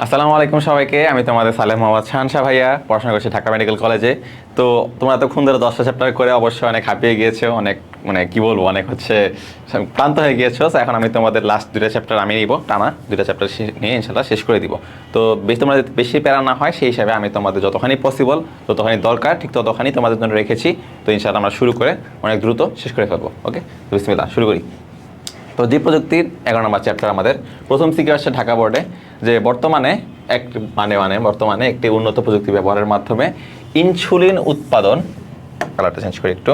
আসসালামু আলাইকুম সবাইকে। আমি তোমাদের সালেহ মোহাম্মদ শাহানশাহ ভাইয়া, পড়াশোনা করছি ঢাকা মেডিকেল কলেজে। তো তোমরা এতক্ষণ ধরে 10টা চ্যাপ্টার করে অবশ্যই অনেক হাঁপিয়ে গিয়েছো, অনেক মানে কি বলবো, অনেক ক্লান্ত হয়ে গিয়েছো। তো এখন আমি তোমাদের লাস্ট দুইটা চ্যাপ্টার আমি নিব, টানা দুইটা চ্যাপ্টার নিয়ে ইনশাল্লাহ শেষ করে দিব। তো তোমরা যাতে বেশি প্যারা না হয় সেই হিসাবে আমি তোমাদের যতখানি পসিবল, যতখানি দরকার ঠিক ততখানি তোমাদের জন্য রেখেছি। তো ইনশাল্লাহ আমরা শুরু করে অনেক দ্রুত শেষ করে ফেলবো। ওকে, তো বিসমিল্লাহ, শুরু করি। তো জীব প্রযুক্তির 11 নম্বর চ্যাপ্টার আমাদের প্রথম সিকিউ আসছে ঢাকা বোর্ডে, যে বর্তমানে একটি উন্নত প্রযুক্তি ব্যবহারের মাধ্যমে ইনসুলিন উৎপাদন, কালারটা চেঞ্জ করি একটু,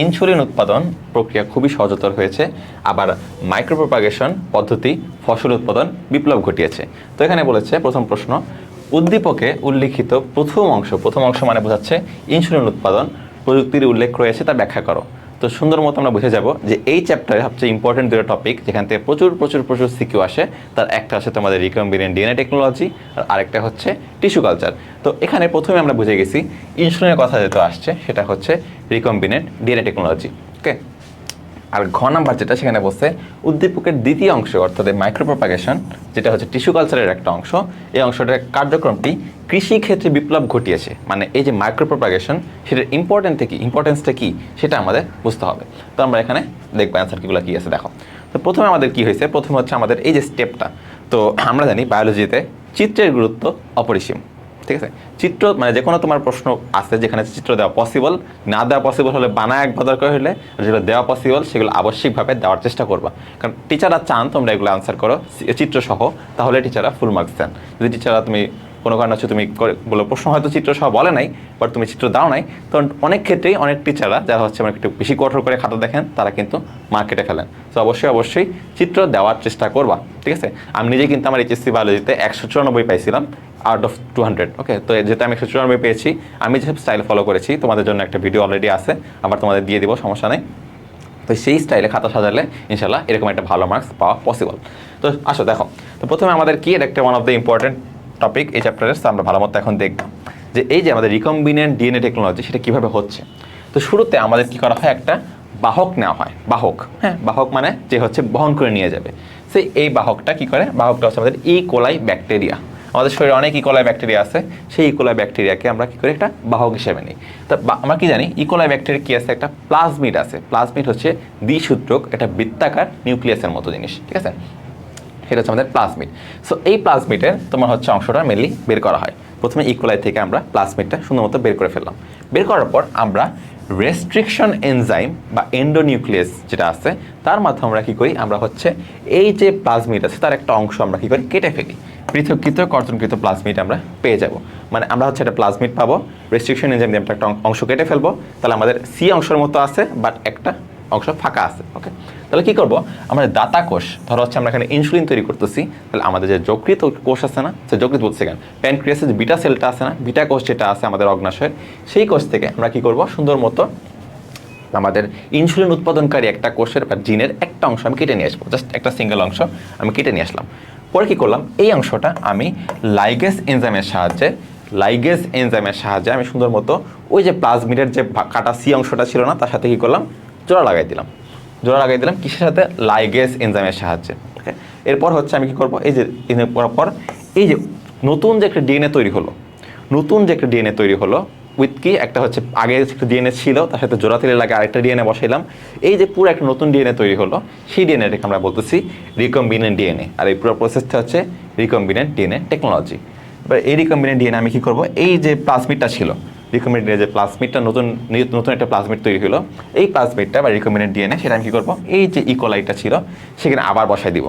ইনসুলিন উৎপাদন প্রক্রিয়া খুবই সহজতর হয়েছে। আবার মাইক্রোপ্রোপাগেশন পদ্ধতি ফসল উৎপাদন বিপ্লব ঘটিয়েছে। তো এখানে বলেছে প্রথম প্রশ্ন, উদ্দীপকে উল্লিখিত প্রথম অংশ মানে বোঝাচ্ছে ইনসুলিন উৎপাদন প্রযুক্তির উল্লেখ রয়েছে, তা ব্যাখ্যা করো। তো সুন্দর মতো আমরা বুঝে যাব যে এই চ্যাপ্টারে সবচেয়ে ইম্পর্টেন্ট দুটো টপিক যেখান থেকে প্রচুর সিকিউ আসে, তার একটা আছে তোমাদের রিকম্বিনেন্ট ডিএনএ টেকনোলজি, আর আরেকটা হচ্ছে টিস্যু কালচার। তো এখানে প্রথমে আমরা বুঝে গেছি ইনসুলিনের কথা যেটা আসছে সেটা হচ্ছে রিকম্বিনেন্ট ডিএনএ টেকনোলজি। ওকে, আর ঘ নাম্বার যেটা সেখানে বলছে উদ্দীপকের দ্বিতীয় অংশ অর্থাৎ মাইক্রোপ্রোপাগেশন, যেটা হচ্ছে টিস্যু কালচারের একটা অংশ, এই অংশটার কার্যক্রমটি কৃষি ক্ষেত্রে বিপ্লব ঘটিয়েছে। মানে এই যে মাইক্রোপ্রোপাগেশন সেটার ইম্পর্টেন্সটা কি সেটা আমাদের বুঝতে হবে। তো আমরা এখানে দেখবো অ্যান্সার কিগুলো কী আছে। দেখো, তো প্রথমে আমাদের কি হয়েছে, প্রথমে হচ্ছে আমাদের এই যে স্টেপটা। তো আমরা জানি বায়োলজিতে চিত্রের গুরুত্ব অপরিসীম। ঠিক আছে, চিত্র মানে যে কোনো তোমার প্রশ্ন আছে যেখানে চিত্র দেওয়া পসিবল, না দেওয়া পসিবল হলে বানা একবার দরকার হলে, যেগুলো দেওয়া পসিবল সেগুলো আবশ্যিকভাবে দেওয়ার চেষ্টা করবা। কারণ টিচাররা চান তোমরা এগুলো আনসার করো চিত্রসহ, তাহলে টিচাররা ফুল মার্কস দেন। যদি টিচাররা তুমি কোনো কারণ হচ্ছে তুমি বলো প্রশ্ন হয়তো চিত্রসহ বলে নাই, বাট তুমি চিত্র দাও নাই, তখন অনেক ক্ষেত্রেই অনেক টিচাররা যারা হচ্ছে আমার একটু বেশি কঠোর করে খাতা দেখেন তারা কিন্তু মার্ক কেটে ফেলেন। তো অবশ্যই চিত্র দেওয়ার চেষ্টা করবা। ঠিক আছে, আমি নিজে কিন্তু আমার এইচএসসি বায়োলজিতে 194 পাইছিলাম আউট অফ 200। ওকে, তো যেহেতু আমি 194 পেয়েছি, আমি যেসব স্টাইল ফলো করেছি তোমাদের জন্য একটা ভিডিও অলরেডি আছে, আবার তোমাদের দিয়ে দিব, সমস্যা নেই। তো সেই স্টাইলে খাতা সাজালে ইনশাল্লাহ এরকম একটা ভালো মার্কস পাওয়া পসিবল। তো আসো দেখো, তো প্রথমে আমাদের কি, এটা একটা one of the important topic এই চ্যাপ্টারের। আমরা ভালো মতো এখন দেখব যে এই যে আমাদের রিকম্বিনেন্ট ডিএনএ টেকনোলজি সেটা কীভাবে হচ্ছে। তো শুরুতে আমাদের কী করা হয়, একটা বাহক নেওয়া হয়। বাহক মানে যে হচ্ছে বহন করে নিয়ে যাবে। সেই এই বাহকটা কী করে, বাহকটা হচ্ছে আমাদের ইকোলাই ব্যাকটেরিয়া। আমাদের শরীরে অনেক ইকোলাই ব্যাকটেরিয়া আছে, সেই ইকোলাই ব্যাকটেরিয়াকে আমরা কী করি একটা বাহক হিসেবে নিই। তো আমরা কি জানি ইকোলাই ব্যাকটেরিয়া কী আছে, একটা প্লাজমিড আছে। প্লাজমিড হচ্ছে দ্বিসূত্রক একটা বৃত্তাকার নিউক্লিয়াসের মতো জিনিস। ঠিক আছে, সেটা হচ্ছে আমাদের প্লাজমিড। সো এই প্লাজমিডের তোমার হচ্ছে অংশটা মেনলি বের করা হয়। প্রথমে ইকোলাই থেকে আমরা প্লাজমিডটা সুন্দর মতো বের করে ফেললাম। বের করার পর আমরা রেস্ট্রিকশন এনজাইম বা এন্ডোনিউক্লিয়াস যেটা আছে তার মাধ্যমে আমরা কী করি, আমরা হচ্ছে এই যে প্লাজমিড আছে তার একটা অংশ আমরা কী করি কেটে ফেলি। পৃথককৃত কর্তনকৃত প্লাজমিড আমরা পেয়ে যাব। মানে আমরা হচ্ছে একটা প্লাজমিড পাবো, রেস্ট্রিকশন এনজাইম দিয়ে আমরা একটা অংশ কেটে ফেলবো, তাহলে আমাদের সি অংশের মতো আছে বাট একটা অংশ ফাঁকা আছে। ওকে, তাহলে কী করবো, আমাদের দাতা কোষ, ধরো হচ্ছে আমরা এখানে ইনসুলিন তৈরি করতেছি, তাহলে আমাদের যে যকৃত কোষ আছে না, সে যকৃত বলছে কেন, প্যানক্রিয়াসের যে বিটা সেলটা আছে না, বিটা কোষ যেটা আছে আমাদের অগ্নাশয়ের, সেই কোষ থেকে আমরা কী করবো, সুন্দর মতো আমাদের ইনসুলিন উৎপাদনকারী একটা কোষের বা জিনের একটা অংশ আমি কেটে নিয়ে আসবো, জাস্ট একটা সিঙ্গেল অংশ আমি কেটে নিয়ে আসলাম। পরে কী করলাম, এই অংশটা আমি লাইগেজ এনজাইমের সাহায্যে আমি সুন্দর মতো ওই যে প্লাজমিডের যে কাটা সি অংশটা ছিল না তার সাথে কী করলাম, জোড়া লাগাই দিলাম কিসের সাথে, লাইগেজ এনজাইমের সাহায্যে। ওকে, এরপর হচ্ছে আমি কী করবো, এই যে পর এই যে নতুন যে একটা ডিএনএ তৈরি হলো উইথ কি, একটা হচ্ছে আগে একটা ডিএনএ ছিল তার সাথে জোড়া তেলে লাগে আরেকটা ডিএনএ বসাইলাম, এই যে পুরো একটা নতুন ডিএনএ তৈরি হলো, সেই ডিএনএটাকে আমরা বলতেছি রিকম্বিনেন্ট ডিএনএ। আর এই পুরো প্রসেসটা হচ্ছে রিকম্বিনেন্ট ডিএনএ টেকনোলজি। এবার এই রিকম্বিনেন্ট ডিএনএ আমি কী করবো, এই যে প্লাজমিডটা ছিল, রিকম্বিনেন্ট যে প্লাজমিডটা নতুন একটা প্লাজমিড তৈরি হলো, এই প্লাজমিডটা বা রিকম্বিনেন্ট ডিএনএ সেটা আমি কী করবো, এই যে ইকোলাইটটা ছিল সেখানে আবার বসাই দিব,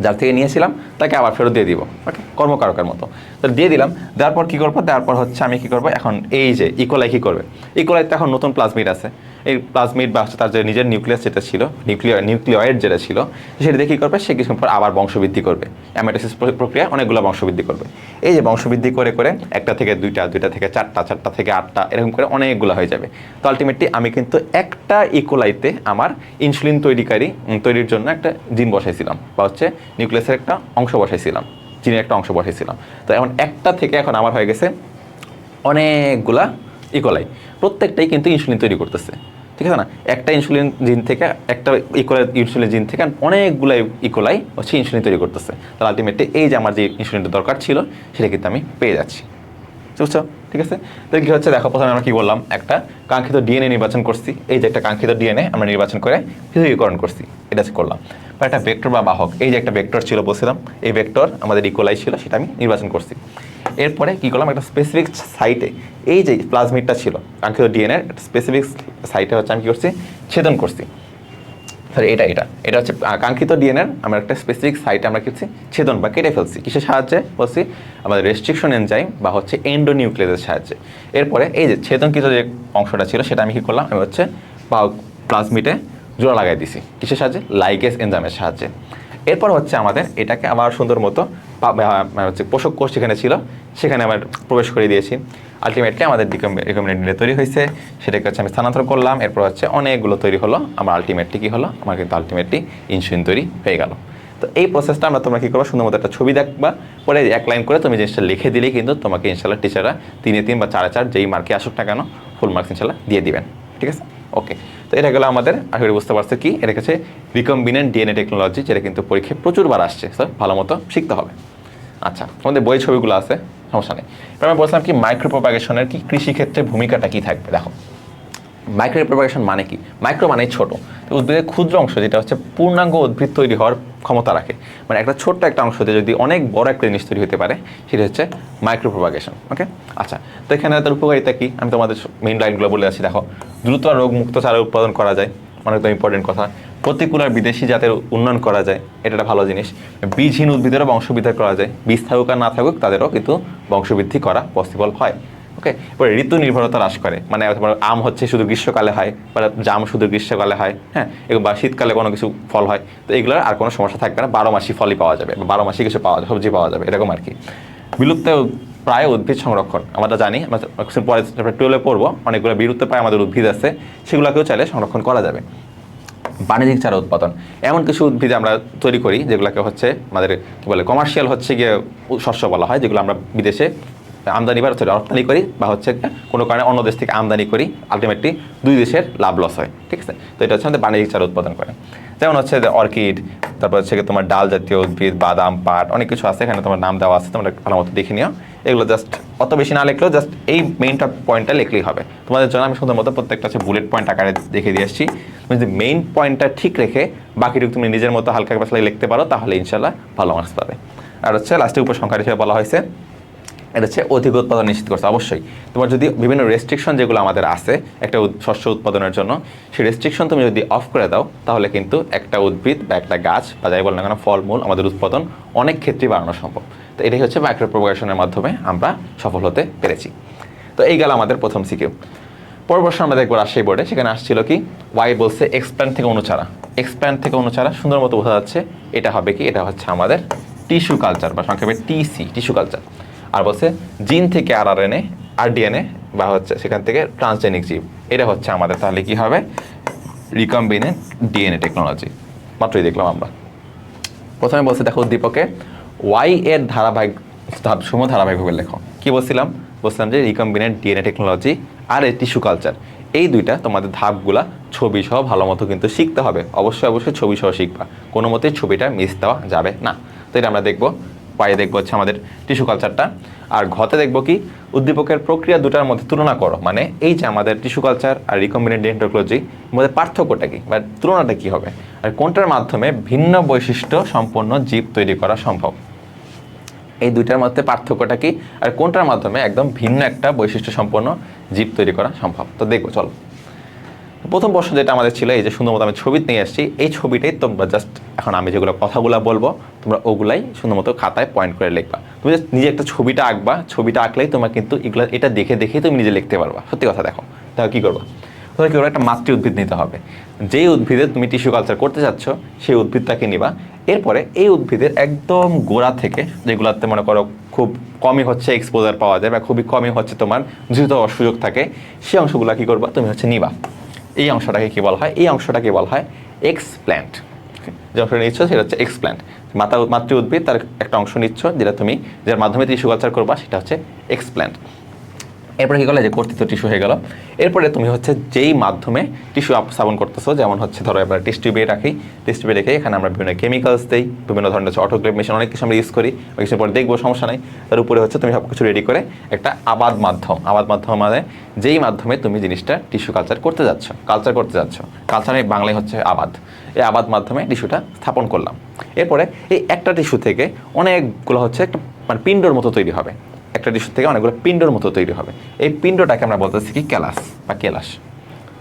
যার থেকে নিয়েছিলাম তাকে আবার ফেরত দিয়ে দিব। ওকে, কর্মকারকের মতো তো দিয়ে দিলাম। দেওয়ার পর কী করবো, দেওয়ার পর হচ্ছে আমি কী করবো, এখন এই যে ইকোলাই কী করবে, ইকোলাইতে এখন নতুন প্লাজমিড আছে, এই প্লাজমিড বা হচ্ছে তার যে নিজের নিউক্লিয়াস যেটা ছিল, নিউক্লিয়েড যেটা ছিল সেটা দিয়ে কী করবে, সে কিছুক্ষণ পর আবার বংশবৃদ্ধি করবে। অ্যামাইটোসিস প্রক্রিয়া অনেকগুলো বংশবৃদ্ধি করবে। এই যে বংশবৃদ্ধি করে করে একটা থেকে দুইটা, দুইটা থেকে চারটা, চারটা থেকে আটটা, এরকম করে অনেকগুলো হয়ে যাবে। তো আলটিমেটলি আমি কিন্তু একটা ইকোলাইতে আমার ইনসুলিন তৈরির জন্য একটা জিন বসাইছিলাম, বা হচ্ছে নিউক্লিয়াসের একটা অংশ বসাইছিলাম, জিনের একটা অংশ বসাইছিলাম। তো এখন একটা থেকে এখন আমার হয়ে গেছে অনেকগুলা ইকোলাই, প্রত্যেকটাই কিন্তু ইনসুলিন তৈরি করতেছে। ঠিক আছে না, একটা ইনসুলিন জিন থেকে একটা ইকোলাই ইনসুলিন জিন থেকে অনেকগুলো ইকোলাই হচ্ছে ইনসুলিন তৈরি করতেছে। তাহলে আলটিমেটলি এই যে আমার যে ইনসুলিনটা দরকার ছিল সেটা কিন্তু আমি পেয়ে যাচ্ছি। বুঝছো? ঠিক আছে। তো কী হচ্ছে দেখো, প্রথমে আমরা কী বললাম, একটা কাঙ্ক্ষিত ডিএনএ নির্বাচন করছি। এই যে একটা কাঙ্ক্ষিত ডিএনএ আমরা নির্বাচন করে পৃথকীকরণ করছি, এটা করলাম। বা একটা ভেক্টর বা বাহক, এই যে একটা ভেক্টর ছিল বলছিলাম, এই ভেক্টর আমাদের ইকোলাই ছিল, সেটা আমি নির্বাচন করছি। এরপরে কী করলাম, একটা স্পেসিফিক সাইটে এই যে প্লাজমিডটা ছিল কাঙ্ক্ষিত ডিএনএর স্পেসিফিক সাইটে হচ্ছে আমি কী করছি, ছেদন করছি। সরি, এটা হচ্ছে কাঙ্ক্ষিত ডিএনএর আমরা একটা স্পেসিফিক সাইটে আমরা কি ছেদন বা কেটে ফেলছি। কিসের সাহায্যে বলছি, আমাদের রেস্ট্রিকশন এনজাইম বা হচ্ছে এন্ডোনিউক্লিয়াসের সাহায্যে। এরপরে এই যে ছেদনকৃত যে অংশটা ছিল সেটা আমি কী করলাম, আমি হচ্ছে প্লাজমিডে জোড়া লাগাই দিছি। কিসের সাহায্যে? লাইগেজ এনজাইমের সাহায্যে। এরপর হচ্ছে আমাদের এটাকে আবার সুন্দর মতো হচ্ছে পোষক কোষ যেখানে ছিল সেখানে আবার প্রবেশ করে দিয়েছি। আলটিমেটলি আমাদের রিকম্বিনেন্ট ডিএনএ তৈরি হয়েছে, সেটাকে হচ্ছে আমি স্থানান্তর করলাম। এরপর হচ্ছে অনেকগুলো তৈরি হলো, আমার আলটিমেটলি কী হলো, আমার কিন্তু আলটিমেটলি ইনসুলিন তৈরি হয়ে গেল। তো এই প্রসেসটা আমরা তোমরা কী করবো, সুন্দর মতো একটা ছবি দেখবা, পরে এক লাইন করে তুমি জিনিসটা লিখে দিলেই কিন্তু তোমাকে ইনশাল্লাহ টিচাররা 3-3 বা 4-4 যেই মার্কে আসুক না কেন ফুল মার্কস ইনশাল্লাহ দিয়ে দিবেন। ঠিক আছে, ওকে। তো এটা গেলো আমাদের, আশা করি বুঝতে পারছো কি, এটা হচ্ছে রিকম্বিনেন্ট ডিএনএ টেকনোলজি, যেটা কিন্তু পরীক্ষায় প্রচুরবার আসছে, স্যার ভালো মতো শিখতে হবে। আচ্ছা, আমাদের বই ছবিগুলো আছে, সমস্যা নেই। এবার আমি বলছিলাম কি, মাইক্রোপ্রোপাগেশনের কি কৃষিক্ষেত্রে ভূমিকাটা কী থাকবে। দেখো, মাইক্রোপ্রোপাগেশন মানে কি? মাইক্রো মানেই ছোট, উদ্ভিদের ক্ষুদ্র অংশ যেটা হচ্ছে পূর্ণাঙ্গ উদ্ভিদ তৈরি হওয়ার ক্ষমতা রাখে। মানে একটা ছোট্ট একটা অংশতে যদি অনেক বড় একটা জিনিস তৈরি হতে পারে, সেটা হচ্ছে মাইক্রোপ্রোপাগেশন। ওকে, আচ্ছা। তো এখানে তার উপকারিতা কি আমি তোমাদের মেইন লাইনগুলো বলে আছি। দেখো, দ্রুত রোগমুক্ত চারা উৎপাদন করা যায়, অনেকটা ইম্পর্টেন্ট কথা। প্রতিকূলার বিদেশি জাতের উন্নয়ন করা যায়, এটা একটা ভালো জিনিস। বীজহীন উদ্ভিদেরও বংশবৃদ্ধি করা যায়, বীজ থাকুক আর না থাকুক তাদেরও কিন্তু বংশবৃদ্ধি করা পসিবল হয়। ওকে, এবার ঋতু নির্ভরতা হ্রাস করে, মানে তোমার আম হচ্ছে শুধু গ্রীষ্মকালে হয়, বা জাম শুধু গ্রীষ্মকালে হয়, হ্যাঁ, বা শীতকালে কোনো কিছু ফল হয়, তো এগুলোর আর কোনো সমস্যা থাকবে না, 12 মাসই ফলই পাওয়া যাবে, বা 12 মাসই কিছু পাওয়া যাবে, সবজি পাওয়া যাবে, এরকম আর কি। বিলুপ্ত প্রায় উদ্ভিদ সংরক্ষণ আমরা জানি, আমরা পরে 12-এ পড়বো, অনেকগুলো বিলুপ্ত প্রায় আমাদের উদ্ভিদ আছে, সেগুলোকেও চাইলে সংরক্ষণ করা যাবে। বাণিজ্যিক চারা উৎপাদন, এমন কিছু উদ্ভিদ আমরা তৈরি করি যেগুলোকে হচ্ছে আমাদের কী বলে, কমার্শিয়াল হচ্ছে গিয়ে শস্য বলা হয়, যেগুলো আমরা বিদেশে আমদানি বা রপ্তানি করি, বা হচ্ছে কোনো কারণে অন্য দেশ থেকে আমদানি করি, আলটিমেটলি দুই দেশের লাভ লস হয়। ঠিক আছে, তো এটা হচ্ছে আমাদের বাণিজ্যিক চারা উৎপাদন করে। যেমন হচ্ছে অর্কিড, তারপর হচ্ছে তোমার ডাল জাতীয় উদ্ভিদ, বাদাম, পাট, অনেক কিছু আছে, এখানে তোমার নাম দেওয়া আছে, তোমরা ভালো মতো দেখে নিও। এগুলো জাস্ট অত বেশি না লিখলেও জাস্ট এই মেইনটা পয়েন্টটা লিখলেই হবে তোমাদের জন্য। আমি সুন্দর মতো প্রত্যেকটা হচ্ছে বুলেট পয়েন্ট আকারে দেখে দিয়ে আসছি। তুমি যদি মেইন পয়েন্টটা ঠিক রেখে বাকিটুকু তুমি নিজের মতো হালকা পাতলা লিখতে পারো, তাহলে ইনশাল্লাহ ভালো মার্কস পাবে। আর হচ্ছে লাস্টে উপসংহার হিসেবে বলা হয়েছে, এটা হচ্ছে অধিক উৎপাদন নিশ্চিত করছে। অবশ্যই তোমার যদি বিভিন্ন রেস্ট্রিকশন যেগুলো আমাদের আছে একটা শস্য উৎপাদনের জন্য, সেই রেস্ট্রিকশন তুমি যদি অফ করে দাও, তাহলে কিন্তু একটা উদ্ভিদ বা একটা গাছ বা যাই বল না কেন ফলমূল আমাদের উৎপাদন অনেক ক্ষেত্রেই বাড়ানো সম্ভব। তো এটাই হচ্ছে মাইক্রোপ্রোপাগেশনের মাধ্যমে আমরা সফল হতে পেরেছি। তো এই গেল আমাদের প্রথম সিকিউ। পরের প্রশ্ন আমরা দেখবো রাজশাহী বোর্ডে, সেখানে আসছিল কি, ওয়াই বলছে এক্সপ্ল্যান্ট থেকে অনুচারা। এক্সপ্ল্যান্ট থেকে অনুচারা সুন্দর মতো বোঝা যাচ্ছে, এটা হবে কি, এটা হচ্ছে আমাদের টিস্যু কালচার বা সংক্ষেপে টিসি, টিস্যু কালচার। আর বলছে জিন থেকে আরআরএনএ আর ডিএনএ বা হচ্ছে সেখান থেকে ট্রান্সজেনিক জীব, এটা হচ্ছে আমাদের তাহলে কি হবে, রিকম্বিনেন্ট ডিএনএ টেকনোলজি। মাত্রই দেখলাম আমরা। প্রথমে বলছে দেখো, উদ্দীপকে ওয়াই এর ধারাবাহিকভাবে লেখো। কি বলছিলাম যে রিকম্বিনেন্ট ডিএনএ টেকনোলজি আর এই টিস্যু কালচার, এই দুইটা তোমাদের ধাপগুলা ছবি সহ ভালো মতো কিন্তু শিখতে হবে। অবশ্যই ছবি সহ শিখবা, কোনো মতেই ছবিটা মিস দেওয়া যাবে না। তো এটা আমরা দেখবো। পায়ে দেখবো হচ্ছে আমাদের টিস্যু কালচারটা, আর ঘতে দেখবো কি, উদ্দীপকের প্রক্রিয়া দুটার মধ্যে তুলনা করো। মানে এই যে আমাদের টিস্যু কালচার আর রিকম্বিনেন্ট ডিএনএ টেকনোলজির মধ্যে পার্থক্যটা কি বা তুলনাটা কি হবে, আর কোনটার মাধ্যমে ভিন্ন বৈশিষ্ট্য সম্পন্ন জীব তৈরি করা সম্ভব। এই দুইটার মধ্যে পার্থক্যটা কি, আর কোনটার মাধ্যমে একদম ভিন্ন একটা বৈশিষ্ট্য সম্পন্ন জীব তৈরি করা সম্ভব। তো দেখবো, চলো। প্রথম প্রশ্ন যেটা আমাদের ছিল, এই যে সুন্দর মতো আমি ছবি নিয়ে আসছি, এই ছবিটাই তোমরা জাস্ট এখন আমি যেগুলো কথাগুলো বলবো তোমরা ওগুলাই সুন্দর মতো খাতায় পয়েন্ট করে লিখবা। তুমি জাস্ট নিজে একটা ছবিটা আঁকবা, ছবিটা আঁকলেই তোমার কিন্তু এগুলো এটা দেখে দেখেই তুমি নিজে লিখতে পারবা। সত্যি কথা। দেখো তাহলে কী করবা, তোমাকে কী করবো, একটা মাতৃ উদ্ভিদ নিতে হবে। যেই উদ্ভিদে তুমি টিস্যু কালচার করতে চাচ্ছ সেই উদ্ভিদটাকে নিবা। এরপরে এই উদ্ভিদের একদম গোড়া থেকে, যেগুলোতে মনে করো খুব কমই হচ্ছে এক্সপোজার পাওয়া যায় বা খুবই কমই হচ্ছে তোমার দূষিত হওয়ার সুযোগ থাকে, সেই অংশগুলো কী করবা, তুমি হচ্ছে নিবা। এই অংশটাকে কী বলা হয়, এই অংশটাকে বলা হয় এক্সপ্ল্যান্ট। যে অংশটা নিচ্ছ সেটা হচ্ছে এক্সপ্ল্যান্ট। মাতৃ উদ্ভিদ তার একটা অংশ নিচ্ছ, যেটা তুমি যার মাধ্যমে টিস্যু কালচার করবা, সেটা হচ্ছে এক্সপ্ল্যান্ট। এরপরে কী করলে যে কর্তৃত্ব টিস্যু হয়ে গেল। এরপরে তুমি হচ্ছে যেই মাধ্যমে টিস্যু স্থাপন করতেছো, যেমন হচ্ছে ধরো আমরা টেস্ট টিউবে রাখি, টেস্ট টিউবে রেখে এখানে আমরা বিভিন্ন কেমিক্যালস দিই, বিভিন্ন ধরনের হচ্ছে অটোক্লেভ মেশিন, অনেক কিছু আমরা ইউজ করি, ওই কিছু পরে দেখবো, সমস্যা নাই। তার উপরে হচ্ছে তুমি সব কিছু রেডি করে একটা আবাদ মাধ্যম মানে যেই মাধ্যমে তুমি জিনিসটা টিস্যু কালচার করতে যাচ্ছ, কালচারে বাংলায় হচ্ছে আবাদ। এই আবাদ মাধ্যমে টিস্যুটা স্থাপন করলাম। এরপরে এই একটা টিস্যু থেকে অনেকগুলো হচ্ছে একটা মানে পিণ্ডর মতো তৈরি হবে, একটা টিস্যু থেকে অনেকগুলো পিণ্ডর মতো তৈরি হবে। এই পিণ্ডটাকে আমরা বলতেছি কি ক্যালাস বা কেলাস।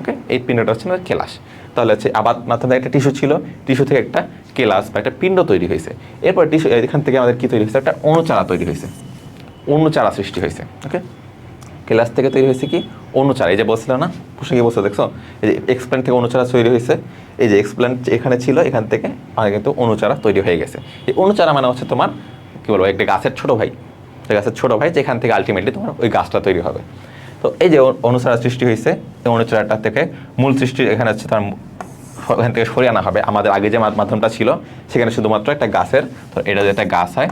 ওকে, এই পিণ্ডটা হচ্ছে আমাদের কেলাস। তাহলে হচ্ছে আবাদ মাধ্যমে একটা টিস্যু ছিল, টিস্যু থেকে একটা কেলাস বা একটা পিণ্ড তৈরি হয়েছে। এরপর টিস্যু এখান থেকে আমাদের কি তৈরি হয়েছে, একটা অণুচারা তৈরি হয়েছে, অণুচারা সৃষ্টি হয়েছে। ওকে, কেলাস থেকে তৈরি হয়েছে কি অণুচারা। এই যে বলছিল না, প্রশ্ন কি বলছো দেখছো, এই যে এক্সপ্ল্যান্ট থেকে অণুচারা তৈরি হয়েছে, এই যে এক্সপ্ল্যান্ট এখানে ছিল, এখান থেকে কিন্তু অণুচারা তৈরি হয়ে গেছে। এই অণুচারা মানে হচ্ছে তোমার কি বলবো, একটা গাছের ছোট ভাই, গাছের ছোট ভাই, যেখান থেকে আলটিমেটলি তোমার ওই গাছটা তৈরি হবে। তো এই যে অণুচারা সৃষ্টি হয়েছে, এই অণুচারাটা থেকে মূল সৃষ্টি এখানে হচ্ছে তার এখান থেকে সরিয়ে আনা হবে। আমাদের আগে যে মাধ্যমটা ছিল সেখানে শুধুমাত্র একটা গাছের, তো এটা যে একটা গাছ হয়,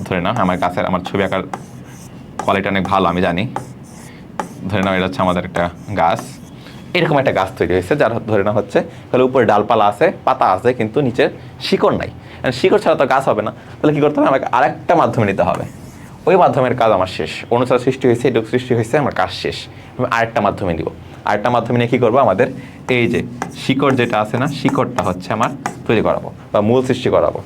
ধরে নাও আমার ছবি আঁকার কোয়ালিটি অনেক ভালো আমি জানি, ধরে নাও এটা হচ্ছে আমাদের একটা গাছ, এরকম একটা গাছ তৈরি হয়েছে, যার ধরে নাও হচ্ছে তাহলে উপরে ডালপালা আছে, পাতা আছে, কিন্তু নিচে শিকড় নাই। শিকড় ছাড়া তো গাছ হবে না, তাহলে কী করতে হবে, আমাকে আরেকটা মাধ্যমে নিতে হবে। ওই মাধ্যমের কাজ আমার শেষ, অণুচারা সৃষ্টি হয়েছে, এটুকু সৃষ্টি হয়েছে, আমার কাজ শেষ। আমি আরেকটা মাধ্যমে নিব, আরেকটা মাধ্যমে নিয়ে কী করবো, আমাদের এই যে শিকড় যেটা আছে না, শিকড়টা হচ্ছে আমার তৈরি করাবো বা মূল সৃষ্টি করাবো।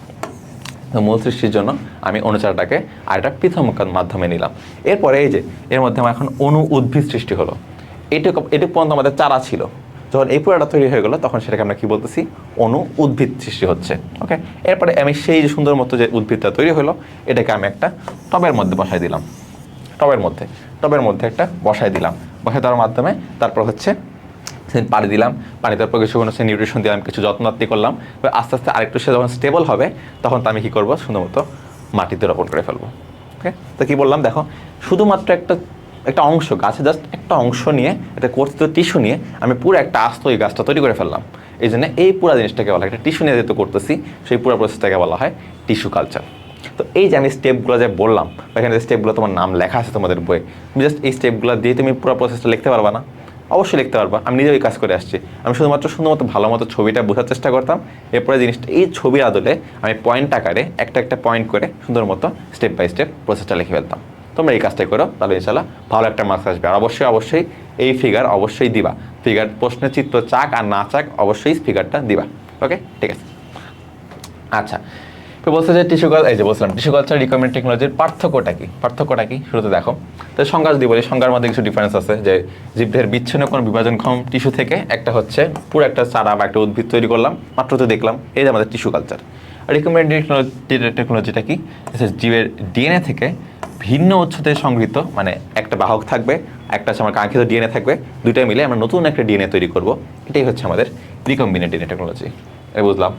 মূল সৃষ্টির জন্য আমি অণুচারাটাকে আরেকটা পৃথক মাধ্যমে নিলাম। এরপরে এই যে এর মধ্যে আমার এখন উদ্ভিদ সৃষ্টি হলো। এটুকু পর্যন্ত আমাদের চারা ছিল, যখন এই পুরাটা তৈরি হয়ে গেলো তখন সেটাকে আমরা কী বলতেছি, উদ্ভিদ সৃষ্টি হচ্ছে। ওকে, এরপরে আমি সেই যে সুন্দর মতো যে উদ্ভিদটা তৈরি হলো, এটাকে আমি একটা টবের মধ্যে বসাই দিলাম, টবের মধ্যে একটা বসাই দেওয়ার মাধ্যমে তারপর হচ্ছে পানি দিলাম, পানি দেওয়ার পর কিছু হচ্ছে নিউট্রিশন দিলাম, কিছু যত্নাত্তি করলাম। আস্তে আস্তে আরেকটু সে যখন স্টেবল হবে তখন তো আমি কী করবো, সুন্দরমতো মাটিতে রোপণ করে ফেলবো। ওকে, তো কী বললাম দেখো, শুধুমাত্র একটা অংশ, গাছে জাস্ট একটা অংশ নিয়ে, একটা কর্তৃত্ব টিস্যু নিয়ে আমি পুরো একটা আস্ত ওই গাছটা তৈরি করে ফেললাম। এই জন্য এই পুরো জিনিসটাকে বলা হয়, একটা টিস্যু নিয়ে যেহেতু করতেছি, সেই পুরো প্রসেসটাকে বলা হয় টিস্যু কালচার। তো এই যে আমি স্টেপগুলো যে বললাম, এখানে যে স্টেপগুলো তোমার নাম লেখা আছে তোমাদের বইয়ে, তুমি জাস্ট এই স্টেপগুলো দিয়ে তুমি পুরো প্রসেসটা লিখতে পারবা না? অবশ্যই লিখতে পারবা, আমি নিজেই কাজ করে আসছি। আমি শুধুমাত্র ভালো মতো ছবিটা বোঝার চেষ্টা করতাম, এরপরে জিনিসটা এই ছবির আদলে আমি পয়েন্ট আকারে একটা পয়েন্ট করে সুন্দর মতো স্টেপ বাই স্টেপ প্রসেসটা লিখে ফেলতাম। তোমরা এই কাজটাই করো, তাহলে ইনশাল্লাহ ভালো একটা মার্কস আসবে। আর অবশ্যই এই ফিগার অবশ্যই দিবা, ফিগার প্রশ্নের চিত্র চাক আর না চাক অবশ্যই ফিগারটা দিবা। ওকে, ঠিক আছে। আচ্ছা, তো বলছে যে টিস্যু কালচার রিকমেন্ড টেকনোলজির পার্থক্যটা কি শুরুতে দেখো। তো সংজ্ঞা যদি বলি, সংজ্ঞার মধ্যে কিছু ডিফারেন্স আছে, যে জীবদেহের বিচ্ছিন্ন কোনো বিভাজনক্ষম টিস্যু থেকে একটা হচ্ছে পুরো একটা চারা বা একটা উদ্ভিদ তৈরি করলাম, মাত্র তো দেখলাম, এই যে আমাদের টিস্যু কালচার। রিকমেন্ড টেকনোলজিটা কি, জীবের ডিএনএ থেকে ভিন্ন উৎস থেকে সংগৃহীত, মানে একটা বাহক থাকবে, একটা হচ্ছে আমার কাঙ্ক্ষিত ডিএনএ থাকবে, দুইটাই মিলে আমরা নতুন একটা ডিএনএ তৈরি করব। এটাই হচ্ছে আমাদের রিকম্বিনেন্ট ডিএনএ টেকনোলজি। বুঝলাম।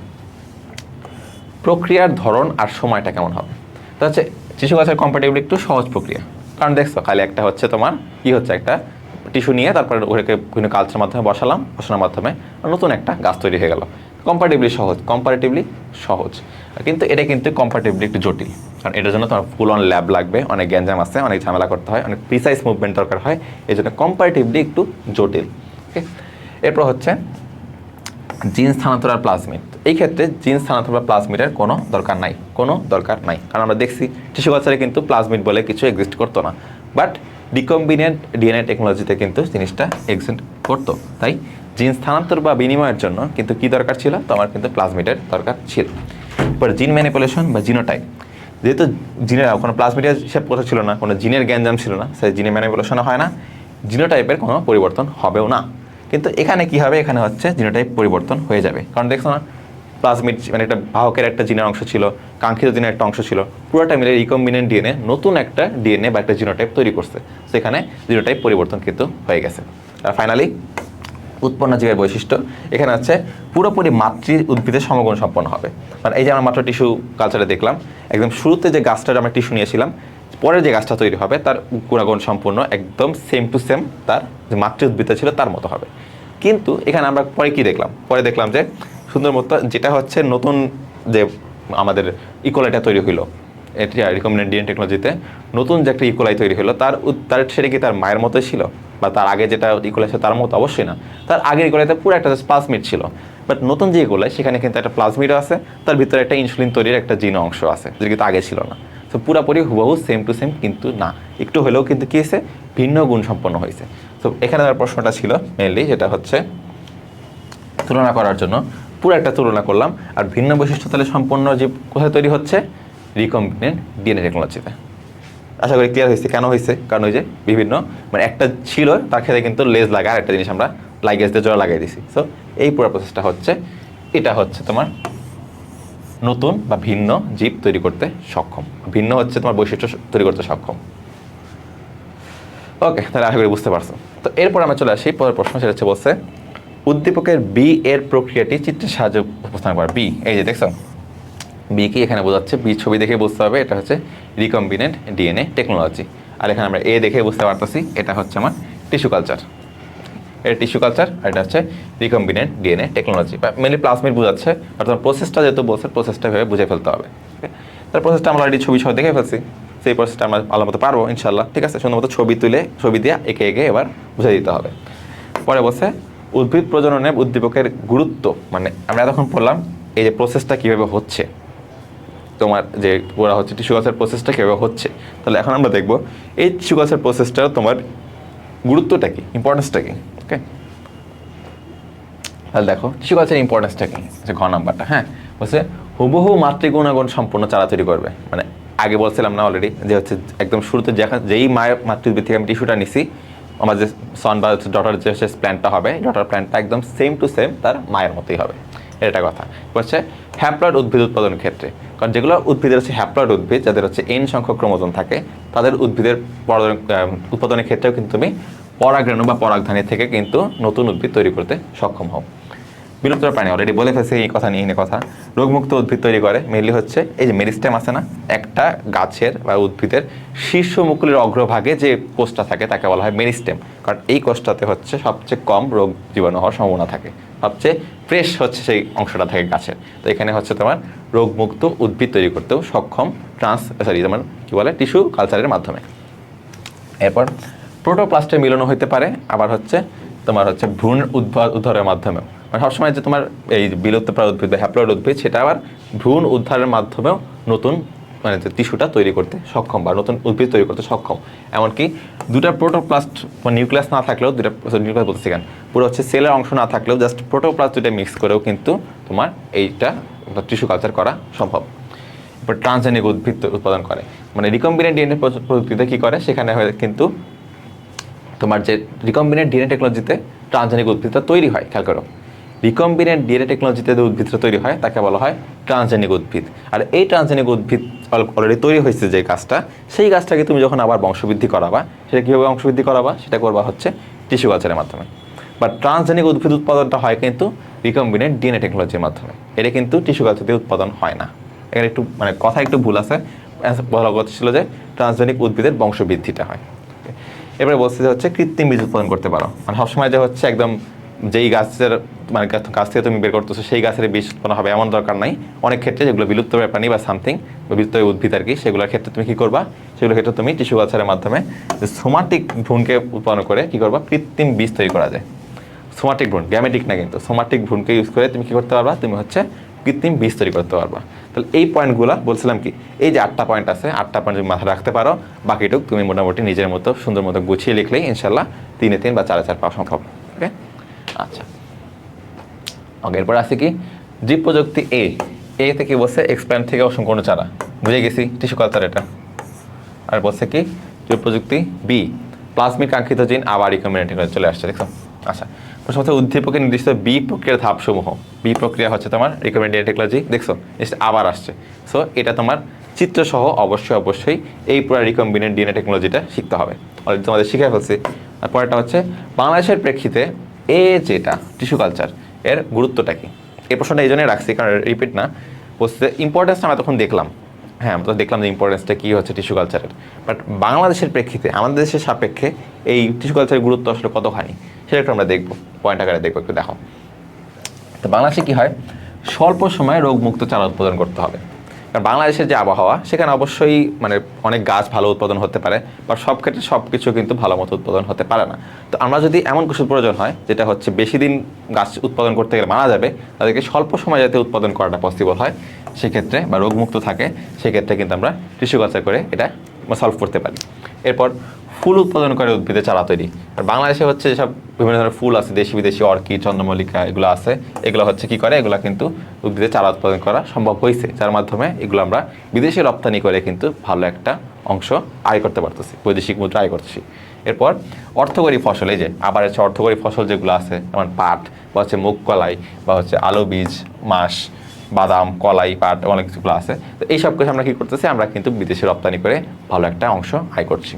প্রক্রিয়ার ধরন আর সময়টা কেমন হবে, তো হচ্ছে টিস্যু কালচার কম্পারেটিভলি একটু সহজ প্রক্রিয়া, কারণ দেখছো খালি একটা হচ্ছে তোমার কি হচ্ছে, একটা টিস্যু নিয়ে তারপরে ওটাকে বিভিন্ন কালচারের মাধ্যমে বসানোর মাধ্যমে নতুন একটা গাছ তৈরি হয়ে গেল। কম্পারেটিভলি সহজ, কিন্তু এটা কিন্তু কম্পারেটিভলি একটু জটিল, কারণ এটার জন্য তোমার ফুল অন ল্যাব লাগবে, অনেক গ্যাঞ্জাম আছে, অনেক ঝামেলা করতে হয়, অনেক প্রিসাইজ মুভমেন্ট দরকার হয়, এই জন্য কম্পারেটিভলি একটু জটিল। ওকে, এরপর হচ্ছে জিন স্থানান্তর আর প্লাজমিড। এই ক্ষেত্রে জিন স্থানান্তর বা প্লাজমিডের কোনো দরকার নাই, কারণ আমরা দেখছি টিস্যু কালচারে কিন্তু প্লাজমিড বলে কিছু এক্সিস্ট করতো না, বাট রিকম্বিনেন্ট ডিএনএ টেকনোলজিতে কিন্তু জিনিসটা এক্সিস্ট করতো। তাই জিন স্থানান্তর বা বিনিময়ের জন্য কিন্তু কি দরকার ছিল, তো আমার কিন্তু প্লাজমিডের দরকার ছিল। এরপর জিন ম্যানিপুলেশন বা জিনোটাইপ, যেহেতু জিনের কোনো প্লাজমিডের হিসাব কথা ছিল না, কোনো জিনের গ্যাঞ্জাম ছিল না, সেই জিনের ম্যানিপুলেশনও হয় না, জিনোটাইপের কোনো পরিবর্তন হবেও না। কিন্তু এখানে কি হবে, এখানে হচ্ছে জিনোটাইপ পরিবর্তন হয়ে যাবে, কারণ দেখছো না, প্লাজমিড মানে একটা বাহকের একটা জিনের অংশ ছিল, কাঙ্ক্ষিত জিনের একটা অংশ ছিল, পুরোটা মিলে রিকম্বিনেন্ট ডিএনএ নতুন একটা ডিএনএ বা একটা জিনোটাইপ তৈরি করছে, সেখানে জিনোটাইপ পরিবর্তন কিন্তু হয়ে গেছে। আর ফাইনালি উৎপন্ন জীবের বৈশিষ্ট্য, এখানে হচ্ছে পুরোপুরি মাতৃ উদ্ভিদের সমগুণ সম্পন্ন হবে। মানে এই যে আমরা মাত্র টিস্যু কালচারে দেখলাম, একদম শুরুতে যে গাছটার আমরা টিস্যু নিয়েছিলাম, পরে যে গাছটা তৈরি হবে তার গুণাগুণ সম্পূর্ণ একদম সেম টু সেম তার যে মাতৃ উদ্ভিদটা ছিল তার মতো হবে। কিন্তু এখানে আমরা পরে দেখলাম যে সুন্দর মতো যেটা হচ্ছে নতুন যে আমাদের ইকোলাইটা তৈরি হইলো, এটা রিকম্বিনেন্ট ডিএনএ টেকনোলজিতে নতুন যে একটা ইকোলাই তৈরি হলো তার সেটা কি তার মায়ের মতোই ছিল, বা তার আগে যেটা ইকোলাই ছিল তার মতো? অবশ্যই না। তার আগের ইকোলাইতে পুরো একটা প্লাজমিড ছিল, বাট নতুন যে ইকোলাই সেখানে কিন্তু একটা প্লাজমিডও আছে, তার ভিতরে একটা ইনসুলিন তৈরির একটা জিন অংশ আছে, যেটা কিন্তু আগে ছিল না। তো পুরোপুরি হুবহু সেম টু সেম কিন্তু না, একটু হলেও কিন্তু কী হয়েছে, ভিন্ন গুণ সম্পন্ন হয়েছে। তো এখানে তার প্রশ্নটা ছিল মেনলি যেটা হচ্ছে তুলনা করার জন্য, পুরো একটা তুলনা করলাম। আর ভিন্ন বৈশিষ্ট্য তাহলে সম্পন্ন জীব কোথায় তৈরি হচ্ছে? রিকম্বিনেন্ট ডিএনএ টেকনোলজিতে। আশা করি ক্লিয়ার হয়েছে কেন হয়েছে, কারণ ওই যে বিভিন্ন মানে একটা ছিল তার ক্ষেত্রে কিন্তু লেজ লাগা, আর একটা জিনিস আমরা লাইগেজ দিয়ে জোড়া লাগিয়ে দিছি। সো এই পুরো প্রসেসটা হচ্ছে, এটা হচ্ছে তোমার নতুন বা ভিন্ন জীব তৈরি করতে সক্ষম। ভিন্ন হচ্ছে তোমার বৈশিষ্ট্য তৈরি করতে সক্ষম। ওকে, তাহলে আশা করি বুঝতে পারছো। তো এরপর আমরা চলে আসি পরের প্রশ্ন, সেটা হচ্ছে বলছে উদ্দীপকের বি এর প্রক্রিয়াটি চিত্রের সাহায্যে উপস্থাপন করা। বি, এই যে দেখছো বি কি এখানে বোঝাচ্ছে, বি ছবি দেখে বুঝতে হবে এটা হচ্ছে রিকম্বিনেন্ট ডিএনএ টেকনোলজি। আর এখানে আমরা এ দেখে বুঝতে পারতেছি এটা হচ্ছে আমার টিস্যু কালচার। এটা টিস্যু কালচার, আর এটা হচ্ছে রিকম্বিনেন্ট ডিএনএ টেকনোলজি, বা মেনলি প্লাজমিড বোঝাচ্ছে। আর তোমার প্রসেসটা যেহেতু বলছে, প্রসেসটা ভেবে বুঝে ফেলতে হবে। তার প্রসেসটা আমরা অলরেডি ছবি সহ দেখে ফেলছি, সেই প্রসেসটা আমরা ভালো মতো পারবো ইনশাল্লাহ। ঠিক আছে, সুন্দর মতো ছবি তুলে ছবি দিয়ে এঁকে এঁকে এবার বুঝে দিতে হবে। পরে বলছে উদ্ভিদ প্রজননে উদ্দীপকের গুরুত্ব, মানে আমরা এতক্ষণ পড়লাম এই যে প্রসেসটা কীভাবে হচ্ছে, তোমার যে ওরা হচ্ছে টিস্যু কালচার প্রসেসটা কীভাবে হচ্ছে। তাহলে এখন আমরা দেখবো এই টিস্যু কালচার প্রসেসটার তোমার গুরুত্বটা কী, ইম্পর্টেন্সটা কী। ওকে, তাহলে দেখো টিস্যু কালচার ইম্পর্টেন্সটা কী, ঘ নাম্বারটা। হ্যাঁ, বলছে হুবহু মাতৃগুণাগুণ সম্পূর্ণ চারা তৈরি করবে। মানে আগে বলছিলাম না অলরেডি যে হচ্ছে একদম শুরুতে যেই মায়ের মাতৃউদ্ভিদ থেকে আমি টিস্যুটা নিছি, আমার যে সন বা ডটার যে প্ল্যান্টটা হবে, ডটার প্ল্যান্টটা একদম সেম টু সেম তার মায়ের মতোই হবে, এটা কথা। হচ্ছে হ্যাপ্লয়েড উদ্ভিদ উৎপাদনের ক্ষেত্রে, কারণ যেগুলো উদ্ভিদের হচ্ছে হ্যাপ্লয়েড উদ্ভিদ, যাদের হচ্ছে এন সংখ্যক ক্রোমোজোম থাকে, তাদের উদ্ভিদের উৎপাদনের ক্ষেত্রেও কিন্তু তুমি পরাগরেণু বা পরাগধানী থেকে কিন্তু নতুন উদ্ভিদ তৈরি করতে সক্ষম হও। বিলুপ্ত প্রাণী অলরেডি বলে ফেলছে এই কথা নিয়ে কথা। রোগমুক্ত উদ্ভিদ তৈরি করে মেনলি হচ্ছে এই যে মেরিস্টেম আছে না, একটা গাছের বা উদ্ভিদের শীর্ষ মুকুলের অগ্রভাগে যে কোষটা থাকে তাকে বলা হয় মেরিস্টেম, কারণ এই কোষটাতে হচ্ছে সবচেয়ে কম রোগ জীবাণু হওয়ার সম্ভাবনা থাকে, সবচেয়ে ফ্রেশ হচ্ছে সেই অংশটা থাকে গাছের। তো এখানে হচ্ছে তোমার রোগমুক্ত উদ্ভিদ তৈরি করতেও সক্ষম তোমার কী বলে টিস্যু কালচারের মাধ্যমে। এরপর প্রোটোপ্লাস্টের মিলনও হতে পারে, আবার হচ্ছে তোমার হচ্ছে ভ্রূণ উদ্ধারের মাধ্যমেও। মানে সবসময় যে তোমার এই বিলুপ্তপ্রায় উদ্ভিদ বা হ্যাপ্লয়েড উদ্ভিদ, সেটা আবার ভ্রূণ উদ্ধারের মাধ্যমেও নতুন মানে টিস্যুটা তৈরি করতে সক্ষম বা নতুন উদ্ভিদ তৈরি করতে সক্ষম। এমনকি দুটা প্রোটোপ্লাস্ট বা নিউক্লিয়াস না থাকলেও, দুটা নিউক্লিয়াস বলতেছি কেন, পুরো হচ্ছে সেলের অংশ না থাকলেও জাস্ট প্রোটোপ্লাস্ট দুটা মিক্স করেও কিন্তু তোমার এইটা টিস্যু কালচার করা সম্ভব। এরপর ট্রান্সজেনিক উদ্ভিদ উৎপাদন করে, মানে রিকম্বিনেন্ট ডিএনএ প্রযুক্তিতে কী করে, সেখানে কিন্তু তোমার যে রিকম্বিনেন্ট ডিএনএ টেকনোলজিতে ট্রান্সজেনিক উদ্ভিদটা তৈরি হয়। খেয়াল করো, রিকম্বিনেন্ট ডিএনএ টেকনোলজিতে যে উদ্ভিদটা তৈরি হয় তাকে বলা হয় ট্রান্সজেনিক উদ্ভিদ। আর এই ট্রান্সজেনিক উদ্ভিদ অলরেডি তৈরি হয়েছে যে গাছটা, সেই গাছটাকে তুমি যখন আবার বংশবৃদ্ধি করাবা, সেটা কীভাবে বংশবৃদ্ধি করাবা, সেটা করবা হচ্ছে টিস্যু কালচারের মাধ্যমে। বা ট্রান্সজেনিক উদ্ভিদ উৎপাদনটা হয় কিন্তু রিকম্বিনেন্ট ডিএনএ টেকনোলজির মাধ্যমে, এটা কিন্তু টিস্যু কালচার দিয়ে উৎপাদন হয় না। এখানে একটু মানে কথা একটু ভুল আছে, বলা কথা ছিল যে ট্রান্সজেনিক উদ্ভিদের বংশবৃদ্ধিটা হয়। এবারে বলছে যে হচ্ছে কৃত্রিম বীজ উৎপাদন করতে পারো, মানে সবসময় যে হচ্ছে একদম যেই গাছের মানে গাছ থেকে তুমি বের করতেছো সেই গাছের বীজ উৎপন্ন হবে এমন দরকার নাই। অনেক ক্ষেত্রে যেগুলো বিলুপ্ত প্রাণী বা সামথিং বা বিলুপ্ত উদ্ভিদ আর কি, সেগুলোর ক্ষেত্রে তুমি কী করবা, সেগুলোর ক্ষেত্রে তুমি টিস্যু কালচারের মাধ্যমে সোমাটিক ভ্রূণকে উৎপাদন করে কী করবা, কৃত্রিম বীজ তৈরি করা যায়। সোমাটিক ভ্রূণ, গ্যামেটিক না কিন্তু, সোমাটিক ভ্রূণকে ইউজ করে তুমি কী করতে পারবা, তুমি হচ্ছে কৃত্রিম বীজ তৈরি করতে পারবা। তাহলে এই পয়েন্টগুলো বলছিলাম কি, এই যে 8টা পয়েন্ট আছে, 8টা পয়েন্ট যদি মাথায় রাখতে পারো, বাকিটুক তুমি মোটামুটি নিজের মতো সুন্দর মতো গুছিয়ে লিখলেই ইনশাল্লাহ 3-এ 3 বা 4-এ 4 পাওয়া সম্ভব। ওকে, আচ্ছা ওকে। এরপর আছে কি জীব প্রযুক্তি এ থেকে বলছে এক্সপ্ল্যান্ট থেকে অসংখ্য চারা, বুঝে গেছি টিস্যু কালচার এটা। আর বলছে কি জীব প্রযুক্তি বি প্লাজমিক কাঙ্ক্ষিত জিন আবার রিকম্বিনেন্ট চলে আসছে, দেখো। আচ্ছা, প্রথমত উদ্দীপকের নির্দিষ্ট বি প্রক্রিয়ার ধাপসমূহ, বি প্রক্রিয়া হচ্ছে তোমার রিকমেন্ডেড টেকনোলজি, দেখছো আবার আসছে। সো এটা তোমার চিত্রসহ অবশ্যই এই পুরো রিকম্বিনেন্ট ডিএনএ টেকনোলজিটা শিখতে হবে, অলরেডি তোমাদের শিখে ফেলছি। আর পরেরটা হচ্ছে বাংলাদেশের প্রেক্ষিতে যেটা টিস্যু কালচার এর গুরুত্বটা কি। এই প্রশ্নটা এই জন্যই রাখছি কারণ রিপিট না, বলছে ইম্পর্টেন্সটা আমরা তখন দেখলাম, হ্যাঁ আমরা তো দেখলাম যে ইম্পর্টেন্সটা কী হচ্ছে টিস্যু কালচারের, বাট বাংলাদেশের প্রেক্ষিতে আমাদের দেশের সাপেক্ষে এই টিস্যু কালচারের গুরুত্ব আসলে কতখানি সেটা একটু আমরা দেখবো, পয়েন্ট আকারে দেখবো, একটু দেখো। তো বাংলাদেশে কী হয়, স্বল্প সময়ে রোগমুক্ত চারা উৎপাদন করতে হবে। কারণ বাংলাদেশের যে আবহাওয়া সেখানে অবশ্যই মানে অনেক গাছ ভালো উৎপাদন হতে পারে, বা সব ক্ষেত্রে সব কিছু কিন্তু ভালো মতো উৎপাদন হতে পারে না। তো আমরা যদি এমন কিছু প্রয়োজন হয় যেটা হচ্ছে বেশি দিন গাছ উৎপাদন করতে গেলে মারা যাবে, তাদেরকে স্বল্প সময় যাতে উৎপাদন করাটা পসিবল হয় সেক্ষেত্রে, বা রোগমুক্ত থাকে সেক্ষেত্রে কিন্তু আমরা টিস্যু কালচার করে এটা সলভ করতে পারি। এরপর ফুল উৎপাদন করে উদ্ভিদের চারা তৈরি। আর বাংলাদেশে হচ্ছে যেসব বিভিন্ন ধরনের ফুল আছে, দেশি বিদেশি অর্কিড, চন্দ্রমল্লিকা, এগুলো আছে, এগুলো হচ্ছে কি করে, এগুলো কিন্তু উদ্ভিদের চারা উৎপাদন করা সম্ভব হয়েছে, যার মাধ্যমে এগুলো আমরা বিদেশে রপ্তানি করে কিন্তু ভালো একটা অংশ আয় করতে পারতেছি, বৈদেশিক মুদ্রা আয় করতেছি। এরপর অর্থকরী ফসল, এই যে আবার হচ্ছে অর্থকরী ফসল যেগুলো আছে, যেমন পাট বা হচ্ছে মুগ কলাই বা হচ্ছে আলু বীজ, মাস, বাদাম, কলাই, পাট, অনেক কিছুগুলো আছে। তো এইসব কিছু আমরা কী করতেছি, আমরা কিন্তু বিদেশে রপ্তানি করে ভালো একটা অংশ আয় করছি।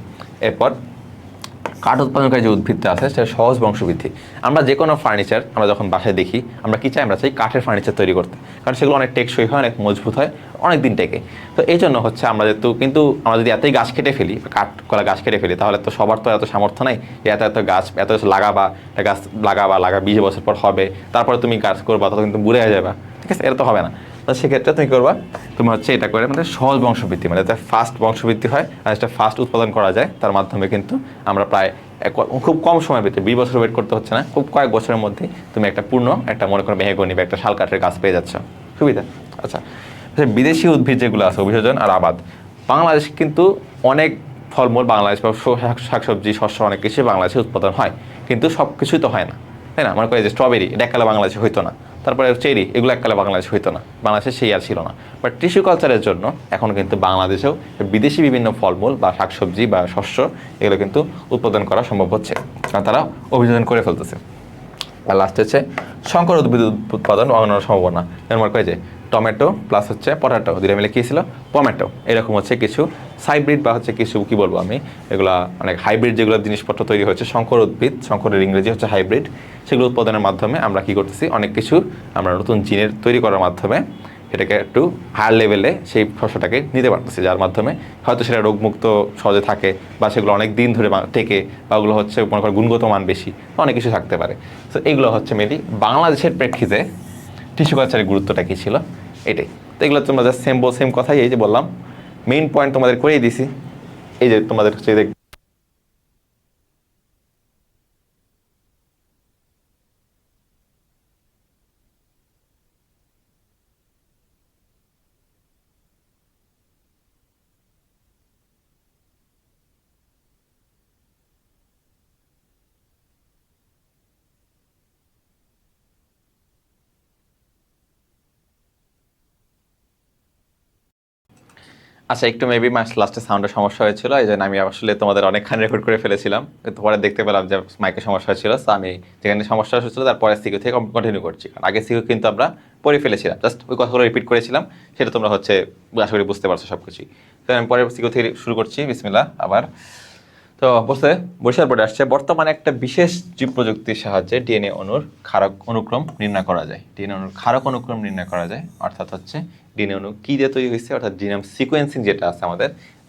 এরপর কাঠ উৎপাদনকারী যে উদ্ভিদটা আছে সেটা সহজ বংশবৃদ্ধি। আমরা যে কোনো ফার্নিচার আমরা যখন বাসায় দেখি, আমরা কী চাই, আমরা চাই কাঠের ফার্নিচার তৈরি করতে, কারণ সেগুলো অনেক টেকসই হয়, অনেক মজবুত হয়, অনেক দিন টেকে। তো এই জন্য হচ্ছে আমরা যেহেতু কিন্তু আমরা যদি এতই গাছ কেটে ফেলি, কাঠ কলা গাছ কেটে ফেলি, তাহলে তো সবার তো এত সামর্থ্য নাই যে এত এত গাছ এত লাগাবা, গাছ লাগা 20 বছর পর হবে, তারপরে তুমি গাছ করবা, তত কিন্তু বুড়ে হয়ে যাবে, ঠিক আছে, এটা তো হবে না। তো সেক্ষেত্রে তুমি করবা, তুমি হচ্ছে এটা করে মানে সহজ বংশবৃদ্ধি, মানে যাতে ফাস্ট বংশবৃদ্ধি হয় আর এটা ফাস্ট উৎপাদন করা যায়, তার মাধ্যমে কিন্তু আমরা প্রায় খুব কম সময়ের ভিতরে 20 বছর ওয়েট করতে হচ্ছে না, খুব কয়েক বছরের মধ্যে তুমি একটা পূর্ণ একটা মনে করো মেহগনি বা একটা শাল কাঠের গাছ পেয়ে যাচ্ছ, সুবিধা। আচ্ছা, বিদেশি উদ্ভিদ যেগুলো আছে, অভিযোজন আর আবাদ, বাংলাদেশ কিন্তু অনেক ফলমূল, বাংলাদেশ বা শাকসবজি, শস্য অনেক কিছু বাংলাদেশে উৎপাদন হয়, কিন্তু সব কিছুই তো হয় না, তাই না? মনে করি যে স্ট্রবেরি, এটা এককালে বাংলাদেশে হইতো না, তারপরে চেরি, এগুলো এককালে বাংলাদেশে হইতো না, বাংলাদেশে সেই আর ছিল না। বাট টিস্যু কালচারের জন্য এখন কিন্তু বাংলাদেশেও বিদেশি বিভিন্ন ফলমূল বা শাকসবজি বা শস্য এগুলো কিন্তু উৎপাদন করা সম্ভব হচ্ছে, কারণ তারা অভিযোজন করে ফেলতেছে। আর লাস্ট হচ্ছে সংকর উদ্ভিদ উৎপাদন অন্যান্য সম্ভাবনা, যেমন মনে করি যে টমেটো প্লাস হচ্ছে পটাটো দুটো মিলে কী ছিল, টমেটো, এরকম হচ্ছে কিছু হাইব্রিড বা হচ্ছে কিছু কী বলবো আমি, এগুলো অনেক হাইব্রিড যেগুলো জিনিসপত্র তৈরি হচ্ছে, সংকর উদ্ভিদ, সংকরের ইংরেজি হচ্ছে হাইব্রিড, সেগুলো উৎপাদনের মাধ্যমে আমরা কী করতেছি, অনেক কিছু আমরা নতুন জিনের তৈরি করার মাধ্যমে এটাকে একটু হায়ার লেভেলে সেই ফসলটাকে নিতে পারতেছি, যার মাধ্যমে হয়তো সেটা রোগমুক্ত সহজে থাকে, বা সেগুলো অনেক দিন ধরে টেকে, বা ওগুলো হচ্ছে মনে করেন গুণগত মান বেশি, অনেক কিছু থাকতে পারে। তো এইগুলো হচ্ছে মেনলি বাংলাদেশের প্রেক্ষিতে টিস্যু কালচারের গুরুত্বটা কী ছিল এটাই। তো এগুলো তোমরা জাস্ট সেম কথাই, এই যে বললাম মেইন পয়েন্ট তোমাদের করেই দিছি, এই যে তোমাদের হচ্ছে আচ্ছা, একটু মেবি লাস্টে সাউন্ডের সমস্যা হয়েছিল, এই জন্য আমি আসলে তোমাদের অনেকখানি রেকর্ড করে ফেলেছিলাম, কিন্তু পরে দেখতে পেলাম যে মাইকের সমস্যা হয়েছিল, তো আমি যেখানে সমস্যা হয়েছিল তারপরে সিকিউ থেকে কন্টিনিউ করছি, কারণ আগে সিকিউ কিন্তু আমরা পড়ে ফেলেছিলাম, জাস্ট ওই কথাগুলো রিপিট করেছিলাম, সেটা তোমরা হচ্ছে আশা করি বুঝতে পারছো সব কিছুই। তো আমি পরে সিকিউ থেকে শুরু করছি, বিসমিল্লাহ আবার। তো বরিশাল বোর্ডে আসছে, বর্তমানে একটা বিশেষ জীব প্রযুক্তির সাহায্যে ডিএনএ অণুর ক্ষারক অনুক্রম নির্ণয় করা যায়, ডিএনএ অণুর ক্ষারক অনুক্রম নির্ণয় করা যায়, অর্থাৎ হচ্ছে ডিএনএ অণু কী দিয়ে তৈরি হয়েছে, অর্থাৎ জিনোম সিকোয়েন্সিং যেটা আছে আমাদের,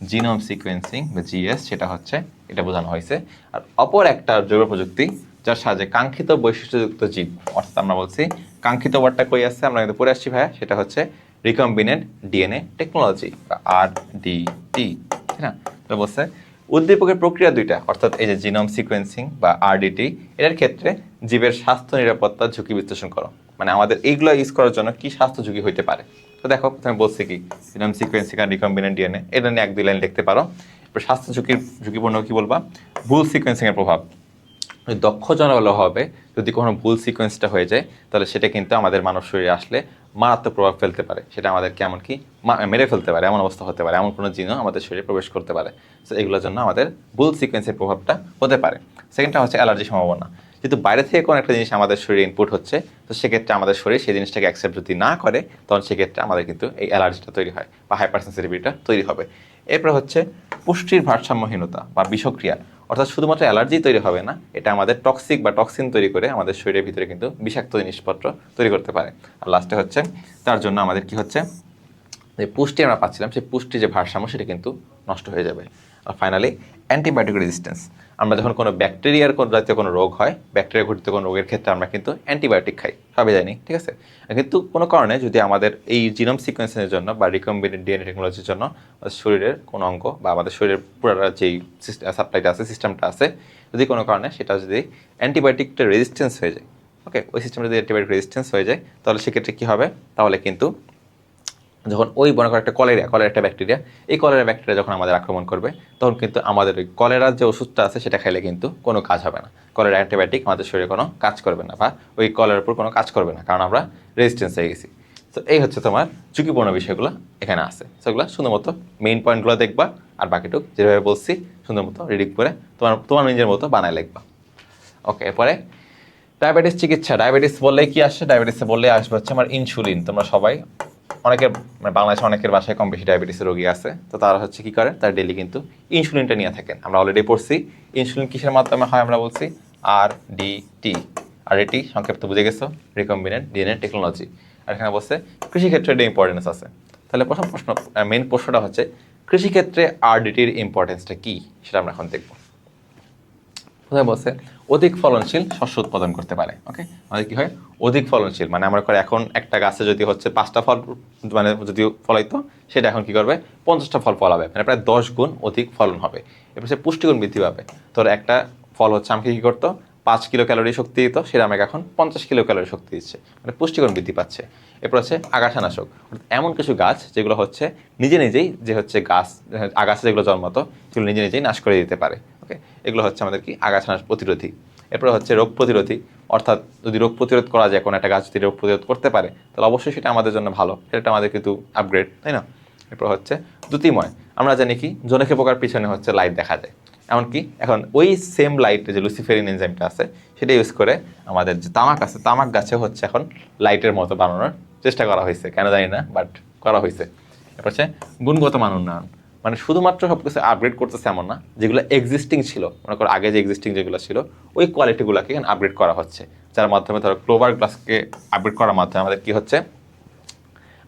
জিনোম সিকোয়েন্সিং বা জিএস, সেটা হচ্ছে এটা বোঝানো হয়েছে। আর অপর একটা জৈব প্রযুক্তি যার সাহায্যে কাঙ্ক্ষিত বৈশিষ্ট্যযুক্ত জীব, অর্থাৎ আমরা বলছি কাঙ্ক্ষিত ওয়ার্ডটা কই আসছে, আমরা কিন্তু পড়ে আসছি ভাইয়া, সেটা হচ্ছে রিকম্বিনেন্ট ডিএনএ টেকনোলজি বা RDT, ঠিক না? তো বলছে উদ্দীপকের প্রক্রিয়া দুইটা, অর্থাৎ এই যে জিনোম সিকোয়েন্সিং বা RDT, এটার ক্ষেত্রে জীবের স্বাস্থ্য নিরাপত্তা ঝুঁকি বিশ্লেষণ করো, মানে আমাদের এইগুলো ইউজ করার জন্য কি স্বাস্থ্য ঝুঁকি হইতে পারে। তো দেখো প্রথমে বলছি কি, জিনোম সিকোয়েন্সিং আর রিকম্বিনেন্ট ডিএনএ, এটা নিয়ে 1-2 লাইন লিখতে পারো। এরপর স্বাস্থ্য ঝুঁকিপূর্ণ কি বলবা, ভুল সিকোয়েন্সিং এর প্রভাব, দক্ষ জনবল হবে, যদি কোনো ভুল সিকোয়েন্সটা হয়ে যায় তাহলে সেটা কিন্তু আমাদের মানব শরীরে আসলে মারাত্মক প্রভাব ফেলতে পারে, সেটা আমাদেরকে এমনকি মেরে ফেলতে পারে, এমন অবস্থা হতে পারে, এমন কোনো জিনও আমাদের শরীরে প্রবেশ করতে পারে। তো এগুলোর জন্য আমাদের ভুল সিকোয়েন্সের প্রভাবটা হতে পারে। সেকেন্ডটা হচ্ছে অ্যালার্জির সম্ভাবনা, যেহেতু বাইরে থেকে কোনো একটা জিনিস আমাদের শরীরে ইনপুট হচ্ছে, তো সেক্ষেত্রে আমাদের শরীর সেই জিনিসটাকে অ্যাকসেপ্ট যদি না করে, তখন সেক্ষেত্রে আমাদের কিন্তু এই অ্যালার্জিটা তৈরি হয় বা হাইপার সেন্সিটিভিটিটা তৈরি হবে। এরপর হচ্ছে পুষ্টির ভারসাম্যহীনতা বা বিষক্রিয়া, অর্থাৎ শুধুমাত্র অ্যালার্জি তৈরি হবে না, এটা আমাদের টক্সিক বা টক্সিন তৈরি করে আমাদের শরীরের ভিতরে কিন্তু বিষাক্ত জিনিসপত্র তৈরি করতে পারে। আর লাস্টে হচ্ছে তার জন্য আমাদের কি হচ্ছে যে পুষ্টি আমরা পাচ্ছিলাম সেই পুষ্টির যে ভারসাম্য সেটা কিন্তু নষ্ট হয়ে যাবে। আর ফাইনালি অ্যান্টিবায়োটিক রেজিস্ট্যান্স, আমরা যখন কোনো ব্যাকটেরিয়ার জাতীয় কোনো রোগ হয়, ব্যাকটেরিয়া ঘটিত কোনো রোগের ক্ষেত্রে আমরা কিন্তু অ্যান্টিবায়োটিক খাই, সবাই জানি, ঠিক আছে। কিন্তু কোনো কারণে যদি আমাদের এই জিনোম সিকোয়েন্সিংয়ের জন্য বা রিকম্বিনেন্ট ডিএনএ টেকনোলজির জন্য শরীরের কোনো অঙ্গ বা আমাদের শরীরের পুরো যেই সাপ্লাইটা আছে, সিস্টেমটা আছে, যদি কোনো কারণে সেটা যদি অ্যান্টিবায়োটিকটা রেজিস্ট্যান্স হয়ে যায়, ওকে, ওই সিস্টেমে যদি অ্যান্টিবায়োটিক রেজিস্ট্যান্স হয়ে যায়, তাহলে সেক্ষেত্রে কী হবে, তাহলে কিন্তু যখন ওই মনে করো একটা কলেরা একটা ব্যাকটেরিয়া, এই কলেরা ব্যাকটেরিয়া যখন আমাদের আক্রমণ করবে, তখন কিন্তু আমাদের ওই কলেরার যে ওষুধটা আছে সেটা খাইলে কিন্তু কোনো কাজ হবে না। কলেরা অ্যান্টিবায়োটিক আমাদের শরীরে কোনো কাজ করবে না, বা ওই কলেরার উপর কোনো কাজ করবে না, কারণ আমরা রেজিস্ট্যান্স হয়ে গেছি। তো এই হচ্ছে তোমার ঝুঁকিপূর্ণ বিষয়গুলো এখানে আছে। সেগুলো সুন্দর মতো মেইন পয়েন্টগুলো দেখবা, আর বাকিটুক যেভাবে বলছি সুন্দর মতো রিডিং করে তোমার নিজের মতো বানায় লিখবা। ওকে, এরপরে ডায়াবেটিস চিকিৎসা। ডায়াবেটিস বললে কি আসে? ডায়াবেটিসে বললে আসবে হচ্ছে আমার ইনসুলিন। তোমরা সবাই অনেকের মানে বাংলাদেশে অনেকের বাসায় কম বেশি ডায়াবেটিসের রোগী আছে, তো তারা হচ্ছে কী করে, তারা ডেলি কিন্তু ইনসুলিনটা নিয়ে থাকেন। আমরা অলরেডি পড়ছি ইনসুলিন কিসের মাধ্যমে হয়, আমরা বলছি RDT। RDT সংক্ষেপ্ত বুঝে গেছো, রিকম্বিনেন্ট ডিএনএ টেকনোলজি। আর এখানে বলছে কৃষিক্ষেত্রে এটা ইম্পর্টেন্স আছে। তাহলে প্রথম প্রশ্ন, মেইন প্রশ্নটা হচ্ছে কৃষিক্ষেত্রে RDTর ইম্পর্টেন্সটা কী, সেটা আমরা এখন দেখব। কোথায় বলছে অধিক ফলনশীল শস্য উৎপাদন করতে পারে। ওকে, আমাদের কি হয় অধিক ফলনশীল, মানে আমরা করে এখন একটা গাছে যদি হচ্ছে 5টা ফল মানে যদি ফলাইতো, সেটা এখন কি করবে 50টা ফল ফলাবে, মানে প্রায় 10 গুণ অধিক ফলন হবে। এরপর সে পুষ্টিগুণ বৃদ্ধি পাবে। তোর একটা ফল হচ্ছে আমাকে কী করতো 5 কিলো ক্যালোরি শক্তি দিত, সেটা আমাকে এখন 50 কিলো ক্যালোরি শক্তি দিচ্ছে, মানে পুষ্টিগুণ বৃদ্ধি পাচ্ছে। এরপর হচ্ছে আগাছানাশক, এমন কিছু গাছ যেগুলো হচ্ছে নিজে নিজেই যে হচ্ছে গাছ আগাছা যেগুলো জন্মাতো সেগুলো নিজে নিজেই নাশ করে দিতে পারে। ওকে, এগুলো হচ্ছে আমাদের কি আগাছা প্রতিরোধী। এরপর হচ্ছে রোগ প্রতিরোধী, অর্থাৎ যদি রোগ প্রতিরোধ করা যায়, কোনো একটা গাছ যদি রোগ প্রতিরোধ করতে পারে, তাহলে অবশ্যই সেটা আমাদের জন্য ভালো, সেটা আমাদের কিন্তু আপগ্রেড, তাই না। এরপর হচ্ছে দ্যুতিময়, আমরা জানি কি জনকে পোকার পিছনে হচ্ছে লাইট দেখা যায়, এমনকি এখন ওই সেম লাইট যে লুসিফেরিন এনজাইমটা আছে সেটা ইউজ করে আমাদের যে তামাক আছে, তামাক গাছে হচ্ছে এখন লাইটের মতো বানানোর চেষ্টা করা হয়েছে, কেন জানি না, বাট করা হয়েছে। এরপর হচ্ছে গুণগত মান উন্নয়ন, মানে শুধুমাত্র সব কিছু আপগ্রেড করতেছে এমন না, যেগুলো এক্সিস্টিং ছিল, মনে করো আগে যে এক্সিস্টিং যেগুলো ছিল ওই কোয়ালিটিগুলোকে এখানে আপগ্রেড করা হচ্ছে, যার মাধ্যমে ধরো ক্লোভার গ্লাসকে আপগ্রেড করার মাধ্যমে আমাদের কি হচ্ছে,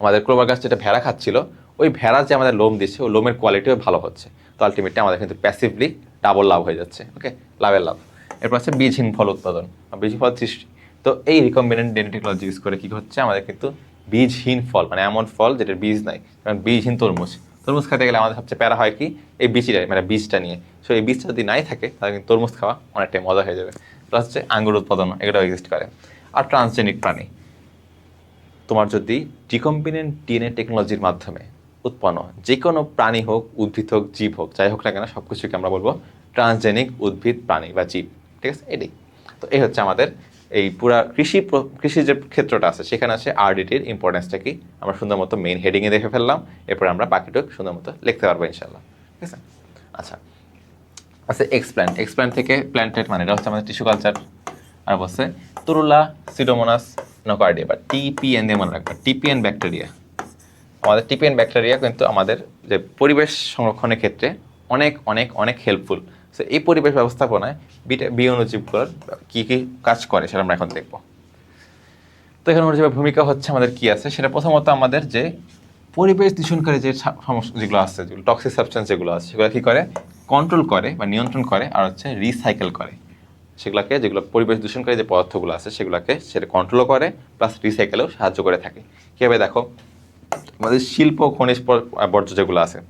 আমাদের ক্লোভার গাছ যেটা ভেড়া খাচ্ছিল, ওই ভেড়া যে আমাদের লোম দিচ্ছে ওই লোমের কোয়ালিটিও ভালো হচ্ছে। তো আলটিমেটলি আমাদের কিন্তু প্যাসিভলি ডাবল লাভ হয়ে যাচ্ছে। ওকে, লাভের লাভ। এরপর হচ্ছে বীজহীন ফল উৎপাদন, বীজহীন ফল সৃষ্টি। তো এই রিকম্বিনেন্ট ডিএনএ টেকনোলজি ইউজ করে কী হচ্ছে, আমাদের কিন্তু বীজহীন ফল, মানে এমন ফল যেটার বীজ নাই, কারণ বীজহীন তরমুজ, তরমুজ খেতে গেলে আমাদের সবচেয়ে প্যারা হয় কি এই বীজটা, মানে বীজটা নিয়ে। সো এই বীজটা যদি নাই থাকে তাহলে কিন্তু তরমুজ খাওয়া অনেকটাই মজা হয়ে যাবে। প্লাস হচ্ছে আঙ্গুর উৎপাদন, এগুলোও এক্সিস্ট করে। আর ট্রান্সজেনিক প্রাণী, তোমার যদি রিকম্বিনেন্ট ডিএনএ টেকনোলজির মাধ্যমে উৎপন্ন যে কোনো প্রাণী হোক, উদ্ভিদ হোক, জীব হোক, যাই হোক না কেন, সব কিছুকে আমরা বলবো ট্রান্সজেনিক উদ্ভিদ, প্রাণী বা জীব, ঠিক আছে, এটাই। তো এই হচ্ছে আমাদের এই পুরা কৃষি যে ক্ষেত্রটা আছে সেখানে আছে RDTর ইম্পর্টেন্সটা কি, আমরা সুন্দর মতো মেইন হেডিংয়ে দেখে ফেললাম। এরপর আমরা বাকিটুক সুন্দর মতো লিখতে পারবো ইনশাল্লাহ, ঠিক আছে। আচ্ছা, এক্সপ্ল্যান্ট থেকে প্ল্যান্টেড, মানে এটা হচ্ছে আমাদের টিস্যু কালচার। আর বলছে তুরুলা সিডোমোনাস নোকার্ডিয়া বা TPN দিয়ে মনে রাখবা, TPN ব্যাকটেরিয়া। আমাদের TPN ব্যাকটেরিয়া কিন্তু আমাদের যে পরিবেশ সংরক্ষণের ক্ষেত্রে অনেক অনেক অনেক হেল্পফুল। সো এই পরিবেশ ব্যবস্থাপনায় বি অণুজীবগুলোর কী কী কাজ করে সেটা আমরা এখন দেখব। তো এখানে অণুজীবের ভূমিকা হচ্ছে আমাদের কী আছে, সেটা প্রথমত আমাদের যে পরিবেশ দূষণকারী যে সমস্যা যেগুলো আছে, যেগুলো টক্সিক সাবস্টেন্স যেগুলো আছে সেগুলো কী করে, কন্ট্রোল করে বা নিয়ন্ত্রণ করে, আর হচ্ছে রিসাইকেল করে সেগুলোকে, যেগুলো পরিবেশ দূষণকারী যে পদার্থগুলো আছে সেগুলোকে সেটা কন্ট্রোলও করে, প্লাস রিসাইকেলেও সাহায্য করে থাকে। কীভাবে দেখো, আমাদের শিল্প খনিজ বর্জ্য যেগুলো আছে,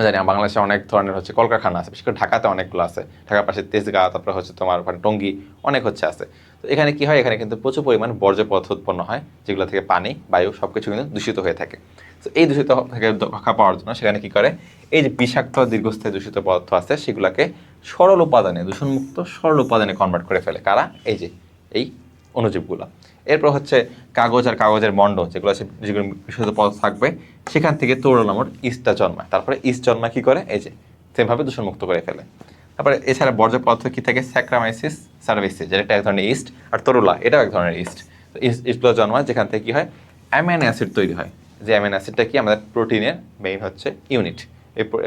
জানি বাংলাদেশে অনেক ধরনের হচ্ছে কলকারখানা আছে, বিশেষ করে ঢাকাতে অনেকগুলো আছে, ঢাকার পাশে তেজগাঁও, তারপরে হচ্ছে তোমার ওখানে টঙ্গী, অনেক হচ্ছে আছে। তো এখানে কি হয়, এখানে কিন্তু প্রচুর পরিমাণ বর্জ্য পদার্থ উৎপন্ন হয়, যেগুলো থেকে পানি, বায়ু সব কিছু কিন্তু দূষিত হয়ে থাকে। তো এই দূষিত থেকে রক্ষা পাওয়ার জন্য সেখানে কি করে, এই যে বিষাক্ত দীর্ঘস্থায়ী দূষিত পদার্থ আছে সেগুলোকে সরল উপাদানে, দূষণমুক্ত সরল উপাদানে কনভার্ট করে ফেলে কারা, এই যে এই অণুজীবগুলো। এরপর হচ্ছে কাগজ আর কাগজের মণ্ড যেগুলো আছে, যেগুলো বিশুদ্ধ পদার্থ থাকবে, সেখান থেকে তরল নামক ইস্টটা জন্মায়, তারপরে ইস্ট জন্মায় কী করে, এই যে সেমভাবে দূষণমুক্ত করে ফেলে। তারপরে এছাড়া বর্জ্য পদার্থ কী থাকে, স্যাক্রামাইসিস সার্ভিসিস, যেটা এক ধরনের ইস্ট, আর তরুলা এটাও এক ধরনের ইস্ট। তো ইস্টগুলো জন্মায় যেখান থেকে কী হয়, অ্যামাইনো অ্যাসিড তৈরি হয়, যে অ্যামাইনো অ্যাসিডটা কি আমাদের প্রোটিনের মেইন হচ্ছে ইউনিট।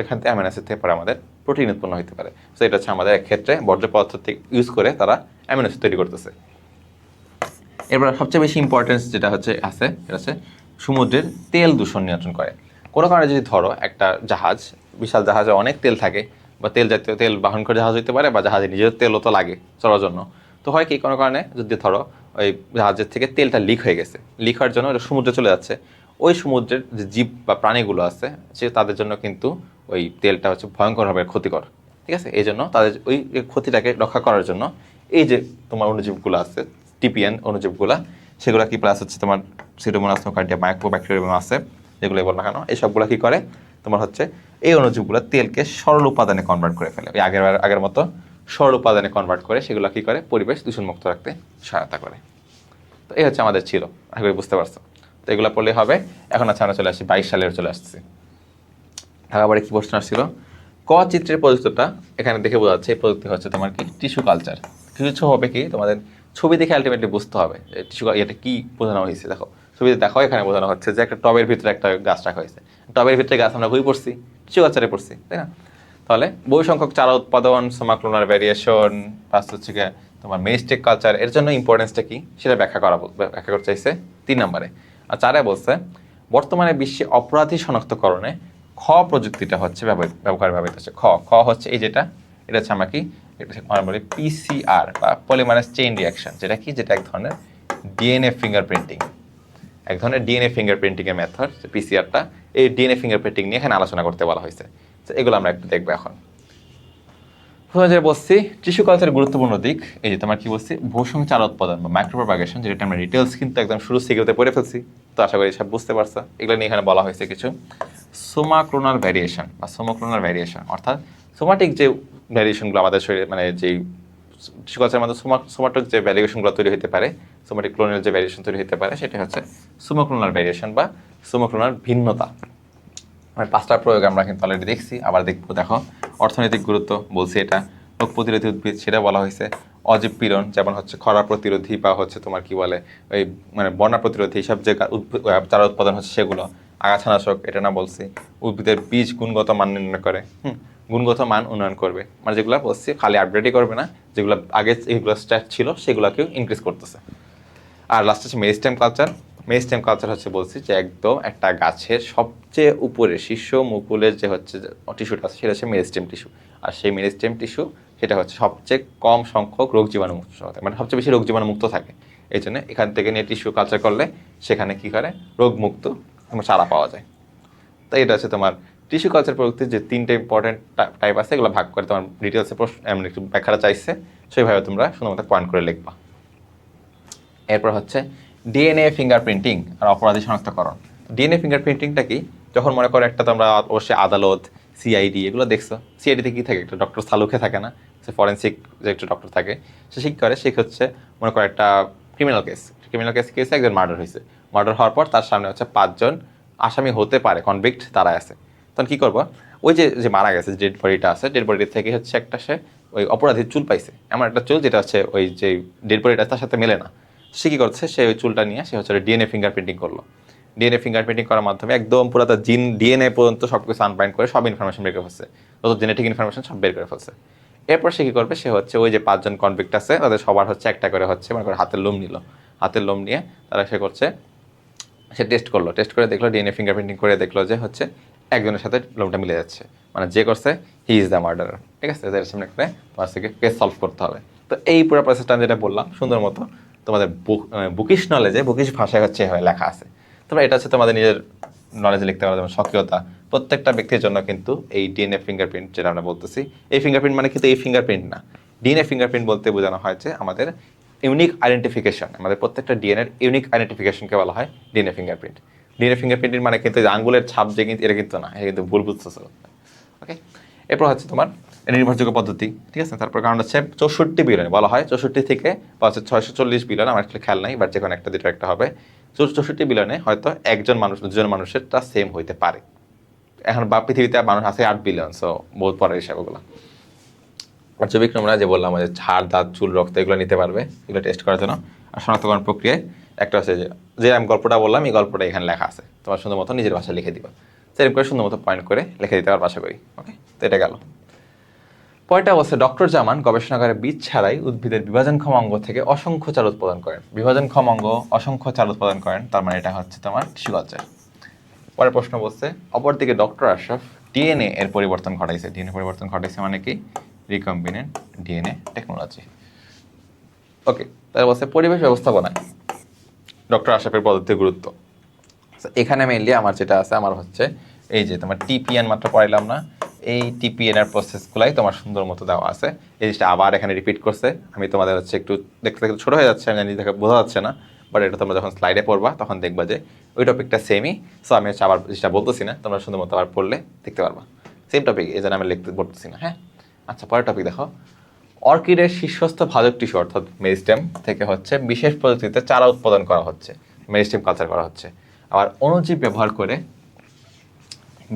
এখান থেকে অ্যামাইনো অ্যাসিড থেকে পরে আমাদের প্রোটিন উৎপন্ন হতে পারে। তো এটা হচ্ছে আমাদের এক ক্ষেত্রে বর্জ্য পদার্থ থেকে ইউজ করে তারা অ্যামাইনো অ্যাসিড তৈরি করতেছে। এরপর সবচেয়ে বেশি ইম্পর্টেন্স যেটা হচ্ছে আছে, এটা হচ্ছে সমুদ্রের তেল দূষণ নিয়ন্ত্রণ করে। কোনো কারণে যদি ধরো একটা জাহাজ, বিশাল জাহাজে অনেক তেল থাকে, বা তেল জাতীয় তেল বাহন করে জাহাজ হতে পারে, বা জাহাজে নিজের তেলও তো লাগে চলার জন্য। তো হয় কি, কোনো কারণে যদি ধরো ওই জাহাজের থেকে তেলটা লিক হয়ে গেছে, লিক হওয়ার জন্য ওটা সমুদ্রে চলে যাচ্ছে, ওই সমুদ্রের যে জীব বা প্রাণীগুলো আছে তাদের জন্য কিন্তু ওই তেলটা হচ্ছে ভয়ঙ্করভাবে ক্ষতিকর। ঠিক আছে, এই জন্য তাদের ওই ক্ষতিটাকে রক্ষা করার জন্য এই যে তোমার অণুজীবগুলো আছে, টিপিএন অণুজীবগুলো, সেগুলো কি প্লাস হচ্ছে তোমার সিডোমোনাস, নোকার্ডিয়া, মাইক্রোব্যাকটেরিয়াম আছে, যেগুলো বল না কেন, এই সবগুলো কি করে তোমার হচ্ছে এই অণুজীবগুলো তেলকে সরল উপাদানে কনভার্ট করে ফেলে। ওই আগের মতো সরল উপাদানে কনভার্ট করে সেগুলো কি করে পরিবেশ দূষণমুক্ত রাখতে সহায়তা করে। তো এই হচ্ছে আমাদের ছিল, আশা করি বুঝতে পারছো। তো এগুলো পড়লেই হবে। এখন আছে আমরা চলে আসছি 22 সালের চলে আসছি। ঢাকাবাড়ি কি প্রশ্ন আসছিল, ক চিত্রের প্রযুক্তিটা এখানে দেখে বোঝা যাচ্ছে এই প্রযুক্তি হচ্ছে তোমার কি টিস্যু কালচার। কিছু হবে কি তোমাদের ছবি দেখে আলটিমেটলি বুঝতে হবে টিস্যু এটা কি বোঝানো হয়েছে। দেখো ছবিতে দেখো, এখানে বোঝানো হচ্ছে যে একটা টবের ভিতরে একটা গাছ রাখা হয়েছে। টবের ভিতরে গাছ আমরা কই পড়ছি, টিস্যু কালচারে পড়ছি, তাই না? তাহলে বহু সংখ্যক চারা উৎপাদন, সোমাক্লোনার ভ্যারিয়েশন, প্লাস হচ্ছে তোমার মেরিস্টেক কালচার, এর জন্য ইম্পর্টেন্সটা কি সেটা ব্যাখ্যা করতে চাইছে 3 নম্বরে। আর 4 বলছে বর্তমানে বিশ্বে অপরাধী শনাক্তকরণে খ প্রযুক্তিটা হচ্ছে ব্যবহার ব্যবহৃত হচ্ছে। খ হচ্ছে এই যেটা, এটা হচ্ছে আমরা কি আমরা বলি পিসিআর বা পলিমারেজ চেইন রিঅ্যাকশন, যেটা কি, যেটা এক ধরনের ডিএনএ ফিঙ্গারপ্রিন্টিং, এক ধরনের ডিএনএ ফিঙ্গারপ্রিন্টিংয়ের মেথড পিসিআরটা। এই ডিএনএ ফিঙ্গারপ্রিন্টিং নিয়ে এখানে আলোচনা করতে বলা হয়েছে। তো এগুলো আমরা একটু দেখবো এখন। যে বলছি টিস্যু কালচারের গুরুত্বপূর্ণ দিক, এই যে তোমার কি বলছি ভূসংক চারা উৎপাদন বা মাইক্রোপ্রপাগেশন, যেটা আমরা ডিটেলস কিন্তু একদম শুরু সিকিউরিতে পড়ে ফেলছি। তো আশা করি সব বুঝতে পারছো। এগুলো নিয়ে এখানে বলা হয়েছে কিছু সোমাক্লোনাল ভ্যারিয়েশন বা সোমোক্লোনাল ভ্যারিয়েশন, অর্থাৎ সোমাটিক যে ভ্যারিয়েশনগুলো আমাদের শরীরে, মানে যেই টিস্যু কালচারের মধ্যে সোমাটিক যে ভ্যারিয়েশনগুলো তৈরি হতে পারে, সোমাটিক ক্লোনাল যে ভ্যারিয়েশন তৈরি হতে পারে, সেটা হচ্ছে সোমোক্লোনাল ভ্যারিয়েশন বা সোমোক্লোনাল ভিন্নতা। মানে 5টা প্রয়োগ আমরা কিন্তু অলরেডি দেখছি, আবার দেখবো। দেখো অর্থনৈতিক গুরুত্ব বলছি, এটা রোগ প্রতিরোধী উদ্ভিদ সেটা বলা হয়েছে। অজীব পীড়ন যেমন হচ্ছে খরা প্রতিরোধী বা হচ্ছে তোমার কি বলে ওই মানে বন্যা প্রতিরোধী সব যে চারা উৎপাদন হচ্ছে সেগুলো। আগাছানাশক এটা না বলছি। উদ্ভিদের বীজ গুণগত মান নির্ণয় করে, গুণগত মান উন্নয়ন করবে, মানে যেগুলো বলছি খালি আপডেটই করবে না, যেগুলো আগে এগুলো স্ট্যাট ছিল সেগুলোকেও ইনক্রিজ করতেছে। আর লাস্ট হচ্ছে মেরিস্টেম কালচার। মেরিস্টেম কালচার হচ্ছে বলছি যে একদম একটা গাছের সবচেয়ে উপরে শীর্ষ মুকুলের যে হচ্ছে টিস্যুটা আছে সেটা হচ্ছে মেরিস্টেম টিস্যু। আর সেই মেরিস্টেম টিস্যু সেটা হচ্ছে সবচেয়ে কম সংখ্যক রোগ জীবাণু মুক্ত থাকে, মানে সবচেয়ে বেশি রোগ জীবাণু মুক্ত থাকে। এই জন্য এখান থেকে নিয়ে টিস্যু কালচার করলে সেখানে কী করে রোগমুক্ত চারা পাওয়া যায়। তাই এটা হচ্ছে তোমার টিস্যু কালচার প্রযুক্তির যে 3টে ইম্পর্টেন্ট টাইপ আছে, এগুলো ভাগ করে তোমার ডিটেলসে এমন একটু ব্যাখ্যাটা চাইছে, সেইভাবে তোমরা সুন্দর পয়েন্ট করে লিখবা। এরপর হচ্ছে ডিএনএ ফিঙ্গারপ্রিন্টিং আর অপরাধী শনাক্তকরণ। ডিএনএ ফিঙ্গারপ্রিন্টিংটা কি, যখন মনে করো একটা তোমরা অবশ্যই আদালত, সিআইডি এগুলো দেখছো, সিআইডিতে কী থাকে, একটা ডক্টর সালুকে থাকে না, সে ফরেন্সিক যে একটা ডক্টর থাকে, সে কী করে, সে হচ্ছে মনে করো একটা ক্রিমিনাল কেসে একজন মার্ডার হয়েছে। মার্ডার হওয়ার পর তার সামনে হচ্ছে 5 জন আসামি হতে পারে কনভিক্ট দাঁড়ায় আছে। তখন কী করবো, ওই যে মারা গেছে ডেড বডিটা আছে, ডেড বডির থেকে হচ্ছে একটা সে ওই অপরাধীর চুল পাইছে, এমন একটা চুল যেটা হচ্ছে ওই যে ডেড বডিটা তার সাথে মেলে না। সে কী করছে, সে ওই চুলটা নিয়ে সে হচ্ছে ডিএনএ ফিঙ্গারপ্রিন্টিং করলো। ডিএনএ ফিঙ্গারপ্রিন্টিং করার মাধ্যমে একদম পুরো তার জিন ডিএনএ পর্যন্ত সব কিছু আনবাইন্ড করে সব ইনফরমেশন বের করে ফেলছে, যত জেনেটিক ইনফরমেশন সব বের করে ফেলছে। এরপর সে কী করবে, সে হচ্ছে ওই যে 5 জন কনভিক্ট আছে তাদের সবার হচ্ছে একটা করে হচ্ছে মনে করে হাতের লোম নিল, হাতের লোম নিয়ে তারা সে করছে, সে টেস্ট করে দেখলো, ডিএনএ ফিঙ্গারপ্রিন্টিং করে দেখলো যে হচ্ছে একজনের সাথে লোমটা মিলে যাচ্ছে, মানে যে করছে হি ইজ দ্য মার্ডারার। ঠিক আছে, এদের সামনে করে তোমার থেকে কেস সলভ করতে হবে। তো এই পুরো প্রসেসটা যেটা বললাম সুন্দর মতো তোমাদের বুকিশ নলেজে, বুকিশ ভাষায় হচ্ছে লেখা আছে। তোমরা এটা হচ্ছে তোমাদের নিজের নলেজে লিখতে পারো, যেমন সক্রিয়তা। প্রত্যেকটা ব্যক্তির জন্য কিন্তু এই ডিএনএ ফিঙ্গারপ্রিন্ট যেটা আমরা বলতেছি, এই ফিঙ্গারপ্রিন্ট মানে কিন্তু এই ফিঙ্গারপ্রিন্ট না। ডিএনএ ফিঙ্গারপ্রিন্ট বলতে বোঝানো হয়েছে আমাদের ইউনিক আইডেন্টিফিকেশন, আমাদের প্রত্যেকটা ডিএনএর ইউনিক আইডেন্টিফিকেশনকে বলা হয় ডিএনএ ফিঙ্গারপ্রিন্ট। ডিএনএ ফিঙ্গারপ্রিন্টের মানে কিন্তু আঙ্গুলের ছাপ যে কিন্তু এটা কিন্তু না, এটা কিন্তু ভুল বুঝতেছে। ওকে, এরপর হচ্ছে তোমার নির্ভরযোগ্য পদ্ধতি। ঠিক আছে, তারপর কারণ হচ্ছে 64 বিলিয়ন বলা হয়, 64 থেকে বা হচ্ছে 640 বিলিয়ন, আমার আসলে খেয়াল নাই, বাট যে কোনো একটা দুটো একটা হবে। 64 বিলিয়নে হয়তো একজন মানুষ, দুজন মানুষের তা সেম হইতে পারে। এখন বা পৃথিবীতে মানুষ আছে 8 বিলিয়ন, সো বহুত পরের হিসাব ওগুলো। আর জৈবিক নমুনা যে বললাম যে ছাড়, দাঁত, চুল, রক্ত এগুলো নিতে পারবে, এগুলো টেস্ট করার জন্য। আর শনাক্তকরণ প্রক্রিয়ায় একটা আছে যে আমি গল্পটা বললাম, এই গল্পটা এখানে লেখা আছে, তোমার সুন্দর মতো নিজের ভাষায় লিখে দিবা। সেরকম করে সুন্দর মতো পয়েন্ট করে লিখে দিতে পারবো আশা করি। ওকে, তো এটা গেল। পরেরটা অবস্থা ডক্টর জামান গবেষণাগারে বীজ ছাড়াই উদ্ভিদের বিভাজনক্ষম অঙ্গ থেকে অসংখ্য চাল উৎপাদন করেন। বিভাজনক্ষম অঙ্গ অসংখ্য চাল উৎপাদন করেন, তার মানে এটা হচ্ছে তোমার টিস্যু কালচার। পরের প্রশ্ন বলছে অপরদিকে ডক্টর আশরাফ ডিএনএ এর পরিবর্তন ঘটাইছে। ডিএনএ পরিবর্তন ঘটাইছে মানে কি? Recombinant DNA technology. ওকে, তাহলে বলছে পরিবেশ ব্যবস্থাপনায় ডক্টর আশরাফের পদ্ধতির গুরুত্ব। এখানে মেইনলি আমার যেটা আছে, আমার হচ্ছে এই যে তোমার টিপিএন মাত্র পড়াইলাম না, এই টিপিএন এর প্রসেসগুলাই তোমার সুন্দর মতো দেওয়া আছে। এই জিনিসটা আবার এখানে রিপিট করছে। আমি তোমাদের হচ্ছে একটু দেখতে দেখতে ছোটো হয়ে যাচ্ছে, আমি জানি দেখে বোঝা যাচ্ছে না, বাট এটা তোমরা যখন স্লাইডে পড়বা তখন দেখবা যে ওই টপিকটা সেমই। সো আমি হচ্ছে আবার জিনিসটা বলতেছি না, তোমরা সুন্দর মতো আবার পড়লে দেখতে পারবা সেম টপিক, এই জন্য আমি লিখতে বলতেছি না। হ্যাঁ, আচ্ছা, পরের টপিক দেখো। অর্কিডের শীর্ষস্থ ভাজক টিস্যু অর্থাৎ মেরিস্টেম থেকে হচ্ছে বিশেষ পদ্ধতিতে চারা উৎপাদন করা হচ্ছে, মেরিস্টেম কালচার করা হচ্ছে। আবার অণুজীব ব্যবহার করে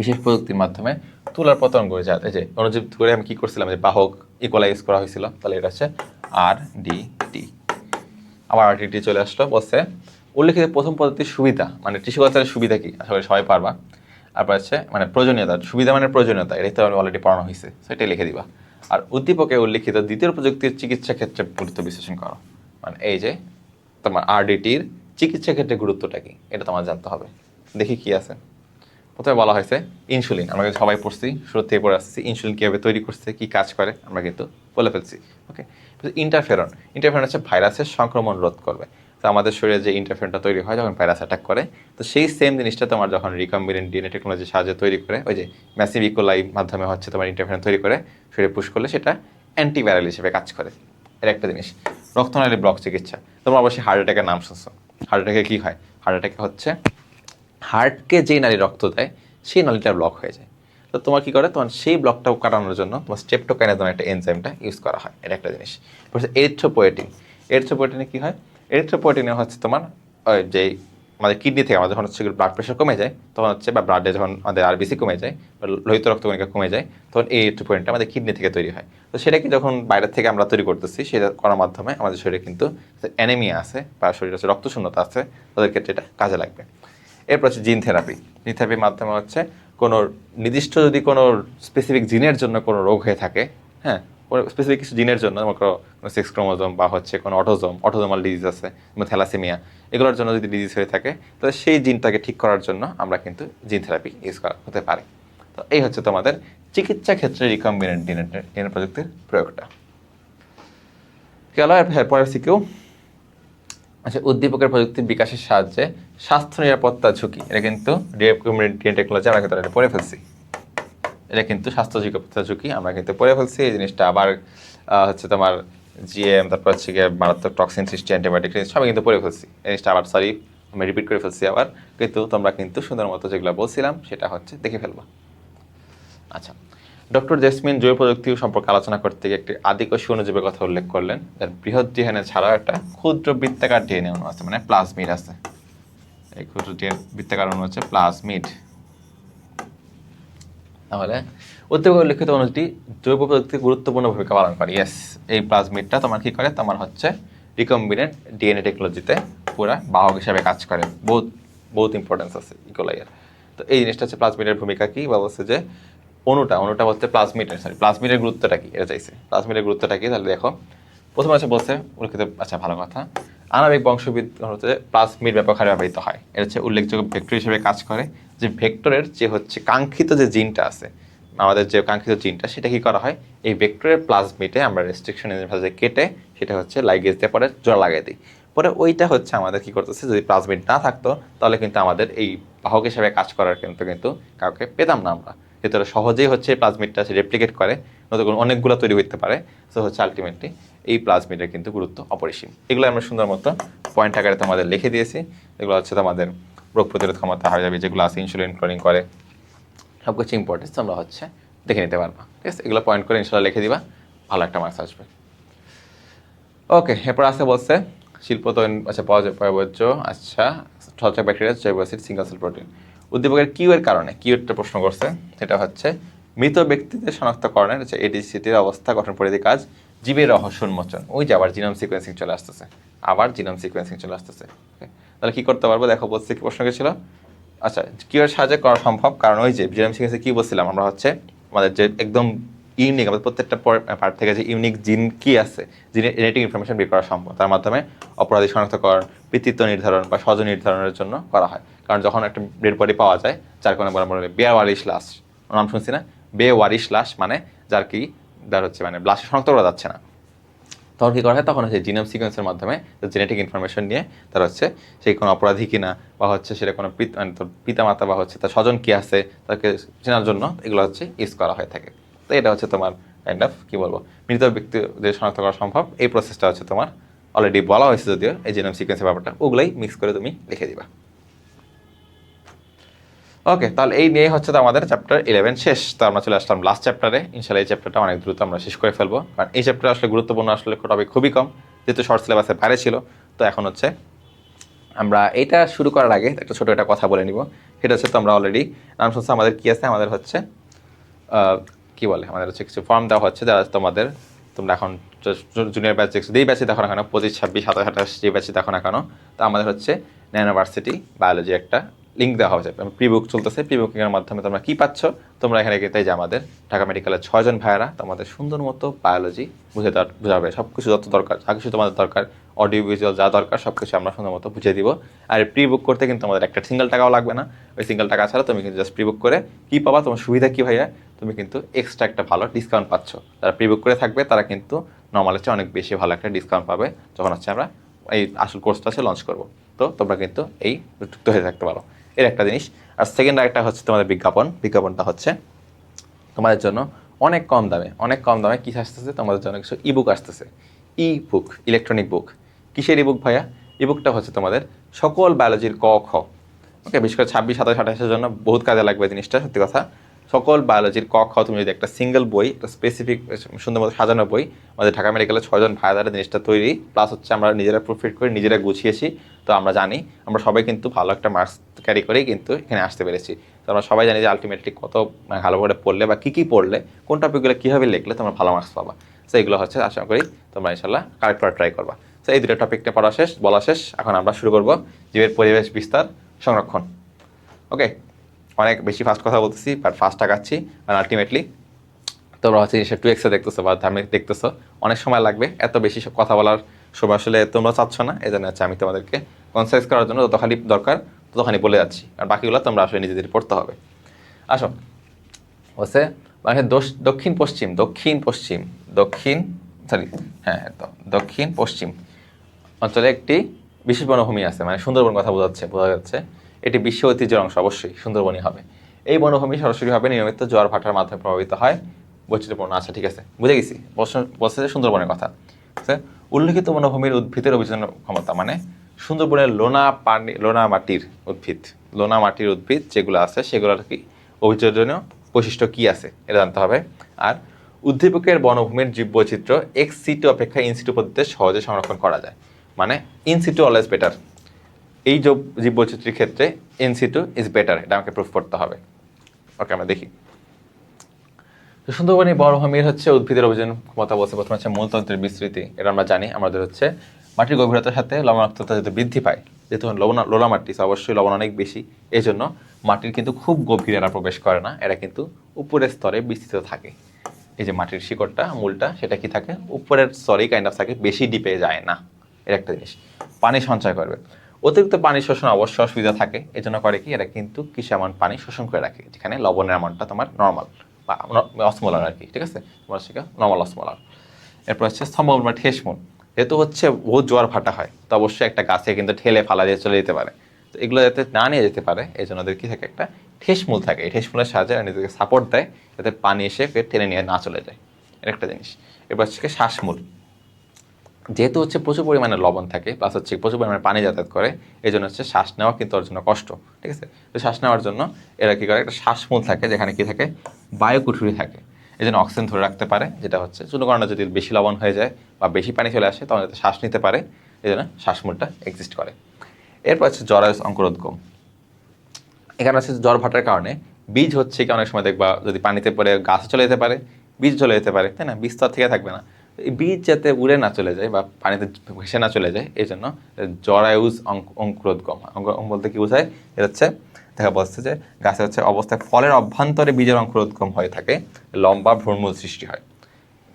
বিশেষ প্রযুক্তির মাধ্যমে তুলার পতন করে যায়। এই যে অণুজীব করে আমি কি করছিলাম, যে বাহক ইকোলাইজ করা হয়েছিল, তাহলে এটা হচ্ছে RDT। আবার RDT চলে আসলো, বলছে উল্লেখিত প্রথম পদ্ধতির সুবিধা, মানে টিস্যু কালচারের সুবিধা কি, আশা করি সবাই পারবা। তারপর হচ্ছে মানে প্রয়োজনীয়তা, সুবিধা মানে প্রয়োজনীয়তা, এটাই তো অলরেডি পড়ানো হয়েছে, সেটাই লিখে দিবা। আর উদ্দীপকে উল্লেখিত দ্বিতীয় প্রযুক্তির চিকিৎসা ক্ষেত্রে গুরুত্ব বিশ্লেষণ করো। মানে এই যে তোমার RDTর চিকিৎসা ক্ষেত্রে গুরুত্বটা কি, এটা তোমার জানতে হবে। দেখি কি আছে। প্রথমে বলা হয়েছে ইনসুলিন, আমরা কিন্তু সবাই পড়ছি, শুরু থেকে পড়ে আসছি ইনসুলিন কীভাবে তৈরি করছে, কী কাজ করে আমরা কিন্তু বলে ফেলছি। ওকে, ইন্টারফেরন, ইন্টারফেরন হচ্ছে ভাইরাসের সংক্রমণ রোধ করবে। তো আমাদের শরীরে যে ইন্টারফেরনটা তৈরি হয় যখন ভাইরাস অ্যাটাক করে, তো সেই সেম জিনিসটা তোমার যখন রিকম্বিনেন্ট ডিএনএ টেকনোলজির সাহায্যে তৈরি করে, ওই যে ম্যাসিভ ইকোলাই মাধ্যমে হচ্ছে তোমার ইন্টারফেরন তৈরি করে শরীরে পুশ করলে সেটা অ্যান্টিভাইরাল হিসেবে কাজ করে। এর একটা জিনিস। রক্তনালী ব্লক চিকিৎসা, তোমরা অবশ্যই হার্ট অ্যাটাকের নাম শুনছো। হার্ট অ্যাটাকে কী হয়? হার্ট অ্যাটাকে হচ্ছে হার্টকে যেই নালী রক্ত দেয় সেই নালীটা ব্লক হয়ে যায়। তো তোমার কী করে, তোমার সেই ব্লকটাও কাটানোর জন্য তোমার স্ট্রেপ্টোকাইনেজ নামে একটা এনজাইমটা ইউজ করা হয়। এটা একটা জিনিস। এরিথ্রোপোয়েটিন, এরিথ্রোপোয়েটিনে কী হয়? এরিথ্রোপোয়েটিনে হচ্ছে তোমার যেই আমাদের কিডনি থেকে আমাদের যখন হচ্ছে ব্লাড প্রেশার কমে যায় তখন হচ্ছে, বা ব্লাডে যখন আমাদের RBC কমে যায় বা লোহিত রক্তকণিকা কমে যায়, তখন এই এরিথ্রোপোয়েটিনটা আমাদের কিডনি থেকে তৈরি হয়। তো সেটাকে যখন বাইরের থেকে আমরা তৈরি করতেছি, সেটা করার মাধ্যমে আমাদের শরীরে কিন্তু অ্যানেমিয়া আছে বা শরীরে হচ্ছে রক্তশূন্যতা আছে, তাদের ক্ষেত্রে এটা কাজে লাগবে। এরপর হচ্ছে জিন থেরাপি। জিন থেরাপির মাধ্যমে হচ্ছে কোনো নির্দিষ্ট যদি কোনো স্পেসিফিক জিনের জন্য কোনো রোগ হয়ে থাকে, হ্যাঁ, কোনো স্পেসিফিক কিছু জিনের জন্য, কোনো সেক্স ক্রোমোজোম বা হচ্ছে কোনো অটোজোমাল ডিজিজ আছে, থ্যালাসেমিয়া, এগুলোর জন্য যদি ডিজিজ হয়ে থাকে, তাহলে সেই জিনটাকে ঠিক করার জন্য আমরা কিন্তু জিন থেরাপি ইউজ করা হতে পারে। তো এই হচ্ছে তোমাদের চিকিৎসা ক্ষেত্রে রিকম্বিনেন্ট ডিএনএ প্রযুক্তির প্রয়োগটা। গেল। পরের সিকিউ। আচ্ছা, উদ্দীপকের প্রযুক্তির বিকাশের সাহায্যে স্বাস্থ্য নিরাপত্তা ঝুঁকি, এটা কিন্তু রিকম্বিনেন্ট ডিএনএ টেকনোলজি আমরা কিন্তু এটা পড়ে ফেলছি। এটা কিন্তু স্বাস্থ্য নিরাপত্তা ঝুঁকি আমরা কিন্তু পড়ে ফেলছি। এই জিনিসটা আবার হচ্ছে তোমার GM, তারপর হচ্ছে গিয়ে মারাত্মক টক্সিন সৃষ্টি, অ্যান্টিবায়োটিক, সবই কিন্তু পড়ে ফেলছি। এই জিনিসটা আবার সরি আমি রিপিট করে ফেলছি আবার, কিন্তু তোমরা কিন্তু সুন্দর মতো যেগুলো বলছিলাম সেটা হচ্ছে দেখে ফেলবা। আচ্ছা, ডক্টর জেসমিন জৈব প্রযুক্তি সম্পর্কে আলোচনা করতে গিয়ে একটি আদিকোষীয় অণুজীবের কথা উল্লেখ করলেন, যার বৃহৎ ডিএনএ ছাড়াও একটা ক্ষুদ্র বৃত্তাকার ডিএনএ অণু আছে, মানে প্লাজমিড আছে। এই ক্ষুদ্র বৃত্তাকার অণু হচ্ছে প্লাজমিড। তাহলে উদ্দীপকে উল্লেখিত অণুটি জৈব প্রযুক্তির গুরুত্বপূর্ণ ভূমিকা পালন করে। ইয়েস, এই প্লাজমিডটা তোমার কী করে, তোমার হচ্ছে রিকম্বিনেন্ট ডিএনএ টেকনোলজিতে পুরা বাহক হিসাবে কাজ করে। বহুত ইম্পর্টেন্স আছে ইকোলাইয়ের। তো এই জিনিসটা হচ্ছে প্লাজমিডের ভূমিকা কি, বা বলছে যে অণুটা হচ্ছে প্লাজমিডের গুরুত্বটা কি, এটা চাইছে। প্লাজমিডের গুরুত্বটা কি, তাহলে দেখো। প্রথমে আছে বলছে উল্লেখিত, আচ্ছা ভালো কথা, আণবিক বংশবিদ্যা হচ্ছে প্লাজমিড ব্যাপক হারে ব্যবহৃত হয়। এটা হচ্ছে উল্লেখযোগ্য ভেক্টর হিসেবে কাজ করে। যে ভেক্টরের যে হচ্ছে কাঙ্ক্ষিত যে জিনটা আছে, আমাদের যে কাঙ্ক্ষিত জিনটা, সেটা কি করা হয়, এই ভেক্টরের প্লাজমিডে আমরা রেস্ট্রিকশন ভাবে কেটে সেটা হচ্ছে লাইগেজ দিয়ে পরে জোড়া লাগিয়ে দিই। পরে ওইটা হচ্ছে আমাদের কি করতেছে, যদি প্লাজমিড না থাকতো তাহলে কিন্তু আমাদের এই বাহক হিসেবে কাজ করার কিন্তু কাউকে পেতাম না আমরা। ভেতরে সহজেই হচ্ছে প্লাজমিডটা সে রেপ্লিকেট করে, নতুন অনেকগুলো তৈরি হতে পারে। সো হচ্ছে আলটিমেটলি এই প্লাজমিডের কিন্তু গুরুত্ব অপরিসীম। এগুলো আমরা সুন্দর মতো পয়েন্ট আকারে তোমাদের লিখে দিয়েছি। এগুলো হচ্ছে তোমাদের রোগ প্রতিরোধ ক্ষমতা হয়ে যাবে, যেগুলো আছে ইনসুলিন ক্লোনিং করে, সব কিছু ইম্পর্টেন্স তোমরা হচ্ছে দেখে নিতে পারবা। ঠিক আছে, এগুলো পয়েন্ট করে ইনশাল্লাহ লিখে দিবা, ভালো একটা মার্কস আসবে। ওকে, এরপর আসতে বলছে শিল্প তৈরি, আচ্ছা পয়বর্জ্য, আচ্ছা ছত্রাক ব্যাকটেরিয়া, জৈব অ্যাসিড, সিঙ্গেল সেল প্রোটিন। উদ্দীপকের কিউয়ের কারণে, কিউয়েরটা প্রশ্ন করছে, সেটা হচ্ছে মৃত ব্যক্তিদের শনাক্তকরণের হচ্ছে ADCTর অবস্থা গঠন পরিধি কাজ, জীবের রহস্য উন্মোচন। ওই যে আবার জিনোম সিকোয়েন্সিং চলে আসতেছে, তাহলে কী করতে পারবো, দেখো বলছে কি প্রশ্ন ছিল। আচ্ছা, কিউয়ের সাহায্যে করা সম্ভব, কারণ ওই যে জিনোম সিকোয়েন্সিং কী বলছিলাম আমরা, হচ্ছে আমাদের যে একদম ইউনিক, আমাদের প্রত্যেকটা পার্ট থেকে যে ইউনিক জিন কি আছে, জিনের জেনেটিক ইনফরমেশন বের করা সম্ভব। তার মাধ্যমে অপরাধী শনাক্তকরণ, পিতৃত্ব নির্ধারণ বা স্বজন নির্ধারণের জন্য করা হয়। কারণ যখন একটা ডেড বডি পাওয়া যায় যার কোনো বলে বেওয়ারিশ লাশ, নাম শুনছি না, বেওয়ারিশ লাশ মানে যার কি যার হচ্ছে মানে লাশ শনাক্ত করা যাচ্ছে না, তখন কী করা হয়, তখন হচ্ছে জিনোম সিকোয়েন্সের মাধ্যমে জেনেটিক ইনফরমেশন নিয়ে তার হচ্ছে সেই কোনো অপরাধী কিনা বা হচ্ছে সেটা কোনো পিতামাতা বা হচ্ছে তার স্বজন কী আছে তাকে চেনার জন্য এগুলো হচ্ছে ইউজ করা হয়ে থাকে। তো এটা হচ্ছে তোমার কাইন্ড অফ কী বলবো, মৃত ব্যক্তিদের শনাক্ত করা সম্ভব। এই প্রসেসটা হচ্ছে তোমার অলরেডি বলা হয়েছে, যদিও এই জিনোম সিকোয়েন্সের ব্যাপারটা ওগুলোই মিক্স করে তুমি লিখে দিবা। ওকে, তাহলে এই নিয়ে হচ্ছে তো আমাদের চ্যাপ্টার 11 শেষ। তো আমরা চলে আসলাম লাস্ট চ্যাপ্টারে। ইনশাল্লাহ এই চ্যাপ্টারটা অনেক দ্রুত আমরা শেষ করে ফেলবো, কারণ এই চ্যাপ্টার আসলে গুরুত্বপূর্ণ আসলে টপিক খুবই কম, যেহেতু শর্ট সিলেবাসের বাইরে ছিল। তো এখন হচ্ছে আমরা এইটা শুরু করার আগে একটা ছোটো একটা কথা বলে নিব। সেটা হচ্ছে তো আমরা অলরেডি নাম শুনছি আমাদের কী আছে, আমাদের হচ্ছে কী বলে, আমাদের হচ্ছে কিছু ফর্ম দেওয়া হচ্ছে যারা তোমাদের, তোমরা এখন জুনিয়র ব্যাচ যেই ব্যাচে দেখো না কেন, 25, 26, 27, 28 যে ব্যাচে দেখো না কেন, তো আমাদের হচ্ছে ন্যানোভার্সিটি বায়োলজি একটা লিঙ্ক দেওয়া হয়েছে, প্রি বুক চলতেছে। প্রি বুকিংয়ের মাধ্যমে তোমরা কী পাচ্ছ, তোমরা এখানে কিন্তু যে আমাদের ঢাকা মেডিকেলের 6 জন ভাইয়েরা তোমাদের সুন্দর মতো বায়োলজি বুঝাবে, সব কিছু যত দরকার, যা কিছু তোমাদের দরকার, অডিও ভিজুয়াল যা দরকার সব কিছু আমরা সুন্দর মতো বুঝিয়ে দিব। আর প্রি বুক করতে কিন্তু আমাদের একটা সিঙ্গেল টাকাও লাগবে না। ওই সিঙ্গেল টাকা ছাড়া তুমি কিন্তু জাস্ট প্রি বুক করে কী পাবা, তোমার সুবিধা কী ভাইয়া, তুমি কিন্তু এক্সট্রা একটা ভালো ডিসকাউন্ট পাচ্ছ। যারা প্রি বুক করে থাকবে তারা কিন্তু নর্মালের চেয়ে অনেক বেশি ভালো একটা ডিসকাউন্ট পাবে যখন হচ্ছে আমরা এই আসল কোর্সটা আছে লঞ্চ করবো। তো তোমরা কিন্তু এই যুক্ত হয়ে থাকতে পারো, এর একটা জিনিস। আর সেকেন্ড আরেকটা হচ্ছে তোমাদের বিজ্ঞাপনটা হচ্ছে তোমাদের জন্য অনেক কম দামে কী আসতেছে, তোমাদের জন্য কিছু ইবুক আসতেছে। বুক, ইলেকট্রনিক বুক। কিসের ইবুক ভাইয়া? ইবুকটা হচ্ছে তোমাদের সকল বায়োলজির ক খ। ওকে, বিশেষ করে 26, 27, 28-এর জন্য বহুত কাজে লাগবে জিনিসটা, সত্যি কথা। সকল বায়োলজির ক খ তুমি যদি একটা সিঙ্গেল বই, একটা স্পেসিফিক সুন্দর মতো সাজানো বই, আমাদের ঢাকা মেডিকেলের 6 জন ভাইয়াদের জিনিসটা তৈরি, প্লাস হচ্ছে আমরা নিজেরা প্রফিট করে নিজেরা গুছিয়েছি। তো আমরা জানি আমরা সবাই কিন্তু ভালো একটা মার্কস ক্যারি করেই কিন্তু এখানে আসতে পেরেছি। তো আমরা সবাই জানি যে আলটিমেটলি কত ভালো করে পড়লে বা কী পড়লে কোন টপিকগুলো কীভাবে লিখলে তোমরা ভালো মার্কস পাবা। তো এগুলো হচ্ছে আশা করি তোমরা ইনশাল্লাহ কারেক্ট করা ট্রাই করবা। তো এই দুটো টপিকটা বলা শেষ। এখন আমরা শুরু করবো জীবের পরিবেশ বিস্তার সংরক্ষণ। ওকে, অনেক বেশি ফাস্ট কথা বলতেছি, বাট ফাস্ট আগাচ্ছি। আর আলটিমেটলি তোমরা হচ্ছে জিনিসটা 2x দেখতেছো বা ধার্মিক দেখতেছো, অনেক সময় লাগবে। এত বেশি কথা বলার সময় আসলে তোমরা চাচ্ছ না, এই জন্য হচ্ছে আমি তোমাদেরকে কনসাইজ করার জন্য যতখানি দরকার ততখানি বলে যাচ্ছি, আর বাকিগুলো তোমরা আসলে নিজেদের পড়তে হবে। আসো হচ্ছে মানে দক্ষিণ পশ্চিম অঞ্চলে একটি বিশেষ বনভূমি আছে, মানে সুন্দরবন কথা বোঝা যাচ্ছে। এটি বিশ্ব ঐতিহ্যের অংশ, অবশ্যই সুন্দরবনই হবে। এই বনভূমি সরাসরিভাবে নিয়মিত জোয়ার ভাটার মাধ্যমে প্রভাবিত হয়, বৈচিত্র্যপূর্ণ। আচ্ছা ঠিক আছে, বুঝে গেছি, বলছে যে সুন্দরবনের কথা। উল্লেখিত বনভূমির উদ্ভিদের অভিযোজন ক্ষমতা, মানে সুন্দরবনের লোনা মাটির উদ্ভিদ যেগুলো আছে সেগুলোর কি অভিযোজনীয় বৈশিষ্ট্য কী আছে এটা জানতে হবে। আর উদ্দীপকের বনভূমির জীববৈচিত্র্য এক্স সিটু অপেক্ষা ইনসিটু পদ্ধতিতে সহজে সংরক্ষণ করা যায়, মানে ইনসিটু অলওয়েজ বেটার। এই জীববৈচিত্র্যের ক্ষেত্রে ইনসিটু ইজ বেটার, এটা আমাকে প্রুফ করতে হবে। ওকে, আমরা দেখি। সুন্দরবনী বনভূমির হচ্ছে উদ্ভিদের অভিযোজন ক্ষমতা বলছে প্রথমে হচ্ছে মূলতন্ত্রের বিস্তৃতি। এটা আমরা জানি, আমাদের হচ্ছে মাটির গভীরতার সাথে লবণাক্ততা যদি বৃদ্ধি পায়, যেহেতু লোলা মাটি অবশ্যই লবণ অনেক বেশি, এই জন্য মাটির কিন্তু খুব গভীরে এরা প্রবেশ করে না, এরা কিন্তু উপরের স্তরে বিস্তৃত থাকে। এই যে মাটির শিকড়টা, মূলটা, সেটা কি থাকে উপরের স্তরেই কাইন্ড অফ থাকে, বেশি ডিপে যায় না। এর একটা জিনিস। পানি সঞ্চয় করবে, অতিরিক্ত পানি শোষণ অবশ্যই অসুবিধা থাকে, এই জন্য করে কি এরা কিন্তু কিছু অ্যামাউন্ট পানি শোষণ করে রাখে, যেখানে লবণের অ্যামাউন্টটা তোমার নর্মাল বা অসমোলার আর কি, ঠিক আছে, তোমার সেটা নর্মাল অসমোলার। এরপর হচ্ছে স্তম্ভমূল বা ঠেসমূল, যেহেতু হচ্ছে বহুত জোয়ার ভাটা হয়, তো অবশ্যই একটা গাছে কিন্তু ঠেলে ফালা দিয়ে চলে যেতে পারে। তো এগুলো যাতে না নিয়ে যেতে পারে এই জন্য ওদের কী থাকে, একটা ঠেসমূল থাকে। এই ঠেসমূলের সাহায্যে নিজেকে সাপোর্ট দেয় যাতে পানি এসে টেনে নিয়ে না চলে যায়, এর একটা জিনিস। এরপর হচ্ছে শ্বাসমূল, যেহেতু হচ্ছে প্রচুর পরিমাণে লবণ থাকে, প্লাস হচ্ছে প্রচুর পরিমাণে পানি যাতায়াত করে, এই জন্য হচ্ছে শ্বাস নেওয়া কিন্তু ওর জন্য কষ্ট, ঠিক আছে। তো শ্বাস নেওয়ার জন্য এরা কী করে, একটা শ্বাসমূল থাকে যেখানে কি থাকে, বায়ুকুঠুরি থাকে, এই জন্য অক্সিজেন ধরে রাখতে পারে, যেটা হচ্ছে কোনো কারণে যদি বেশি লবণ হয়ে যায় বা বেশি পানি চলে আসে তখন যাতে শ্বাস নিতে পারে, এই জন্য শ্বাসমূলটা এক্সিস্ট করে। এরপর হচ্ছে জরায়ুজ অঙ্কুরোদ্গম, এখানে হচ্ছে জ্বর ভাটার কারণে বীজ হচ্ছে কি অনেক সময় দেখবা যদি পানিতে পড়ে গাছে চলে যেতে পারে, বীজ চলে যেতে পারে, তাই না, বীজ তো থেকে থাকবে না। এই বীজ যাতে উড়ে না চলে যায় বা পানিতে ভেসে না চলে যায়, এই জন্য জরায়ুজ অঙ্কুরোদ্গম বলতে কি বোঝায়, এটা হচ্ছে দেখা বলছে যে গাছে হচ্ছে অবস্থায় ফলের অভ্যন্তরে বীজের অঙ্কুরোদ্গম হয়ে থাকে, লম্বা ভ্রূণমূল সৃষ্টি হয়।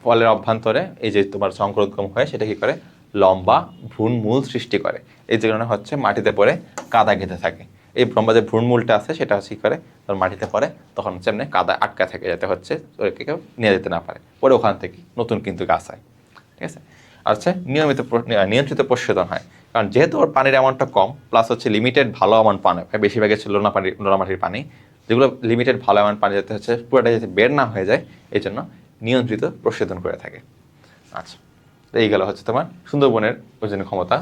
ফলের অভ্যন্তরে এই যে তোমার অঙ্কুরোদ্গম হয় সেটা কি করে, লম্বা ভ্রূণমূল সৃষ্টি করে। এই যেগুলো হচ্ছে মাটিতে পড়ে কাদা ঘেঁথে থাকে। এই লম্বা যে ভ্রূণমূলটা আছে সেটা হচ্ছে কি করে, তখন মাটিতে পড়ে, তখন হচ্ছে এমনি কাদা আটকা থাকে, যাতে হচ্ছে ওকে কেউ নিয়ে যেতে না পারে, পরে ওখান থেকে নতুন কিন্তু গাছ হয়। ঠিক আছে। আর হচ্ছে নিয়ন্ত্রিত প্রশোধন হয়, কারণ যেহেতু ওর পানির অ্যামাউন্টটা কম, প্লাস হচ্ছে লিমিটেড ভালো অ্যামাউন্ট পানি, বেশিরভাগ হচ্ছে লোনা মাটির পানি, যেগুলো লিমিটেড ভালো অ্যামাউন্ট পানি যাতে হচ্ছে পুরোটা যাতে বের না হয়ে যায়, এই জন্য নিয়ন্ত্রিত প্রশোধন করে থাকে। আচ্ছা, তো এই গেল হচ্ছে তোমার সুন্দরবনের ওজনের ক্ষমতা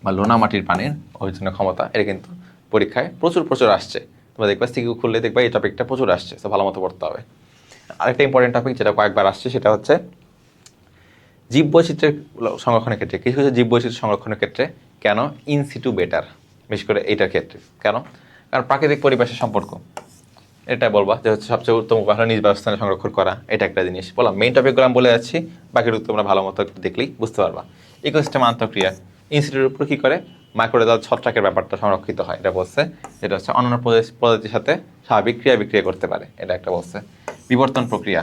বা লোনা মাটির পানির ওজনের ক্ষমতা। এটা কিন্তু পরীক্ষায় প্রচুর আসছে, তোমরা দেখবা সিকিউ খুললে দেখবা এই টপিকটা প্রচুর আসছে, তো ভালো মতো পড়তে হবে। আরেকটা ইম্পর্টেন্ট টপিক যেটা কয়েকবার আসছে সেটা হচ্ছে জীববৈচিত্র্যের সংরক্ষণের ক্ষেত্রে। কিছু কিছু জীববৈচিত্র্য সংরক্ষণের ক্ষেত্রে কেন ইনসিটু বেটার, বিশেষ করে এইটার ক্ষেত্রে কেন, কারণ প্রাকৃতিক পরিবেশের সম্পর্ক, এটা বলবা যে হচ্ছে সবচেয়ে উত্তম উপায় হলো নিজ বাসস্থানে সংরক্ষণ করা। এটা একটা জিনিস বললাম, মেইন টপিকগুলো আমি বলে যাচ্ছি, বাকিটুকু তোমরা ভালো মতো দেখলেই বুঝতে পারবা। ইকোসিস্টেম আন্তঃক্রিয়া, ইনস্টিটিউটের উপর কী করে মাইক্রোরেজাল ছত্রাকের ব্যাপারটা সংরক্ষিত হয়, এটা বলছে। এটা হচ্ছে অন্যান্য প্রজাতির সাথে স্বাভাবিক ক্রিয়া বিক্রিয়া করতে পারে, এটা একটা বলছে। বিবর্তন প্রক্রিয়া,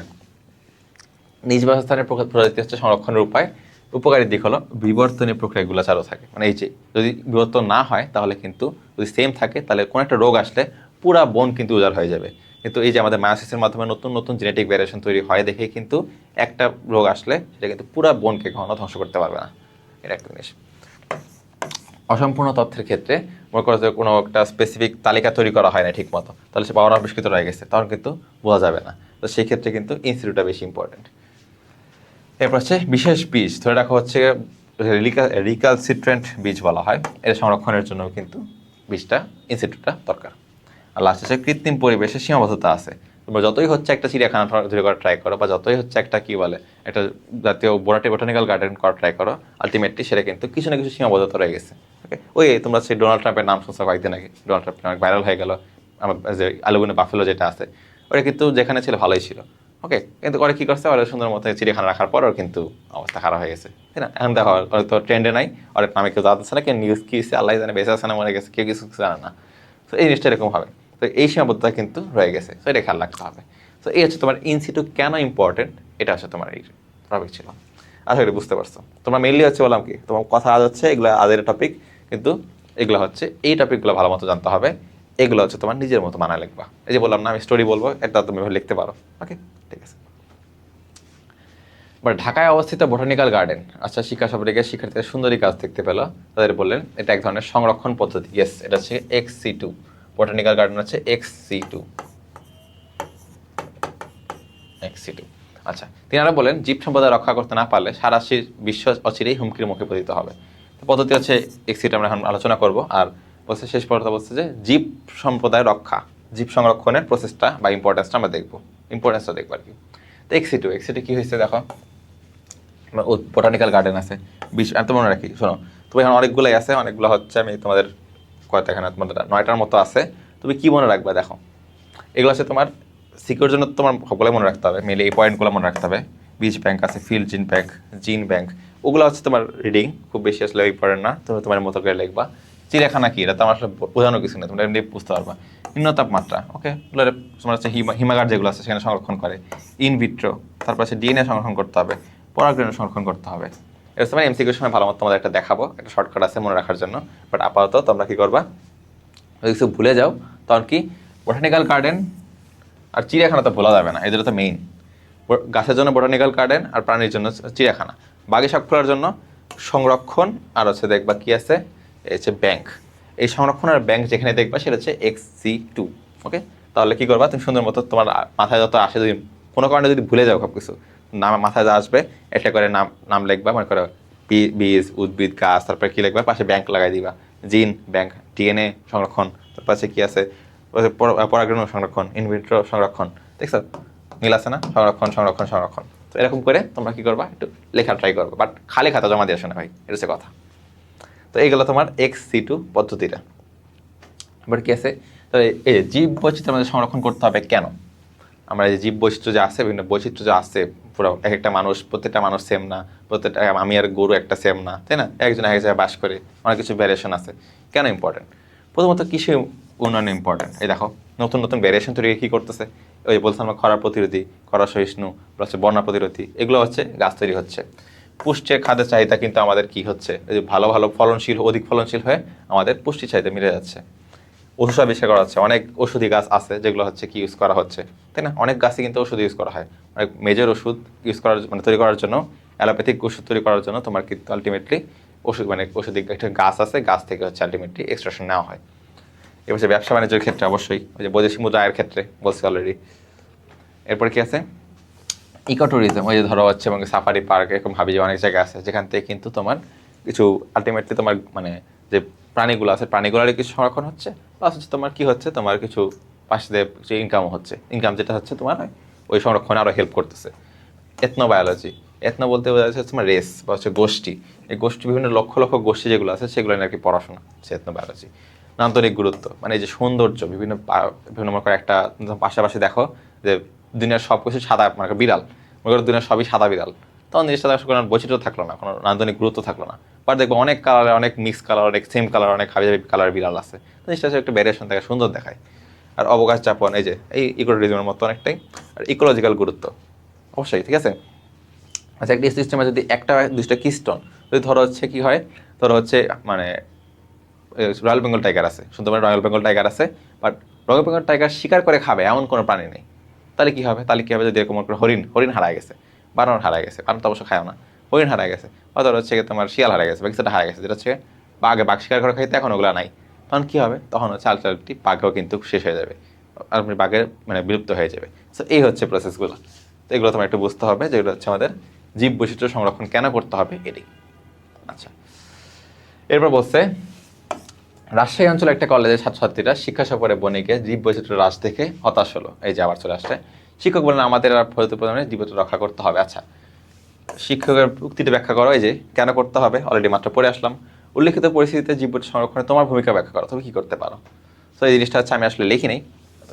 নিজ বাসস্থানের প্রজাতি হচ্ছে সংরক্ষণের উপায়। উপকারী দিক হলো বিবর্তনীয় প্রক্রিয়াগুলো চালু থাকে, মানে এই যে যদি বিবর্তন না হয় তাহলে কিন্তু যদি সেম থাকে তাহলে কোনো একটা রোগ আসলে পুরা বন কিন্তু উজাড় হয়ে যাবে। কিন্তু এই যে আমাদের মায়োসিসের মাধ্যমে নতুন নতুন জেনেটিক ভ্যারিয়েশন তৈরি হয় দেখেই কিন্তু একটা রোগ আসলে সেটা কিন্তু পুরা বনকে কখনো ধ্বংস করতে পারবে না, এটা একটা জিনিস। অসম্পূর্ণ তথ্যের ক্ষেত্রে মনে করো যে কোনো একটা স্পেসিফিক তালিকা তৈরি করা হয় না ঠিক মতো, তাহলে সে পাওয়ার আবিষ্কৃত রয়ে গেছে, তখন কিন্তু বোঝা যাবে না। তো সেই ক্ষেত্রে কিন্তু ইনস্টিটিউটটা বেশি ইম্পর্টেন্ট। এরপর হচ্ছে বিশেষ বীজ ধরে রাখা হচ্ছে রিকালসিট্রেন্ট বীজ বলা হয়, এর সংরক্ষণের জন্য কিন্তু বীজটা ইনস্টিটিউটটা দরকার। আর লাস্ট হচ্ছে কৃত্রিম পরিবেশে সীমাবদ্ধতা আছে। তোমরা যতই হচ্ছে একটা চিড়িয়াখানা তৈরি করা ট্রাই করো, বা যতই হচ্ছে একটা কী বলে একটা জাতীয় বোটানিক্যাল গার্ডেন করা ট্রাই করো, আলটিমেটলি সেটা কিন্তু কিছু না কিছু সীমাবদ্ধতা রয়ে গেছে। ওকে, ওই তোমরা সেই ডোনাল্ড ট্রাম্পের নাম শুনছো কয়েকদিন আগে, ডোনাল্ড ট্রাম্প অনেক ভাইরাল হয়ে গেল, আমার যে আলুগুনে বাফেলো যেটা আছে, ওটা কিন্তু যেখানে ছিল ভালোই ছিল। ওকে, কিন্তু ওরা কী করছে, ওরা সুন্দর মতো চিড়িয়াখানা রাখার পর ওর কিন্তু অবস্থা খারাপ হয়ে গেছে, তাই না? এখন দেখো ওর তো ট্রেন্ডে নাই, ওর নামে কেউ জানতেছে না, কেউ নিউজ কী আল্লাহ জানে, বেঁচে আছে না মরে গেছে, কেউ কিছু জানে না। তো এই জিনিসটা এরকম হবে, তো এই সীমাবদ্ধতা কিন্তু রয়ে গেছে, তো এটা খেয়াল রাখতে হবে। তো এই হচ্ছে তোমার ইনসিটু কেন ইম্পর্টেন্ট, এটা হচ্ছে তোমার এই টপিক ছিল। আশা করি বুঝতে পারছো। তোমরা মেনলি হচ্ছে বললাম কি, তোমার কথা আজ হচ্ছে এগুলো আজের টপিক, কিন্তু এগুলো হচ্ছে এই টপিকগুলো ভালো মতো জানতে হবে। এগুলো হচ্ছে তোমার নিজের মতো মানায় লিখবা। এই যে বললাম না আমি স্টোরি বলবো, এটা তুমি লিখতে পারো। ওকে, ঠিক আছে। বাট ঢাকায় অবস্থিত বোটানিক্যাল গার্ডেন, আচ্ছা শিক্ষা সফরে গিয়ে শিক্ষার্থীরা সুন্দরী গাছ দেখতে পেল, তাদের বললেন এটা এক ধরনের সংরক্ষণ পদ্ধতি। ইয়েস, এটা হচ্ছে XC2, বোটানিক্যাল গার্ডেন হচ্ছে XC2। আচ্ছা, তিনারা বলেন জীব সম্পদ রক্ষা করতে না পারলে সারা বিশ্ব অচিরেই হুমকির মুখে পতিত হবে। তো পদ্ধতি হচ্ছে XC2 আমরা এখন আলোচনা করব। আর বলছে শেষ পর্যন্ত বলছে যে জীব সম্প্রদায় রক্ষা, জীব সংরক্ষণের প্রসেসটা বা ইম্পর্টেন্সটা আমরা দেখবো, ইম্পর্টেন্সটা দেখবো আর কি। তো XC2 কী হয়েছে দেখো, বোটানিক্যাল গার্ডেন আছে এত মনে রাখি, শোনো তুমি এখন অনেকগুলোই আছে, অনেকগুলো হচ্ছে আমি তোমাদের কয়টা এখানে তোমাদের 9টার মতো আছে। তুমি কি মনে রাখবে দেখো, এগুলো আছে তোমার সিকিউর জন্য তোমার সবগুলো মনে রাখতে হবে, মেলে এই পয়েন্টগুলো মনে রাখতে হবে। বীজ ব্যাংক আছে, ফিল্ড জিন ব্যাংক, ওগুলো হচ্ছে তোমার রিডিং খুব বেশি আসলে ইম্পর্টেন্ট না, তুমি তোমার মতো করে লিখবা। চিড়িয়াখানা কি, এটা তো আমার আসলে বোঝানো কিছু না, তোমরা এমনি বুঝতে পারবা। নিম্ন তাপমাত্রা, ওকে, তোমার হচ্ছে হিমাগার যেগুলো আছে সেখানে সংরক্ষণ করে। ইনভিট্রো, তারপর হচ্ছে ডিএনএ সংরক্ষণ করতে হবে, পরাগরেণু সংরক্ষণ করতে হবে। এর সময় এমসিকিউর সময় ভালো মতো তোমাদের একটা দেখাবো, একটা শর্টকাট আছে মনে রাখার জন্য। বাট আপাতত তোমরা কী করবা, যদি কিছু ভুলে যাও তখন কি বোটানিক্যাল গার্ডেন আর চিড়িয়াখানা তো ভোলা যাবে না, এদের তো মেইন। গাছের জন্য বোটানিক্যাল গার্ডেন আর প্রাণীর জন্য চিড়িয়াখানা, বাকি সবগুলোর জন্য সংরক্ষণ। আর হচ্ছে দেখবা কি আছে, এই হচ্ছে ব্যাংক। এই সংরক্ষণ আর ব্যাংক যেখানে দেখবা সেটা হচ্ছে XC2। ওকে, তাহলে কী করবা, তুমি সুন্দর মতো তোমার মাথায় যত আসে, যদি কোনো কারণে যদি ভুলে যাও সব কিছু নাম মাথায় যা আসবে একটা করে নাম লিখবা, মনে করো বীজ, উদ্ভিদ, গাছ, তারপরে কী লিখবা, পাশে ব্যাংক লাগাই দিবা, জিন ব্যাংক, ডিএনএ সংরক্ষণ, তার পাশে কী আছে পরাগরেণু সংরক্ষণ, ইনভিট্রো সংরক্ষণ। দেখছো মিল আছে না, সংরক্ষণ সংরক্ষণ সংরক্ষণ। তো এরকম করে তোমরা কী করবা, একটু লেখা ট্রাই করবো, বাট খালি খাতা জমা দিয়ে আসো না ভাই, এটা হচ্ছে কথা। তো এইগুলো তোমার XC2 পদ্ধতিটা। এবার কী আছে, তো এই জীব বৈচিত্র্য আমাদের সংরক্ষণ করতে হবে কেন, আমরা এই জীব বৈচিত্র্য যে আছে, বিভিন্ন বৈচিত্র্য যে আছে, পুরো এক একটা মানুষ, প্রত্যেকটা মানুষ সেম না, প্রত্যেকটা আমি আর গরু একটা সেম না, তাই না, একজন এক জায়গায় বাস করে, অনেক কিছু ভ্যারিয়েশন আছে। কেন ইম্পর্টেন্ট, প্রথমত কৃষি উন্নয়ন ইম্পর্টেন্ট। এই দেখো নতুন নতুন ভ্যারিয়েশন তৈরি কী করতেছে, ওই বলছে আমরা খরা প্রতিরোধী, খরা সহিষ্ণু, হচ্ছে বন্যা প্রতিরোধী, এগুলো হচ্ছে গাছ তৈরি হচ্ছে। পুষ্টির খাদ্যের চাহিদা কিন্তু আমাদের কি হচ্ছে, এই যে ভালো ভালো ফলনশীল, অধিক ফলনশীল হয়ে আমাদের পুষ্টি চাহিদা মিলে যাচ্ছে। ওষুধ আবিষ্কার করা হচ্ছে, অনেক ওষুধি গাছ আছে যেগুলো হচ্ছে কি ইউজ করা হচ্ছে, তাই না? অনেক গাছই কিন্তু ওষুধ ইউজ করা হয়, অনেক মেজর ওষুধ ইউজ করার মানে তৈরি করার জন্য, অ্যালোপ্যাথিক ওষুধ তৈরি করার জন্য তোমার কিন্তু আলটিমেটলি ওষুধ মানে ওষুধি একটা গাছ আছে, গাছ থেকে হচ্ছে আলটিমেটলি এক্সট্রাকশন নেওয়া হয়। এবার ব্যবসা বাণিজ্যের ক্ষেত্রে অবশ্যই, ওই যে বৈদেশিক মুদ্রা আয়ের ক্ষেত্রে বলছি অলরেডি। এরপর কি আছে, ইকো ট্যুরিজম, ওই যে ধরো হচ্ছে এবং সাফারি পার্ক, এরকম ভাবি যে অনেক জায়গা আছে যেখান থেকে কিন্তু তোমার কিছু আলটিমেটলি তোমার মানে যে প্রাণীগুলো আছে প্রাণীগুলোর কিছু সংরক্ষণ হচ্ছে, প্লাস হচ্ছে তোমার কি হচ্ছে, তোমার কিছু পাশে দিয়ে কিছু ইনকামও হচ্ছে, ইনকাম যেটা হচ্ছে তোমার ওই সংরক্ষণে আরও হেল্প করতেছে। এথনোবায়োলজি, এথনো বলতে বোঝা যাচ্ছে তোমার রেস বা হচ্ছে গোষ্ঠী, এই গোষ্ঠী বিভিন্ন লক্ষ লক্ষ গোষ্ঠী যেগুলো আছে সেগুলো নিয়ে আর কি পড়াশোনা হচ্ছে এথনোবায়োলজি। নান্দনিক গুরুত্ব, মানে এই যে সৌন্দর্য, বিভিন্ন বিভিন্ন মনে করো একটা পাশাপাশি দেখো যে দুনিয়ার সব কিছু সাদা, মানে বিড়াল, মনে করো দুনিয়ার সবই সাদা বিড়াল, তখন জিনিসটা কোনো বৈচিত্র্য থাকলো না, কোনো নান্দনিক গুরুত্ব থাকলো না। বাট দেখবো অনেক কালার, অনেক মিক্স কালার, অনেক সেম কালার, অনেক হাবি হাবি কালার বিড়াল আছে, তো জিনিসটা একটা ভ্যারিয়েশন থাকে, সুন্দর দেখায়। আর অবকাশ যাপন, এই যে এই ইকোট্যুরিজমের মতো অনেকটাই। আর ইকোলজিক্যাল গুরুত্ব অবশ্যই, ঠিক আছে। আচ্ছা, একটি সিস্টেমে যদি একটা দুইটা কিস্টন যদি ধরো হচ্ছে কি হয়, ধরো হচ্ছে মানে রয়্যাল বেঙ্গল টাইগার আছে, শুনতে পারেন রয়্যাল বেঙ্গল টাইগার আছে, বাট রয়্যাল বেঙ্গল টাইগার শিকার করে খাবে এমন কোনো প্রাণী নেই, তাহলে কী হবে? তাহলে কী হবে যদি এরকম করে হরিণ, হরিণ হারায় গেছে, বানর হারায় গেছে, বানর তো অবশ্য খায়ও না, হরিণ হারায় গেছে, অথবা হচ্ছে তোমার শিয়াল হারায় গেছে বা কিছুটা হারায় গেছে, যেটা হচ্ছে বাঘে, বাঘ শিকার করে খাইতে এখন ওগুলো নাই, তখন কী হবে? তখন হচ্ছে আলটিমেটলি বাঘেও কিন্তু শেষ হয়ে যাবে, আপনি বাঘের মানে বিলুপ্ত হয়ে যাবে। সো এই হচ্ছে প্রসেসগুলো। তো এগুলো তোমার একটু বুঝতে হবে, যেগুলো হচ্ছে আমাদের জীব বৈচিত্র্য সংরক্ষণ কেন করতে হবে এটি। আচ্ছা, এরপর বলছে রাজশাহী অঞ্চলে একটা কলেজের ছাত্রছাত্রীরা শিক্ষা সফরে বণিকে জীব বৈচিত্র্য হ্রাস দেখে হতাশ হলো। এই যে আবার চলে আসছে, শিক্ষক বলেন আমাদের আর ফলিত প্রদানে জীব বৈচিত্র্য রক্ষা করতে হবে। আচ্ছা, শিক্ষকের উক্তিটি ব্যাখ্যা করো, এই যে কেন করতে হবে অলরেডি মাত্র পড়ে আসলাম। উল্লিখিত পরিস্থিতিতে জীব বৈচিত্র্য সংরক্ষণে তোমার ভূমিকা ব্যাখ্যা করো, তুমি কী করতে পারো। তো এই জিনিসটা হচ্ছে আমি আসলে লিখি নেই,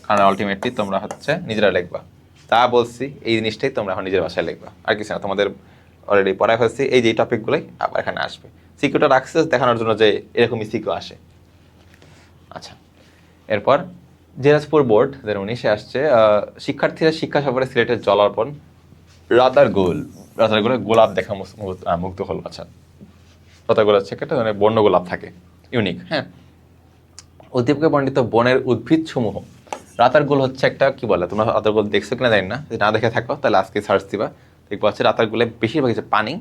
কারণ আলটিমেটলি তোমরা হচ্ছে নিজেরা লিখবা, তা বলছি এই জিনিসটাই তোমরা এখন নিজের ভাষায় লিখবা, আর কিছু না। তোমাদের অলরেডি পড়ায় ফেলছি, এই যে টপিকগুলোই আবার এখানে আসবে, সিকিউটা রাখছে দেখানোর জন্য যে এরকমই সিকিউ আসে। আচ্ছা, এরপর দিনাজপুর বোর্ড 2019-এ আসছে, শিক্ষার্থীরা শিক্ষা সফরে সিলেটের জলার্পণ রাতারগুল, রাতারগুলে গোলাপ দেখা মুগ্ধ হলো। আচ্ছা, রাতারগুল হচ্ছে একটা মানে বন্য গোলাপ থাকে, ইউনিক। হ্যাঁ, উদ্দীপকে বর্ণিত বনের উদ্ভিদ সমূহ, রাতারগুল হচ্ছে একটা কি বলে, তোমরা রাতারগুল দেখছো কিনা জানি না, যদি না দেখে থাকো তাহলে আজকে সার্চ দিবা, দেখবো হচ্ছে রাতারগুলে বেশিরভাগ হচ্ছে পানি,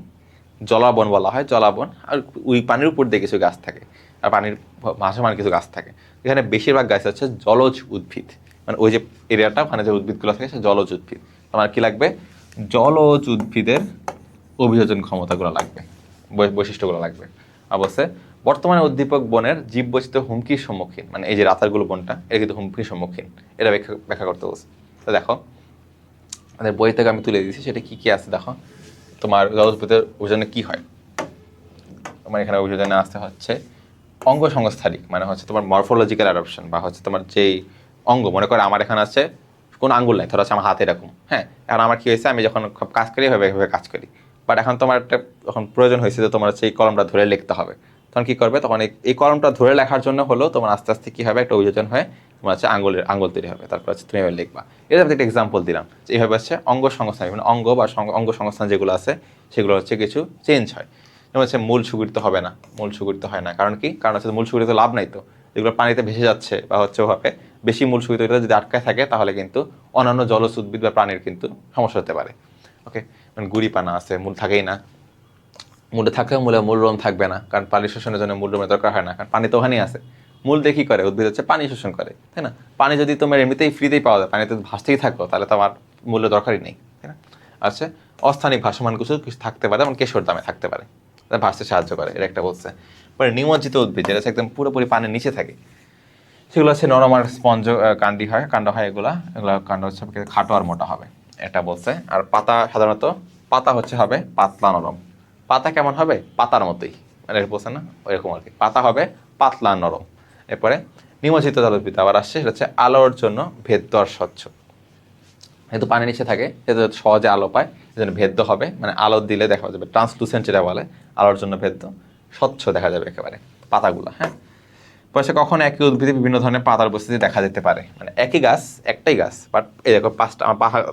জলাবন বলা হয়, জলাবন, আর ওই পানির উপর দিয়ে কিছু গাছ থাকে, আর পানির ভাসমান কিছু গাছ থাকে। এখানে বেশিরভাগ গাছ হচ্ছে জলজ উদ্ভিদ, মানে ওই যে এরিয়াটা ওখানে যে উদ্ভিদগুলো থাকে সে জলজ উদ্ভিদ। তোমার কি লাগবে? জলজ উদ্ভিদের অভিযোজন ক্ষমতাগুলো লাগবে, বৈশিষ্ট্যগুলো লাগবে অবশ্যই। বর্তমানে উদ্দীপক বনের জীববৈচিত্র্য হুমকির সম্মুখীন, মানে এই যে রাতারগুলো বনটা এটা কিন্তু হুমকির সম্মুখীন, এটা ব্যাখ্যা করতে বলছে। তো দেখো আমাদের বই থেকে আমি তুলে দিয়েছি, সেটা কী কী আছে দেখো। তোমার জলজ উদ্ভিদের অভিযোজনে কী হয়, তোমার এখানে অভিযোজনে আসতে হচ্ছে অঙ্গ সংস্থারিক, মানে হচ্ছে তোমার মরফোলজিক্যাল অ্যাডাপশন, বা হচ্ছে তোমার যেই অঙ্গ, মনে করো আমার এখানে আছে কোনো আঙ্গুল নাই, ধরো হচ্ছে আমার হাতে এরকম, হ্যাঁ, এখন আমার কী হয়েছে, আমি যখন কাজ করি এভাবে কাজ করি, বাট এখন তোমার একটা যখন প্রয়োজন হয়েছে যে তোমার হচ্ছে এই কলমটা ধরে লিখতে হবে, তখন কী করবে, তখন এই কলমটা ধরে লেখার জন্য হলেও তোমার আস্তে আস্তে কী হবে, একটা অভিযোজন হয়ে তোমার হচ্ছে আঙ্গুল তৈরি হবে, তারপর হচ্ছে তুমি এভাবে লিখবা। এটা আমি একটা এক্সাম্পল দিলাম যে এইভাবে হচ্ছে অঙ্গ সংস্থান, মানে অঙ্গ বা অঙ্গ সংস্থান যেগুলো আছে সেগুলো হচ্ছে কিছু চেঞ্জ হয়। যেমন হচ্ছে মূল সুগঠিত হবে না, মূল সুগঠিত হয় না, কারণ কি? কারণ হচ্ছে মূল সুগঠিত লাভ নাই, তো যেগুলো পানিতে ভেসে যাচ্ছে বা হচ্ছে ওভাবে বেশি মূল সুগঠিত যদি আটকায় থাকে তাহলে কিন্তু অন্যান্য জলজ উদ্ভিদ বা প্রাণীর কিন্তু সমস্যা হতে পারে। ওকে, মানে গুড়ি পানা আছে, মূল থাকেই না, মূলে থাকলেও মূল রোম থাকবে না, কারণ পানি শোষণের জন্য মূল রোমের দরকার হয় না, কারণ পানি তো ওখানেই আছে। মূল দিয়ে কী করে? উদ্ভিদ হচ্ছে পানি শোষণ করে, তাই না? পানি যদি তোমার এমনিতেই ফ্রিতেই পাওয়া যায়, পানিতে ভাসতেই থাকো, তাহলে তো আমার মূল্য দরকারই নেই, তাই না? আচ্ছা, অস্থানিক ভাসমান কিছু থাকতে পারে, যেমন কেশর দামে থাকতে পারে, ভাসতে সাহায্য করে, এটা একটা বলছে। পরে নিমজ্জিত উদ্ভিদ, যেটা একদম পুরোপুরি পানির নিচে থাকে, সেগুলো হচ্ছে নরম আর স্পঞ্জ কাণ্ড হয়, এগুলো কাণ্ড হচ্ছে খাটো আর মোটা হবে, এটা বলছে। আর পাতা সাধারণত পাতা হচ্ছে হবে পাতলা নরম, পাতা কেমন হবে? পাতার মতোই, মানে বলছে না ওইরকম আর কি, পাতা হবে পাতলা নরম। এরপরে নিমজ্জিত জলউদ্ভিদ আবার আসছে, সেটা হচ্ছে আলোর জন্য ভেদ্য আর স্বচ্ছ, যেহেতু পানির নিচে থাকে সেহেতু সহজে আলো পায়, সেজন্য ভেদ্য হবে, মানে আলো দিলে দেখা যাবে ট্রান্সলুসেন্ট, যেটা বলে আলোর জন্য ভেদ্য, স্বচ্ছ দেখা যাবে একেবারে পাতাগুলো। হ্যাঁ, পয়সা কখনো একই উদ্ভিদে বিভিন্ন ধরনের পাতার উপস্থিতি দেখা যেতে পারে, মানে একই গাছ, একটাই গাছ, বাট এই দেখো পাঁচটা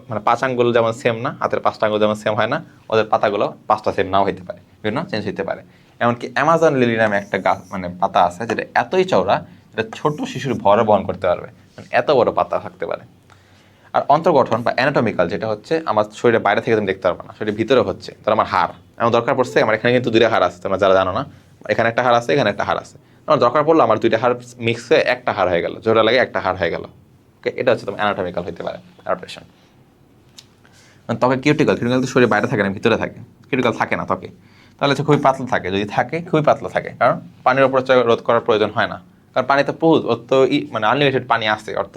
মানে 5 আঙ্গুল যেমন সেম না, হাতের 5টা আঙ্গুল যেমন সেম হয় না, ওদের পাতাগুলো 5টা সেম নাও হইতে পারে, বিভিন্ন চেঞ্জ হইতে পারে। এমনকি অ্যামাজন লিলি নামে একটা গাছ মানে পাতা আছে যেটা এতই চওড়া যেটা ছোট শিশুর ভরও বহন করতে পারবে, মানে এত বড় পাতা থাকতে পারে। আর অন্তর্গঠন বা অ্যানাটমিক্যাল যেটা হচ্ছে আমার শরীরের বাইরে থেকে তুমি দেখতে পারবে না, শরীরের ভিতরে হচ্ছে, তাহলে আমার হাড় আমার দরকার পড়ছে, আমার এখানে কিন্তু 2টা হাড় আছে, তোমরা যারা জানো না, এখানে একটা হাড় আছে, এখানে একটা হাড় আছে, আমার দরকার পড়লো আমার 2টা হাড় মিক্স হয়ে একটা হাড় হয়ে গেল, জোড়া লাগে একটা হাড় হয়ে গেল। ওকে, এটা হচ্ছে তোমার অ্যানাটমিক্যাল হইতে পারে অ্যাডাপ্টেশন। ত্বকে কিউটিকল, কিউটিকল তো শরীরের বাইরে থাকে না, ভিতরে থাকে, কিউটিকল থাকে না ত্বকে, তাহলে হচ্ছে খুবই পাতলা থাকে, যদি থাকে খুবই পাতলা থাকে, কারণ পানির অপচয় রোধ করার প্রয়োজন হয় না, কারণ পানিতে বহুত অত মানে আনলিমিটেড পানি আসে, অর্থ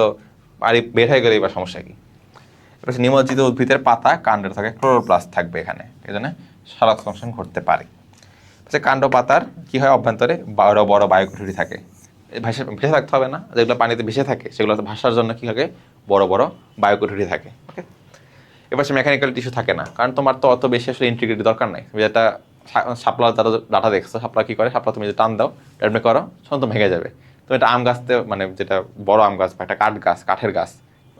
পানি বের হয়ে গেলেই বা সমস্যা কি। এটা হচ্ছে নিমজ্জিত উদ্ভিদের পাতা কাণ্ডের থাকে ক্লোরোপ্লাস্ট থাকবে এখানে, এই জন্য সালোক সংশ্লেষণ ঘটতে পারে। কাণ্ড পাতার কি হয়, অভ্যন্তরে বড় বড় বায়ুকুঠুরি থাকে, ভেসে থাকতে হবে না, যেগুলো পানিতে ভেসে থাকে সেগুলো ভাসার জন্য কি থাকে, বড় বড় বায়ুকুঠুরি থাকে। ওকে, এবার সে মেকানিক্যাল টিস্যু থাকে না, কারণ তোমার তো অত বেশি আসলে ইন্টিগ্রিটি দরকার নাই, তুমি যেটা শাপলা যারা ডাটা দেখছো, শাপলা কি করে, শাপলা তুমি যে টান দাও এডমে করো তো ভেঙে যাবে। তুমি একটা আম গাছতে মানে যেটা বড় আম গাছ বা একটা কাঠ গাছ, কাঠের গাছ,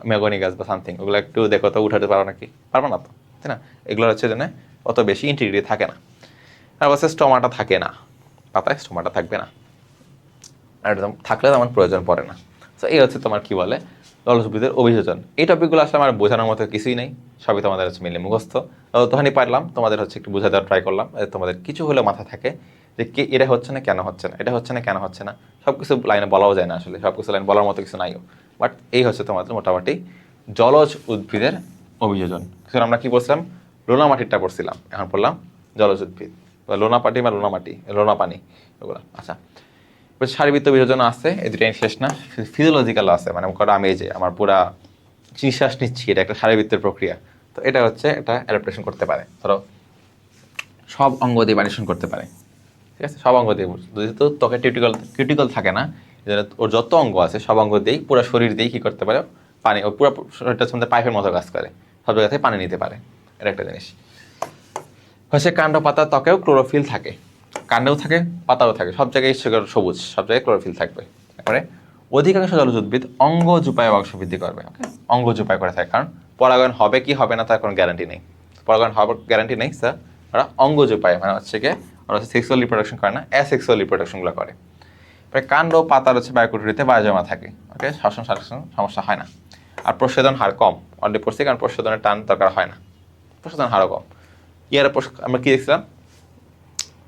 মেগনি গাছ বা সামথিং, ওগুলো একটু দেখো তো উঠাতে পারো নাকি, পারবো না তো, তাই না? এগুলো হচ্ছে জন্য অত বেশি ইন্টিগ্রিটি থাকে না। আর অবশ্যই স্টোমাটা থাকে না, পাতায় স্টোমাটা থাকবে না, আর একদম থাকলে আমার প্রয়োজন পড়ে না। তো এই হচ্ছে তোমার কি বলে জলজ উদ্ভিদের অভিযোজন। এই টপিকগুলো আসলে আমার বোঝানোর মতো কিছুই নেই, সবই তোমাদের হচ্ছে মিলে মুখস্থ। তখনই পারলাম তোমাদের হচ্ছে একটু বোঝা দেওয়ার ট্রাই করলাম, তোমাদের কিছু হলেও মাথা থাকে যে কি এটা হচ্ছে না কেন হচ্ছে না, এটা হচ্ছে না কেন হচ্ছে না, সব কিছু লাইনে বলাও যায় না, আসলে সব কিছু লাইন বলার মতো কিছু নাইও, বাট এই হচ্ছে তোমাদের মোটামুটি জলজ উদ্ভিদের অভিযোজন। সুতরাং আমরা কি বলছিলাম, লোনা মাটিরটা পড়ছিলাম, এখন পড়লাম জলজ উদ্ভিদ বা লোনা পাটি বা লোনা মাটি, লোনা পানি, ওগুলো। আচ্ছা, শারীরবৃত্ত বিভাজন আছে, এই দুটাই শেষ না, ফিজিওলজিক্যাল আছে, মানে আমি এই যে আমার পুরা নিঃশ্বাস নিচ্ছি, এটা একটা শারীরবৃত্তের প্রক্রিয়া, তো এটা হচ্ছে এটা অ্যাডাপ্টেশন করতে পারে, ধরো সব অঙ্গ দিয়ে ভ্যারিয়েশন করতে পারে, ঠিক আছে, সব অঙ্গ দিয়ে, যেহেতু ত্বকে কিউটিকল থাকে না, ওর যত অঙ্গ আছে সব অঙ্গ দিয়েই পুরো শরীর দিয়েই কী করতে পারে, পানি, ওর পুরো শরীরটা হচ্ছে পাইপের মতো কাজ করে, সব জায়গা থেকে পানি নিতে পারে, এটা একটা জিনিস। হচ্ছে কাণ্ড পাতা ত্বকেও ক্লোরোফিল থাকে, কাণ্ডেও থাকে পাতাও থাকে, সব জায়গায় সবুজ, সব জায়গায় ক্লোরোফিল থাকবে। তারপরে অধিকাংশ জলজ উদ্ভিদ অঙ্গ জুপায় বংশবৃদ্ধি করবে, ওকে, অঙ্গ জুপায় করে থাকে, কারণ পরাগায়ন হবে কি হবে না তার কোনো গ্যারান্টি নেই, পরাগায়ন হওয়ার গ্যারান্টি নেই, স্যার ওরা অঙ্গ জুপায়, মানে হচ্ছে কি ওরা হচ্ছে সেক্সুয়াল রিপ্রোডাকশন করে না, অ্যাসেক্সুয়াল রিপ্রোডাকশনগুলো করে। কাণ্ড পাতার হচ্ছে বায়ুকুঠুরিতে বায়ু জমা থাকে, ওকে, শ্বসন সমস্যা হয় না। আর প্রস্বেদন হার কম, অলরেডি পড়ছি, কারণ প্রস্বেদনের টান দরকার হয় না, প্রস্বেদন হারও কম। ইয়ার আমরা কি দেখছিলাম,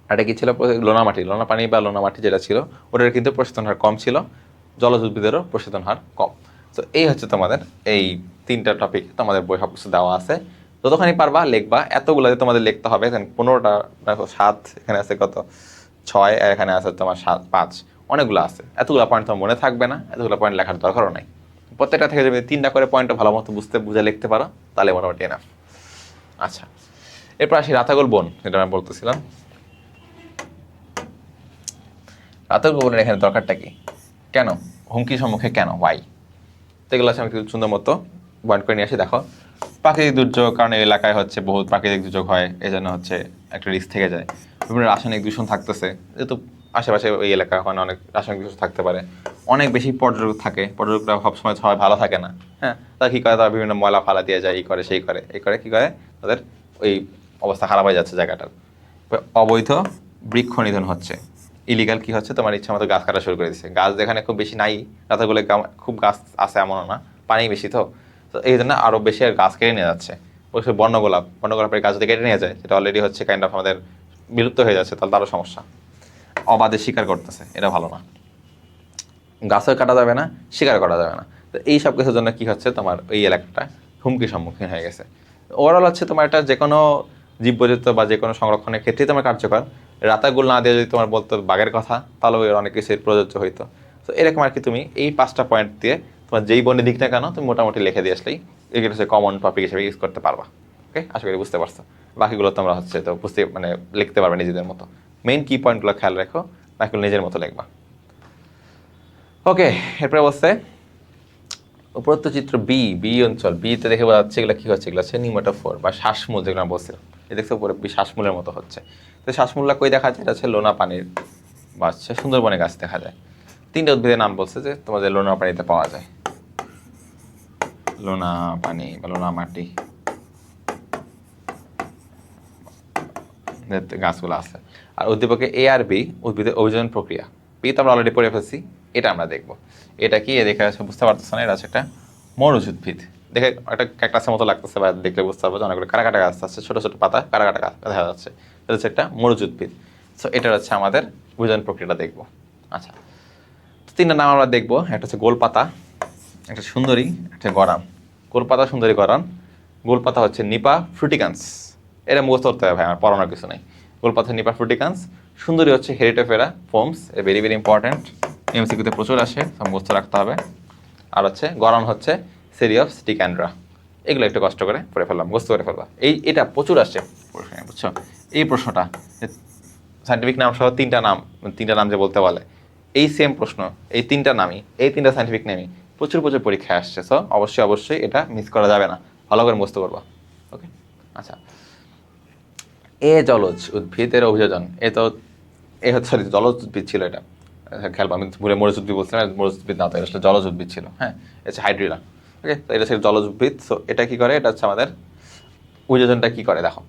এটা কি ছিল, লোনা মাটি, লোনা পানি বা লোনা মাটি যেটা ছিল ওটার কিন্তু প্রস্বেদন হার কম ছিল, জলজ উদ্ভিদেরও প্রস্বেদন হার কম। তো এই হচ্ছে তোমাদের এই 3টা টপিক তোমাদের বই সব কিছু দেওয়া আছে, যতখানি পারবা লিখবা, এতগুলো তোমাদের লিখতে হবে, 15টা, 7, এখানে আছে কত 6, এখানে আছে তোমার 5, অনেকগুলো আছে, এতগুলো পয়েন্ট তোমার মনে থাকবে না, এতগুলো পয়েন্ট লেখার দরকারও নাই, প্রত্যেকটা থেকে যদি 3টা করে পয়েন্টটা ভালো মতো বুঝে লিখতে পারো তাহলে মোটামুটি এনাফ। আচ্ছা, এরপর আসি রাতাগোল বন, যেটা আমি বলতেছিলাম। রাতাগোল বনের এখানে দরকারটা কি, কেন, হুমকির সম্মুখে কেন, ওয়াই, তো এগুলো আছে আমি একটু সুন্দর মতো পয়েন্ট করে নিয়ে আসি। দেখো, প্রাকৃতিক দুর্যোগ, কারণ এই এলাকায় হচ্ছে বহুত প্রাকৃতিক দুর্যোগ হয়, এই জন্য হচ্ছে একটা রিস্ক থেকে যায়, বিভিন্ন রাসায়নিক দূষণ থাকতেছে, যেহেতু আশেপাশে ওই এলাকা ওখানে অনেক রাসায়নিক দূষণ থাকতে পারে, অনেক বেশি পর্যটক থাকে, পর্যটকরা সবসময় সবাই ভালো থাকে না, হ্যাঁ, তারা কী করে, তারা বিভিন্ন ময়লা ফালা দিয়ে যায়, এই করে সেই করে, এই করে কী করে, তাদের ওই অবস্থা খারাপ হয়ে যাচ্ছে জায়গাটার। অবৈধ বৃক্ষ নিধন হচ্ছে, ইলিগাল কি হচ্ছে, তোমার ইচ্ছা মতো গাছ কাটা শুরু করে দিচ্ছে, গাছ যেখানে খুব বেশি নাই, রাতাগুলো খুব গাছ আছে এমনও না, পানি বেশি, তো এই জন্য আরও বেশি আর গাছ কেটে নিয়ে যাচ্ছে, অবশ্যই বর্ণগোলাপের গাছ যদি কেটে নিয়ে যায়, সেটা অলরেডি হচ্ছে কাইন্ড অফ আমাদের বিলুপ্ত হয়ে যাচ্ছে, তাহলে তারও সমস্যা, অবাধে শিকার করতেছে, এটা ভালো না, গাছও কাটা যাবে না, শিকার করা যাবে না, তো এই সব কিছুর জন্য কি হচ্ছে, তোমার এই এলাকাটা হুমকির সম্মুখীন হয়ে গেছে। ওভারঅল হচ্ছে তোমার এটা যে কোনো জীববৈচিত্র্য বা যে কোনো সংরক্ষণের ক্ষেত্রেই তোমার কার্যকর, রাতাগুল না দিয়ে যদি তোমার বলতো বাঘের কথা, তাহলে ওই অনেক কিছুই প্রযোজ্য হইতো। তো এরকম আর কি, তুমি এই 5টা পয়েন্ট দিয়ে তোমার যেই বনে দিক না কেন তুমি মোটামুটি লিখে দিয়ে আসলেই এগুলো হচ্ছে কমন টপিক হিসেবে ইউজ করতে পারবা। ওকে, আশা করি বুঝতে পারছো, বাকিগুলো তোমরা হচ্ছে তো বুঝতে মানে লিখতে পারবে নিজেদের মতো, মেইন কি পয়েন্টগুলো খেয়াল রাখো, বাকিগুলো নিজের মতো লিখবা। ওকে, এরপরে বলছে উপরোক্ত চিত্র বি অঞ্চল, বিতে দেখে বোঝা যাচ্ছে এগুলো কি হচ্ছে, এগুলো হচ্ছে নিউমাটোফোর বা শ্বাসমূল, যেগুলো আমি বলছিলাম, এই দেখছো উপরে শ্বাসমূলের মতো হচ্ছে। তো শ্বাসমূলটা কই দেখা যায়, এটা হচ্ছে লোনা পানির বা হচ্ছে সুন্দরবনে গাছ দেখা যায়। তিনটা উদ্ভিদের নাম বলছে যে তোমাদের লোনা পানিতে পাওয়া যায়, লোনা পানি বা লোনা মাটি গাছগুলো আছে। আর উদ্দীপকে এ আর বি উদ্ভিদের অভিযোজন প্রক্রিয়া, বি তো আমরা অলরেডি পড়ে ফেলছি, এটা আমরা দেখবো। এটা কি দেখে বুঝতে পারতেছে না, এটা হচ্ছে একটা মরুজ উদ্ভিদ। দেখে একটা ক্যাকটাসের মতো লাগতেছে, বা দেখলে বুঝতে পারবো যে অনেকগুলো কাটা কাটা গাছ আছে, ছোটো ছোটো পাতা কাটা কাটা গাছ দেখা যাচ্ছে, এটা হচ্ছে একটা মরুজ উদ্ভিদ। সো এটা হচ্ছে আমাদের অভিযোজন প্রক্রিয়াটা দেখবো। আচ্ছা, তিনটা নাম আমরা দেখবো, একটা হচ্ছে গোলপাতা, একটা সুন্দরী, একটা গরান। গোলপাতা, সুন্দরী, গরান। গোলপাতা হচ্ছে নিপা ফ্রুটিকান্স, এটা মুখস্থ করতে হবে ভাই, আমার পড়ানোর কিছু নেই। গোলপাতা নিপা ফ্রুটিকান্স। সুন্দরী হচ্ছে হেরিটোফেরা ফোমস, এ ভেরি ভেরি ইম্পর্টেন্ট, এমসিকিউতে প্রচুর আসে, সব মুখস্থ রাখতে হবে। আর হচ্ছে গরান হচ্ছে সেরিয়ফ স্টিক্যান্ড্রা। এগুলো একটু কষ্ট করে পড়ে ফেললাম, মুখস্থ করে ফেলবা, এটা প্রচুর আসছে প্রশ্নে, বুঝছো? এই প্রশ্নটা সায়েন্টিফিক নাম সহ তিনটা নাম যে বলতে বলে, এই সেম প্রশ্ন, এই তিনটা সায়েন্টিফিক নামই প্রচুর পরীক্ষায় আসছে। সো অবশ্যই এটা মিস করা যাবে না, ভালো করে মুখস্থ করবা। ওকে, আচ্ছা। এ জলজ উদ্ভিদের অভিযোজন, সরি জলজ উদ্ভিদ ছিল এটা, খেয়াল, আমি ভুলে মরুজ উদ্ভিদ বলছিলাম, মরুজ উদ্ভিদ না, তো এটা জলজ উদ্ভিদ ছিল। হ্যাঁ, এটা হচ্ছে হাইড্রিলা। ওকে, তো এটা হচ্ছে জলজ উদ্ভিদ। সো এটা কি করে, এটা হচ্ছে আমাদের অভিযোজনটা কি করে দেখো।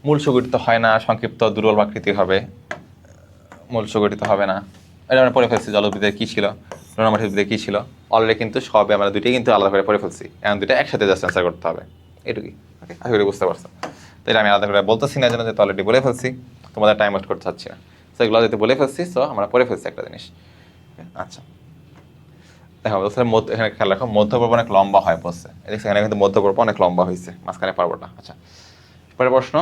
মূল সুগঠিত হয় না, সংক্ষিপ্ত দুর্বল আকৃতির হবে, মূল সুগঠিত হবে না। এটা আমরা পড়ে ফেলছি, জলউদ্ভিদের কী ছিল, লোনামাটি উদ্ভিদের কী ছিল অলরেডি, কিন্তু সবে আমরা দুইটাই কিন্তু আলাদা করে পড়ে ফেলছি, এখন দুইটা একসাথে জাস্ট অ্যান্সার করতে হবে, এটুকুই। ওকে, আশা করি বুঝতে পারছো। তো এটা আমি আলাদা করে বলতেছি না, যেন যেহেতু অলরেডি বলে ফেলছি, তোমাদের টাইম ওয়েস্ট করতে চাচ্ছি না। সো এগুলো যেহেতু বলে ফেলছি, সো আমরা পড়ে ফেলছি একটা জিনিস। আচ্ছা, দেখো এখানে খেয়াল রাখো, মধ্যপর্ব অনেক লম্বা হয় বলছে, এখানে কিন্তু মধ্যপর্ব অনেক লম্বা হয়েছে, মাঝখানে পর্বটা। আচ্ছা, পরের প্রশ্ন,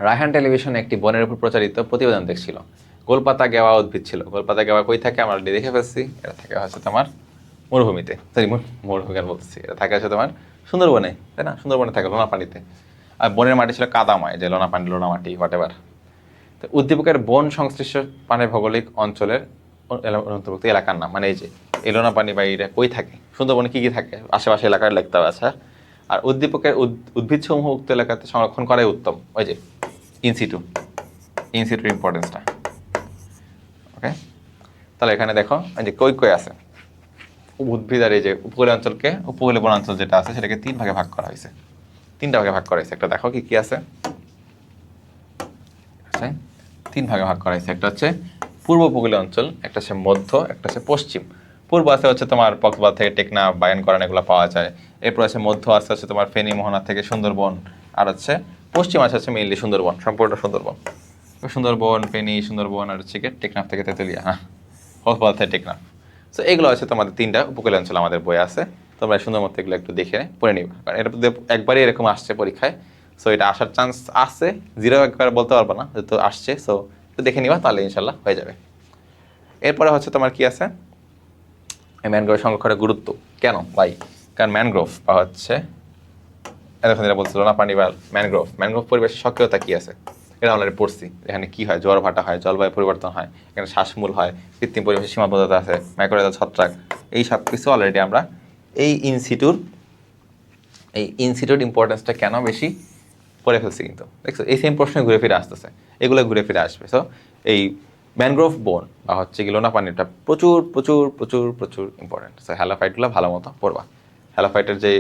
রায়হান টেলিভিশনে একটি বনের উপর প্রচারিত প্রতিবেদন দেখছিল, গোলপাতা গেওয়া উদ্ভিদ ছিল। গোলপাতা গেওয়া কই থাকে আমরা অলরেডি দেখে ফেলছি, এটা থাকে হচ্ছে তোমার মরুভূমিতে, সরি মরুভূমি বলতেছি, এটা থাকে হচ্ছে তোমার সুন্দরবনে, তাই না? সুন্দরবনে থাকে লোনা পানিতে। আর বনের মাটি ছিল কাদাময়, যে লোনা মাটি হোয়াট এভার। তো উদ্দীপকের বন সংশ্লিষ্ট পানির ভৌগোলিক অঞ্চলের অন্তর্ভুক্ত এলাকার নাম, মানে এই যে এই লোনা পানি বা এটা কই থাকে, সুন্দরবনে কী কী থাকে, আশেপাশে এলাকার লিখতে হবে। আচ্ছা, আর উদ্দীপকের উদ্ভিদসমূহ উক্ত এলাকাতে সংরক্ষণ করাই উত্তম, ওই যে ইনসিটুর ইম্পর্টেন্সটা। ওকে, তাহলে এখানে দেখো এই যে কই আছে উদ্ভিদ, আর এই যে উপকূলীয় অঞ্চলকে, উপকূলীয় বনাঞ্চল যেটা আছে সেটাকে তিনটা ভাগে ভাগ করা হয়েছে। একটা দেখো কি আছে, তিন ভাগে ভাগ করা হয়েছে। একটা হচ্ছে পূর্ব উপকূলীয় অঞ্চল, একটা হচ্ছে মধ্য, একটা হচ্ছে পশ্চিম। পূর্ব আছে হচ্ছে তোমার কক্সবাজার থেকে টেকনাফ, বাগানকরান এগুলো পাওয়া যায়। এরপর আছে মধ্য আছে হচ্ছে তোমার ফেনী, মোহনা থেকে সুন্দরবন। আর হচ্ছে পশ্চিম আছে মেইনলি সুন্দরবন, সম্পূর্ণ সুন্দরবন, ফেনী, সুন্দরবন, আর হচ্ছে টেকনাফ থেকে তেঁতুলিয়া, হ্যাঁ, কক্সবাজার থেকে টেকনাফ। সো এগুলো আছে তোমাদের তিনটা উপকূলীয় অঞ্চল আমাদের বই আছে, তোমরা সুন্দর মতো এগুলো একটু দেখে পড়ে নিবা, কারণ এটা একবারই এরকম আসছে পরীক্ষায়। সো এটা আসার চান্স আছে, জিরো একবার বলতে পারবো না, যেহেতু আসছে। সো একটু দেখে নিবা, তাহলে ইনশাল্লাহ হয়ে যাবে। এরপরে হচ্ছে তোমার কি আছে, ম্যানগ্রোভ সংরক্ষণের গুরুত্ব কেন ভাই, কারণ ম্যানগ্রোভ বা হচ্ছে এতক্ষণ যেটা বলছিল না পানি বা ম্যানগ্রোভ পরিবেশের সক্রিয়তা কি আছে, এটা অলরেডি পড়ছি। এখানে কি হয়, জ্বর ভাটা হয়, জলবায়ু পরিবর্তন হয়, এখানে শ্বাসমূল হয়, কৃত্রিম পরিবেশের সীমাবদ্ধতা আছে, মাইক্রোরাইজাল ছত্রাক, এই সব কিছু অলরেডি আমরা এই ইনসিটুর ইম্পর্টেন্সটা কেন বেশি পড়ে ফেলছি। কিন্তু দেখছো এই সেম প্রশ্ন ঘুরে ফিরে আসতেছে, এগুলো ঘুরে ফিরে আসবে। সো এই ম্যানগ্রোভ বন বা হচ্ছে লোনা পানিটা প্রচুর প্রচুর প্রচুর প্রচুর ইম্পর্টেন্ট। সো হ্যালোফাইটগুলো ভালো মতো পড়বা। হ্যালোফাইটের যে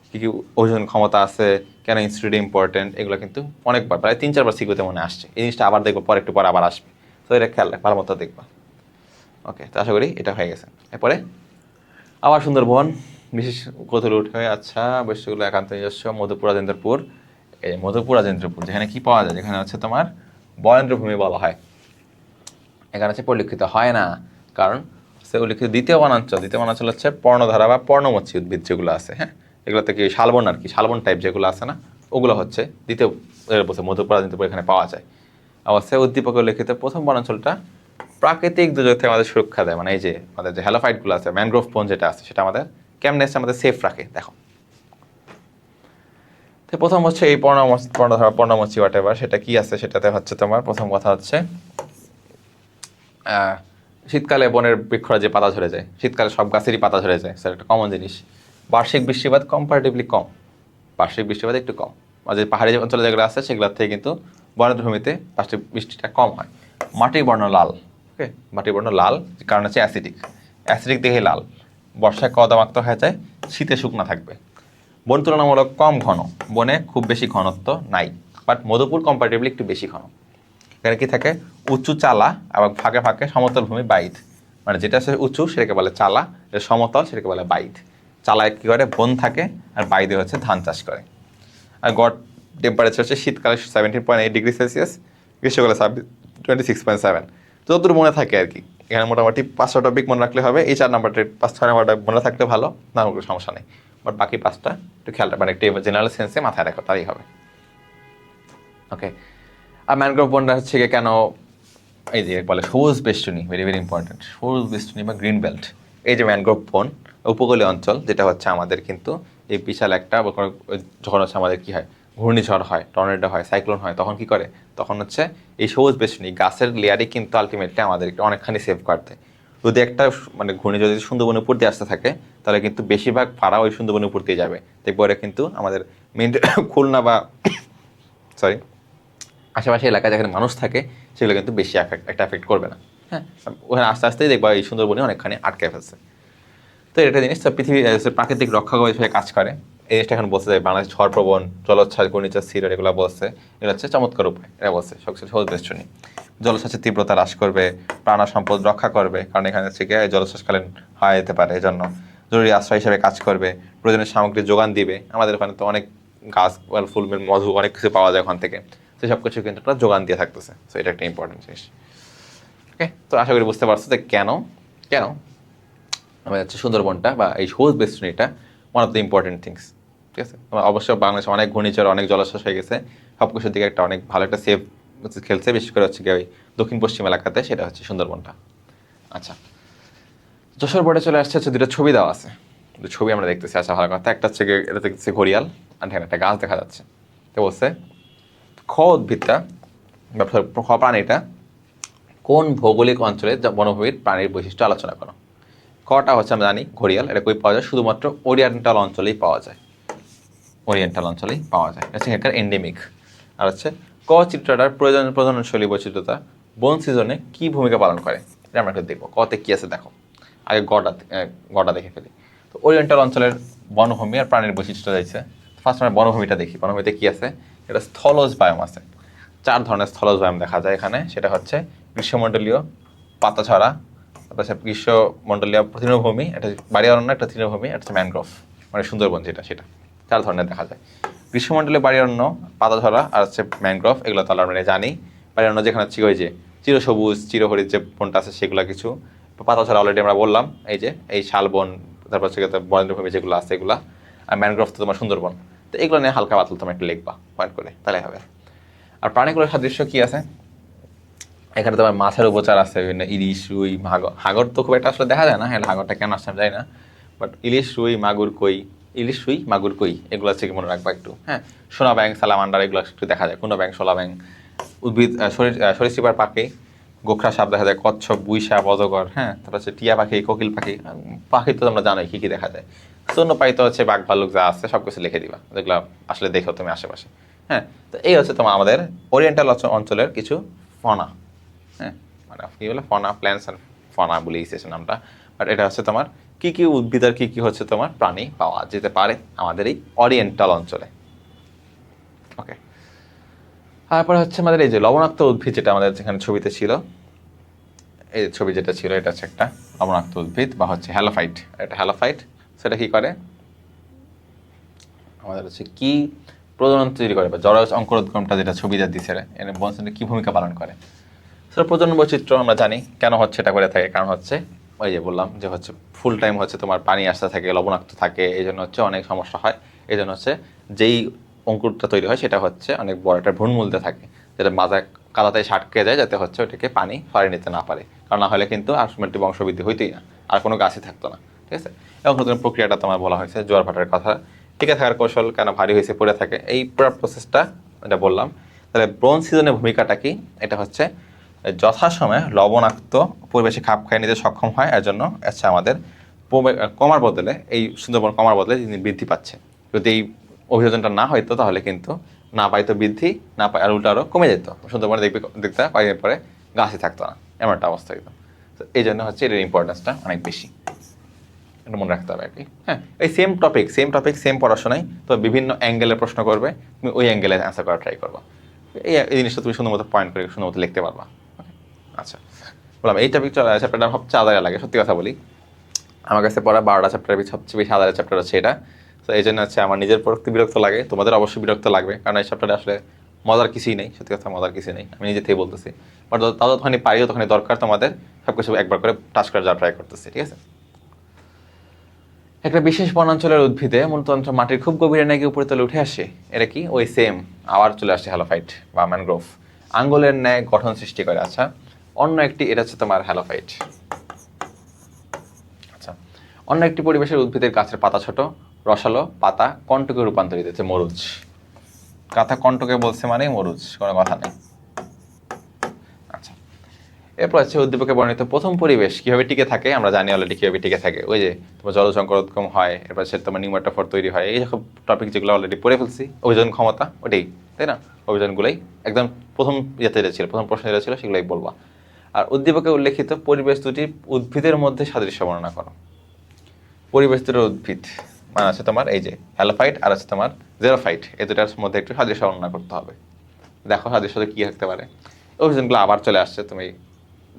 কী কী ওজন ক্ষমতা আছে, কেন ইনস্টিটিউট ইম্পর্টেন্ট, এগুলো কিন্তু অনেকবার, প্রায় 3-4বার সিকিউতে মনে আসছে। এই জিনিসটা আবার দেখবো, পরে একটু পরে আবার আসবে। তো এটা খেয়াল ভালো মতো দেখবা। ওকে, তো আশা করি এটা হয়ে গেছে। এরপরে আবার সুন্দরবন, বিশেষ কোথাও উঠে হয়ে, আচ্ছা, বৈশ্যগুলো একান্ত নিজস্ব মধুপুর রাজেন্দ্রপুর। এই মধুপুর রাজেন্দ্রপুর যেখানে কি পাওয়া যায়, যেখানে হচ্ছে তোমার বরেন্দ্রভূমি বলা হয়, এখানে হচ্ছে পরিলক্ষিত হয় না, কারণ সে উল্লিখিত দ্বিতীয় বনাঞ্চল হচ্ছে পর্ণধারা বা পর্ণমোচী উদ্ভিদ যেগুলো আছে, হ্যাঁ, এগুলোতে কি শালবন, আর কি শালবন টাইপ যেগুলো আছে না, ওগুলো হচ্ছে দ্বিতীয় বছর মধ্যপুর রাজেন্দ্রপুর এখানে পাওয়া যায়। অবশ্যই উদ্দীপকে উল্লিখিত প্রথম বনাঞ্চলটা প্রাকৃতিক দুর্যোগ থেকে আমাদের সুরক্ষা দেয়, মানে এই যে আমাদের যে হ্যালোফাইটগুলো আছে, ম্যানগ্রোভ বন যেটা আছে, সেটা আমাদের কেমনে আমাদের সেফ রাখে দেখো। তো প্রথম হচ্ছে এই পর্ণমোচী হোয়াট এভার, সেটা কি আছে, সেটাতে হচ্ছে তোমার প্রথম কথা হচ্ছে শীতকালে বনের বৃক্ষরা যে পাতা ঝরে যায়, শীতকালে সব গাছেরই পাতা ঝরে যায়, সেটা একটা কমন জিনিস। বার্ষিক বৃষ্টিপাত কম্পারেটিভলি কম, একটু কম, আর যে পাহাড়ি অঞ্চলে যেগুলো আছে সেগুলোর থেকে কিন্তু বনভূমিতে বার্ষিক বৃষ্টিটা কম হয়। মাটির বর্ণ লাল, ওকে, মাটির বর্ণ লাল কারণ হচ্ছে অ্যাসিডিক, অ্যাসিডিক দেখে লাল। বর্ষায় কদামাক্ত হয়ে যায়, শীতে শুকনা থাকবে। বন তুলনামূলক কম ঘন, বনে খুব বেশি ঘনত্ব নাই, বাট মধুপুর কম্পারেটিভলি একটু বেশি ঘন। এখানে কি থাকে, উঁচু চালা এবং ফাঁকে ফাঁকে সমতল ভূমি বাইধ, মানে যেটা হচ্ছে উঁচু সেটাকে বলে চালা, যেটা সমতল সেটাকে বলে বাইধ। চালায় কী করে, বন থাকে, আর বাইধে হচ্ছে ধান চাষ করে। আর গড় টেম্পারেচার হচ্ছে শীতকালে 17.8 ডিগ্রি সেলসিয়াস, গ্রীষ্মকালে 26.7। যতদূর মনে থাকে আর কি। এখানে মোটামুটি 5টা টপিক মনে রাখলে হবে। এই 4 নাম্বারটা 5-6 নাম্বারটা মনে থাকলে ভালো, না কোনো সমস্যা নেই। বাট বাকি 5টা একটু খেয়াল মানে একটু জেনারেল সেন্সে মাথায় রাখো, তাই হবে। ওকে, আর ম্যানগ্রোভ বনটা হচ্ছে কেন এই যে বলে সবুজ বেষ্টনী, ভেরি ভেরি ইম্পর্টেন্ট, সবুজ বেষ্টনী বা গ্রিন বেল্ট। এই যে ম্যানগ্রোভ বন উপকূলীয় অঞ্চল, যেটা হচ্ছে আমাদের কিন্তু এই বিশাল একটা যখন হচ্ছে আমাদের কী হয়, ঘূর্ণিঝড় হয়, টর্নেডো হয়, সাইক্লোন হয়, তখন কি করে, তখন হচ্ছে এই সবুজ বেষ্টনী গাছের লেয়ারই কিন্তু আলটিমেটলি আমাদের অনেকখানি সেভ করতে। যদি একটা মানে ঘূর্ণিঝড় যদি সুন্দরবনের উপর দিয়ে আসতে থাকে, তাহলে কিন্তু বেশিরভাগ ফাড়া ওই সুন্দরবনের উপর দিয়ে যাবে। দেখবো কিন্তু আমাদের মেন খুলনা বা সরি আশেপাশে এলাকায় যেখানে মানুষ থাকে সেগুলো কিন্তু বেশি একটা এফেক্ট করবে না। হ্যাঁ, ওখানে আস্তে আস্তেই দেখবা এই সুন্দরবনে অনেকখানি আটকে ফেলছে। তো এটা জিনিস পৃথিবী প্রাকৃতিক রক্ষা হিসেবে কাজ করে। এই জিনিসটা এখন বলতে যায় বাংলাদেশ ঝড় প্রবণ, জলোচ্ছ্বাস, ঘূর্ণিঝড়, সিডর এগুলো বলছে। এগুলো হচ্ছে চমৎকার উপায়, এটা বলছে সবচেয়ে সহজ বেষ্টনী। জলোচ্ছ্বাসের তীব্রতা হ্রাস করবে, প্রাণ সম্পদ রক্ষা করবে, কারণ এখানে হচ্ছে গিয়ে জলোচ্ছ্বাসকালীন হয়ে যেতে পারে, এই জন্য জরুরি আশ্রয় হিসেবে কাজ করবে, প্রয়োজনীয় সামগ্রী যোগান দিবে। আমাদের ওখানে তো অনেক গাছ, ফুল, মধু অনেক কিছু পাওয়া যায় ওখান থেকে, তো সব কিছু কিন্তু একটা যোগান দিয়ে থাকতেছে। তো এটা একটা ইম্পর্টেন্ট জিনিস। ওকে, তো আশা করি বুঝতে পারছো যে কেন কেন আমাদের হচ্ছে সুন্দরবনটা বা এই সবুজ বেষ্টনীটা one of the important things. ঠিক আছে, অবশ্য বাংলাদেশে অনেক ঘূর্ণিঝড়, অনেক জলোচ্ছ্বাস হয়ে গেছে, সব কিছুর দিকে একটা অনেক ভালো একটা সেফ খেলছে, বিশেষ করে হচ্ছে কি ওই দক্ষিণ পশ্চিম এলাকাতে, সেটা হচ্ছে সুন্দরবনটা। আচ্ছা, যশোর বোর্ডে চলে আসছে, হচ্ছে দুটো ছবি দেওয়া আছে, দুটো ছবি আমরা দেখতেছি। আচ্ছা, ভালো কথা। একটা হচ্ছে এটা দেখতেছি ঘড়িয়াল, আর এখানে একটা গাছ দেখা যাচ্ছে। তো বলছে খ উদ্ভিদটা বা খ প্রাণীটা কোন ভৌগোলিক অঞ্চলে বনভূমির প্রাণীর বৈশিষ্ট্য আলোচনা করো। কটা হচ্ছে আমরা জানি ঘড়িয়াল, এটা কই পাওয়া যায়, শুধুমাত্র ওরিয়েন্টাল অঞ্চলেই পাওয়া যায়, ওরিয়েন্টাল অঞ্চলেই পাওয়া যায়, এটা হচ্ছে এন্ডেমিক। আর হচ্ছে ক চিত্রটার প্রজননশৈলী বৈচিত্র্যতা বন সিজনে কি ভূমিকা পালন করে, এটা আমরা একটু দেখবো। কতে কি আছে দেখো, আগে গড়া দেখে ফেলি। তো ওরিয়েন্টাল অঞ্চলের বনভূমি আর প্রাণীর বৈশিষ্ট্য যাইছে। ফার্স্ট আমরা বনভূমিটা দেখি, বনভূমিতে কি আছে। এটা স্থলজ বায়ুম আছে, 4 ধরনের স্থলজ বায়ুম দেখা যায় এখানে। সেটা হচ্ছে গ্রীষ্মমণ্ডলীয় পাতাঝরা, তারপর গ্রীষ্মমণ্ডলীয় তৃণভূমি, একটা বাড়ি অরণ্য, একটা তৃণভূমি, একটা ম্যানগ্রোভ, মানে সুন্দরবন যেটা, সেটা 4 ধরনের দেখা যায়। গ্রীষ্মমণ্ডলীয় বাড়ি অরণ্য, পাতাঝরা আর হচ্ছে ম্যানগ্রোভ, এগুলো তো আমরা জানি। বাড়ি অরণ্য যেখানে হচ্ছে ওই যে চিরসবুজ চিরহরিত যে বনটা আছে সেগুলো কিছু। পাতাঝরা অলরেডি আমরা বললাম, এই যে এই শালবন, তারপর হচ্ছে বরেন্দ্রভূমি যেগুলো আছে এগুলো। আর ম্যানগ্রোভ তো তোমার সুন্দরবন। তো এগুলো নিয়ে হালকা পাতলা তোমার একটু লিখবা পয়েন্ট করে, তাহলে হবে। আর প্রাণীগুলোর সাদৃশ্য কি আছে, এখানে তোমার মাছের উপচার আছে বিভিন্ন, ইলিশ, রুই, হাগর তো খুব একটা আসলে দেখা যায় না, হ্যাঁ হাগরটা কেন আসছে আমি জানি না, বাট ইলিশ, রুই, মাগুর, কই, ইলিশ, রুই, মাগুর, কই এগুলো হচ্ছে কি মনে রাখবা একটু। হ্যাঁ, সোনা ব্যাং, সালামান্ডার এগুলো একটু দেখা যায়, কোনো ব্যাং, সোলা ব্যাং। উদ্ভিদ সরীসৃপের পাখি, গোখরা সাপ দেখা যায়, কচ্ছপ, বুই সাপ, অজগর। হ্যাঁ, তারপর হচ্ছে টিয়া পাখি, কোকিল পাখি। পাখি তো তোমরা জানোই কী কী দেখা যায়। স্তন্যপায়ী তো হচ্ছে বাঘ, ভাল্লুক যা আছে সব কিছু লিখে দিবা, যেগুলো আসলে দেখো তুমি আশেপাশে। হ্যাঁ, তো এই হচ্ছে তোমার আমাদের ওরিয়েন্টাল অঞ্চলের কিছু ফনা। হ্যাঁ, মানে কি বলে ফনা, প্ল্যান্টস অ্যান্ড ফনা বলে এসেছে নামটা। বাট এটা হচ্ছে তোমার কী কী উদ্ভিদ আর কী কী হচ্ছে তোমার প্রাণী পাওয়া যেতে পারে আমাদের এই ওরিয়েন্টাল অঞ্চলে। ওকে, তারপরে হচ্ছে আমাদের এই যে লবণাক্ত উদ্ভিদ, যেটা আমাদের যেখানে ছবিতে ছিল, এই ছবি যেটা ছিল, এটা হচ্ছে একটা লবণাক্ত উদ্ভিদ বা হচ্ছে হ্যালোফাইট। এটা হ্যালোফাইট, সেটা কি করে আমাদের হচ্ছে কি প্রজনন তৈরি করে, বা জরায়ু অঙ্কুরোদ্গমটা যেটা ছবিটা দিচ্ছে, এর বনসনে কী ভূমিকা পালন করে। সেটা প্রজনন বৈচিত্র্য আমরা জানি কেন হচ্ছে এটা করে থাকে, কারণ হচ্ছে ওই যে বললাম যে হচ্ছে ফুল টাইম হচ্ছে তোমার পানি আসতে থাকে, লবণাক্ত থাকে, এই জন্য হচ্ছে অনেক সমস্যা হয়। এই জন্য হচ্ছে যেই অঙ্কুরটা তৈরি হয় সেটা হচ্ছে অনেক বড় একটা ভ্রূণমূলতে থাকে, যেটা মাথা কাদাতে সাটকে যায়, যাতে হচ্ছে ওটাকে পানি সরিয়ে নিতে না পারে, কারণ না হলে কিন্তু আলটিমেটলি বংশবৃদ্ধি হইতেই না, আর কোনো গাছই থাকতো না। ঠিক আছে, এবং নতুন প্রক্রিয়াটা তোমার বলা হয়েছে জোয়ার ভাটার কথা, টিকে থাকার কৌশল, কেন ভারী হয়েছে পড়ে থাকে, এই পুরো প্রসেসটা এটা বললাম। তাহলে ব্রোন সিজনের ভূমিকাটা কি, এটা হচ্ছে যথাসময়ে লবণাক্ত পরিবেশে খাপ খাইয়ে নিতে সক্ষম হয়, এর জন্য আচ্ছা আমাদের কমার বদলে, এই সুন্দরবন কমার বদলে বৃদ্ধি পাচ্ছে। যদি এই অভিযোজনটা না হইতো তাহলে কিন্তু না পাইতো বৃদ্ধি, না পাই আর উল্টো আরও কমে যেত, সুন্দরবনে দেখতে কয়েকদিন পরে গাছই থাকতো না। এমন একটা অবস্থা একদম। তো এই জন্য হচ্ছে এটার ইম্পর্টেন্সটা অনেক বেশি, এটা মনে রাখতে হবে আর কি। হ্যাঁ, এই সেম পড়াশোনায় তো বিভিন্ন অ্যাঙ্গেলের প্রশ্ন করবে, তুমি ওই অ্যাঙ্গেলে অ্যান্সার করা ট্রাই করবা। এই জিনিসটা তুমি সুন্দর মতো পয়েন্ট করে সুন্দর মতো লিখতে পারবা। আচ্ছা, বললাম এই চ্যাপ্টারটা সবচেয়ে আলাদা লাগে, সত্যি কথা বলি। আমার কাছে পড়া 12টা চ্যাপ্টারের সবচেয়ে বেশি আলাদা চ্যাপ্টার হচ্ছে এটা। তো এই জন্য হচ্ছে আমার নিজের পড়তে বিরক্ত লাগে, তোমাদের অবশ্যই বিরক্ত লাগবে, কারণ এই চ্যাপ্টারে আসলে মজার কিছুই নেই, সত্যি কথা মজার কিছুই নেই, আমি নিজে থেকে বলতেছি। বাট তাও যখনই পারিও তখনই দরকার তোমাদের সব কিছু একবার করে টাচ করে যাওয়া ট্রাই করতেছি, ঠিক আছে। একটা বিশেষ বনাঞ্চলের উদ্ভিদে মূলত মাটির খুব গভীরে নাকি উপরে তলে উঠে আসে, এটা কি ওই সেম আবার চলে আসছে হ্যালোফাইট বা ম্যানগ্রোভ, আঙ্গুলের ন্যায় গঠন সৃষ্টি করে। আচ্ছা, অন্য একটি, এটা হচ্ছে তোমার হ্যালোফাইট। আচ্ছা, অন্য একটি পরিবেশের উদ্ভিদের গাছের পাতা ছোট, রসালো, পাতা কণ্টকে রূপান্তরিত হচ্ছে মরুচ। কথা কণ্টকে বলছে মানে মরুচ, কোনো কথা নেই। আচ্ছা, এরপর হচ্ছে উদ্দীপকে বর্ণিত প্রথম পরিবেশ কিভাবে টিকে থাকে, আমরা জানি অলরেডি কিভাবে টিকে থাকে, ওই যে তোমার জলসংকট উদ্গম হয়, এরপর সে তোমার নিউমেটোফোর তৈরি হয়, এই সব টপিক যেগুলো অলরেডি পড়ে ফেলছি, অভিযোজন ক্ষমতা ওটাই, তাই না? অভিযোজনগুলোই একদম প্রথম ইয়েতে ছিল, প্রথম প্রশ্ন যেটা ছিল সেগুলোই বলবা। আর উদ্দীপকে উল্লেখিত পরিবেশ দুটি উদ্ভিদের মধ্যে সাদৃশ্য বর্ণনা করো। পরিবেশ দুটোর উদ্ভিদ মানে আছে তোমার এই যে হ্যালোফাইট আর আছে তোমার জেরোফাইট, এই দুটার মধ্যে একটু সাদৃশ্য বর্ণনা করতে হবে। দেখো সাদৃশ্য কি থাকতে পারে, অভিযোজনগুলো আবার চলে আসছে, তুমি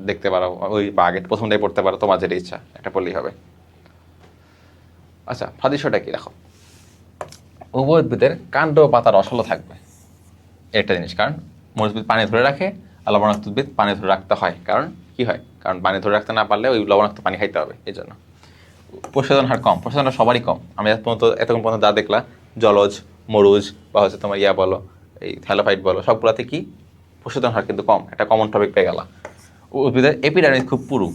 দেখতে পারো ওই বা আগে প্রথমটাই পড়তে পারো, তোমার যেটা ইচ্ছা একটা পড়লেই হবে। আচ্ছা, সাদৃশ্যটা কি দেখো, উভয় উদ্ভিদের কাণ্ড ও পাতা রসালো থাকবে, একটা জিনিস, কারণ মরুচ উদ্ভিদ পানি ধরে রাখে আর লবণাক্ত উদ্ভিদ পানি ধরে রাখতে হয়, কারণ কি হয়, কারণ পানি ধরে রাখতে না পারলে ওই লবণাক্ত পানি খাইতে হবে, এই জন্য। প্রসাধন হার কম, প্রসাধন হার সবারই কম, আমি এতক্ষণ পর্যন্ত যা দেখলাম জলজ, মরুজ বা হচ্ছে তোমার ইয়া বলো, এই থ্যালোফাইট বলো, সবগুলোতে কি প্রসাধন হার কিন্তু কম, একটা কমন টপিক পেয়ে গেলা। উদ্ভিদের এপিডার্মিস খুব পুরু,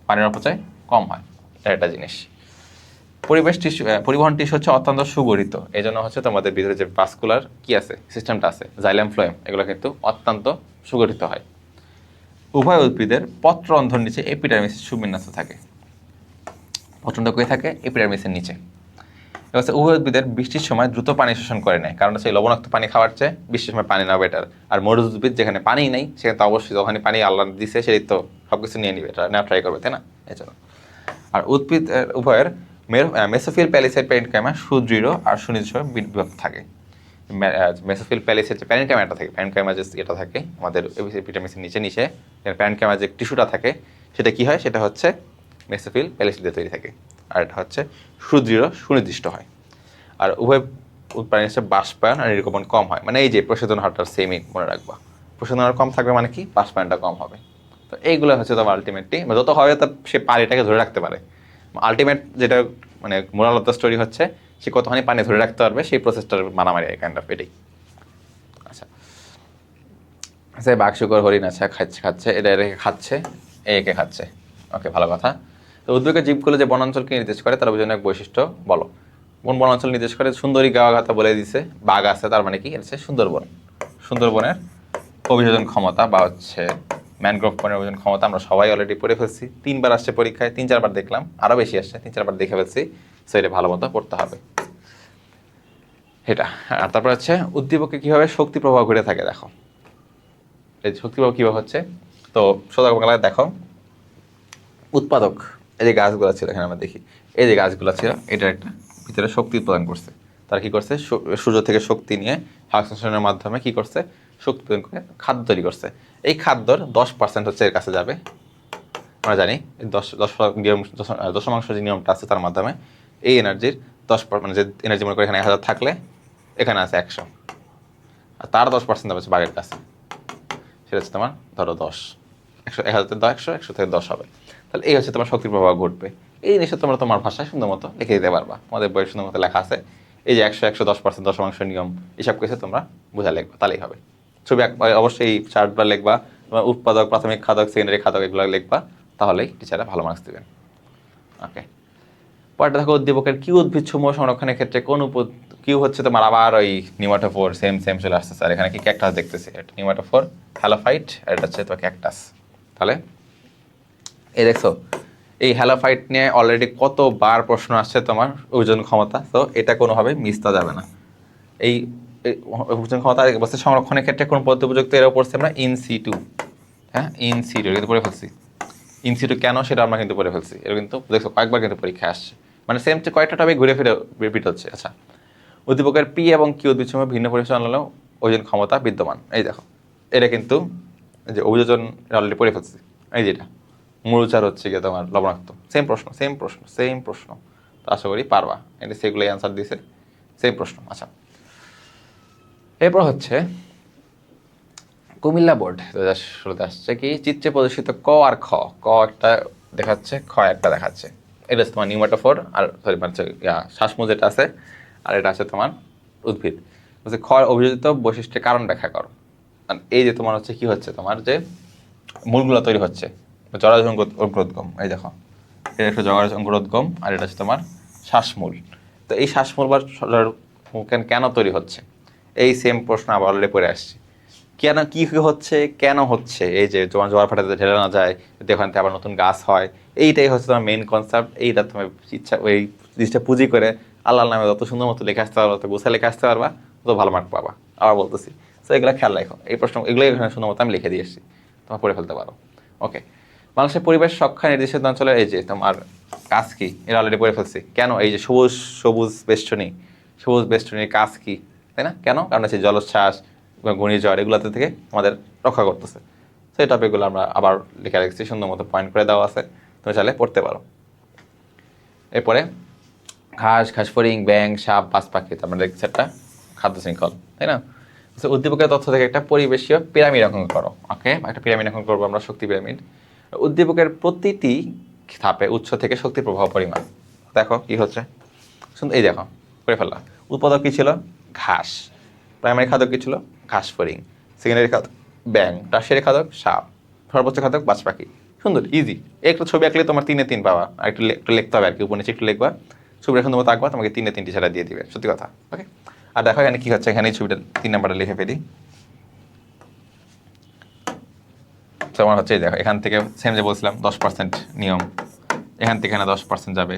পানির অপচয় কম হয়, এটা একটা জিনিস। পরিবহন টিস্যু হচ্ছে অত্যন্ত সুগঠিত, এই জন্য হচ্ছে তোমাদের ভিতরে যে ভাস্কুলার কি আছে সিস্টেমটা আছে, জাইলাম ফ্লোয়েম, এগুলো কিন্তু অত্যন্ত সুগঠিত হয়। উভয় উদ্ভিদের পত্র অন্ধর নিচে এপিডার্মিস সুবিন্যস্ত থাকে, পত্রটা কোথায় থাকে, এপিডার্মিসের নিচে। হচ্ছে উভয় উদ্ভিদের বৃষ্টির সময় দ্রুত পানি শোষণ করে নেয়, কারণ হচ্ছে লবণাক্ত পানি খাওয়ার চেয়ে বৃষ্টির সময় পানি নেওয়া বেটার। আর মরুজ উদ্ভিদ যেখানে পানি নেই সেখানে তো অবশ্যই যখনই পানি আল্লাহ দিছে সেই তো সব কিছু নিয়ে নিবে, নেওয়া ট্রাই করবে, তাই না? এজন্য। আর উদ্ভিদ উভয়ের মেসোফিল প্যালিসেড প্যারেনকাইমা সুদৃঢ় আর সুনির্দিষ্ট বিভক্ত থাকে। মেসোফিল প্যালিসেড যে প্যারেনকাইমাটা থাকে, প্যারেনকাইমা যে এটা থাকে আমাদের এপিডার্মিসের নিচে নিচে প্যারেনকাইমা যে টিস্যুটা থাকে সেটা কি হয়, সেটা হচ্ছে মেসোফিল প্যালিসেড দিয়ে তৈরি থাকে, আর এটা হচ্ছে সুদৃঢ় সুনির্দিষ্ট হয়। আর উভয় প্রাণীর বাষ্পায়ন আর নির্গমন কম হয়, মানে এই যে প্রশোধন হারটা সেমই মনে রাখবা, প্রশোধন হার কম থাকবে মানে কি বাষ্পায়নটা কম হবে। তো এইগুলো হচ্ছে তোমার আলটিমেটলি যত হবে তা সে পানিটাকে ধরে রাখতে পারে, আলটিমেট যেটা মানে মোরাল অফ দ্য স্টোরি হচ্ছে সে কতখানি পানি ধরে রাখতে পারবে, সেই প্রসেসটার মারামারি কাইন্ড অফ এটাই। আচ্ছা, সে বাঘ শুকর হরিণ আছে খাচ্ছে এটা রেখে খাচ্ছে, একে খাচ্ছে, ওকে ভালো কথা। তো উদ্ভিদের জীবগুলো যে বনাঞ্চলকে নির্দেশ করে তার অভিযোজনক বৈশিষ্ট্য বলো। কোন বনাঞ্চল নির্দেশ করে, সুন্দরী গাওয়া গাথা বলে দিছে, বাঘ আছে তার মানে কি হচ্ছে সুন্দরবন, সুন্দরবনের অভিযোজন ক্ষমতা বা হচ্ছে ম্যানগ্রোভ বনের অভিযোজন ক্ষমতা আমরা সবাই অলরেডি পড়ে ফেলছি, 3বার আসছে পরীক্ষায়, 3-4বার দেখলাম, আরও বেশি আসছে, 3-4বার দেখে ফেলছি, সো এটা ভালো মতো পড়তে হবে এটা। আর তারপর হচ্ছে উদ্দীপকে কীভাবে শক্তি প্রবাহ ঘটে থাকে দেখো, এই শক্তি প্রবাহ কীভাবে হচ্ছে। তো সোজা বাংলায় দেখো, উৎপাদক এই যে গাছগুলো ছিল এখানে আমরা দেখি, এই যে গাছগুলো ছিল এটার একটা ভিতরে শক্তি উৎপাদন করছে, তারা কি করছে সূর্য থেকে শক্তি নিয়ে হাকসংশ্লেষণের মাধ্যমে কি করছে শক্তি উৎপাদন করে খাদ্য তৈরি করছে। এই খাদ্যর 10% হচ্ছে এর কাছে যাবে, আমরা জানি 10% যে নিয়মটা আছে তার মাধ্যমে এই এনার্জির 10% মানে যে এনার্জি মনে করে এখানে 1000 থাকলে এখানে আছে 100, আর তার 10% যাবে বাঘের কাছে, সেটা হচ্ছে তোমার ধরো 10, 100 থেকে 10 হবে। তাহলে এই হচ্ছে তোমার শক্তির প্রভাব ঘটবে, এই জিনিসটা তোমরা তোমার ভাষায় সুন্দর মতো লিখে দিতে পারবা, তোমাদের বইয়ের সুন্দর মতো লেখা আছে, এই যে 100 10% নিয়ম এসব কিছু তোমরা বুঝা লিখবা, তাহলেই হবে। ছবি অবশ্যই চার্টবার লিখবা, তোমার উৎপাদক, প্রাথমিক খাদক, সেকেন্ডারি খাদক এগুলো লিখবা, তাহলেই টিচাররা ভালো মার্কস দেবেন। ওকে, পরেরটা দেখো, উদ্দীপকের কি উদ্ভিদ সমূহ সংরক্ষণের ক্ষেত্রে কোন কিউ হচ্ছে তোমার আবার ওই নিউমাটোফোর সেম চলে আসতেছে, আর এখানে কি ক্যাকটাস দেখতেছি, এটা নিউমাটোফোর, হ্যালোফাইট, আর এটা হচ্ছে তোমার ক্যাকটাস। তাহলে এই দেখছো এই হ্যালোফাইট নিয়ে অলরেডি কতবার প্রশ্ন আসছে তোমার ওজন ক্ষমতা, তো এটা কোনোভাবে মিস করা যাবে না। এই ওজন ক্ষমতা অবস্থা সংরক্ষণের ক্ষেত্রে কোন পদ্ধতি উপযুক্ত, এর উপর আমরা ইন সিটু, হ্যাঁ ইন সিটু কিন্তু পড়ে ফেলছি। ইন সিটু কেন সেটা আমরা কিন্তু পড়ে ফেলছি, এটা কিন্তু দেখছো কয়েকবার কিন্তু পরীক্ষায় আসছে, মানে সেম কয়েকটা টপিক ঘুরে ফিরে রিপিট হচ্ছে। আচ্ছা, উদ্দীপকের পি এবং কিউ উদ্ভিদ সময় ভিন্ন পরিবেশন হলেও ওজন ক্ষমতা বিদ্যমান। এই দেখো এটা কিন্তু যে অভিযোজন অলরেডি পড়ে ফেলছি। এই যেটা মূলচার হচ্ছে গিয়ে তোমার লবণাক্ত, সেম প্রশ্ন সেম প্রশ্ন সেম প্রশ্ন, তো আশা করি পারবা। এটা সেগুলোই অ্যান্সার দিছে, সেম প্রশ্ন। আচ্ছা, এরপর হচ্ছে কুমিল্লা বোর্ড 2016-তে আসছে কি চিত্রে প্রদর্শিত ক আর খ, ক একটা দেখাচ্ছে খ একটা দেখাচ্ছে, এটা হচ্ছে তোমার নিউমাটোফোর আর সরি মানে শ্বাসমূল যেটা আছে, আর এটা আছে তোমার উদ্ভিদ। বলছে খ অভিযোজিত বৈশিষ্ট্যের কারণ ব্যাখ্যা করো। আর এই যে তোমার হচ্ছে কি হচ্ছে তোমার যে মূলগুলো তৈরি হচ্ছে জরায়ু অঙ্কুরোদ্গম, এই দেখো এটা একটা জরায়ু অঙ্কুরোদ্গম আর এটা হচ্ছে তোমার শ্বাসমূল। তো এই শ্বাসমূল বা কেন তৈরি হচ্ছে, এই সেম প্রশ্ন আবার অলরেডি পড়ে আসছে। কেন কি হচ্ছে কেন হচ্ছে, এই যে তোমার জোয়ার ফাটাতে ঢেলে না যায়, ওখান থেকে আবার নতুন গাছ হয়, এইটাই হচ্ছে তোমার মেইন কনসেপ্ট। এইটা তুমি ইচ্ছা ওই জিনিসটা পুঁজি করে আল্লাহ নামে যত সুন্দর মতো লেখা আসতে পারবা, তত গোছা লেখা আসতে পারবা, তত ভালো মার্ক পাবা। আবার বলতেছি, তো এগুলো খেয়াল রাখো, এই প্রশ্ন এগুলো এখানে সুন্দর মতো আমি লিখে দিয়ে এসেছি, তোমার পড়ে ফেলতে পারো। ওকে, বাংলাদেশের পরিবেশ রক্ষা নির্দেশিত অঞ্চলে এই যে তোমার কাজ কি, এটা অলরেডি পড়ে ফেলছি। কেন এই যে সবুজ সবুজ বেষ্টনী, সবুজ বেষ্টনীর কাজ কি, তাই না? কেন? কারণ হচ্ছে জলোচ্ছ্বাস, ঘূর্ণিঝড় এগুলোতে থেকে আমাদের রক্ষা করতেছে। সেই টপিকগুলো আমরা আবার লিখে রাখছি, সুন্দর মতো পয়েন্ট করে দেওয়া আছে, তুমি চাইলে পড়তে পারো। এরপরে ঘাস, ঘাসফড়িং, ব্যাং, সাপ, বাজ পাখি, আমরা দেখছি একটা খাদ্য শৃঙ্খল, তাই না? উদ্দীপকের তথ্য থেকে একটা পরিবেশীয় পিরামিড অঙ্কন করো। ওকে, একটা পিরামিড অঙ্কন করবো আমরা, শক্তি পিরামিড। উদ্দীপকের প্রতিটি ধাপে উৎস থেকে শক্তির প্রবাহ পরিমাণ দেখো কি হচ্ছে, এই দেখো করে ফেললাম। উৎপাদক কী ছিল? ঘাস। প্রাইমারি খাদক কী ছিল? ঘাস ফড়িং। সেকেন্ডারি খাদক ব্যাং। টার্সিয়ারি খাদক সাপ। সর্বোচ্চ খাদক বাজ পাখি। সুন্দর, ইজি। একটা ছবি আঁকলে তোমার 3-3 পাবা, আর একটু লিখতে হবে আর কি, উপর নিচে একটু লিখবা, ছবিটা সুন্দর মতো আঁকবা, তোমাকে 3-3 টিচাররা দিয়ে দিবে, সত্যি কথা। ওকে, আর দেখো এখানে কী হচ্ছে, এখানে ছবিটা 3 নাম্বারটা লিখে ফেলি। তোমার হচ্ছে দেখো এখান থেকে সেম যে বলছিলাম 10% নিয়ম, এখান থেকে এখানে 10% যাবে,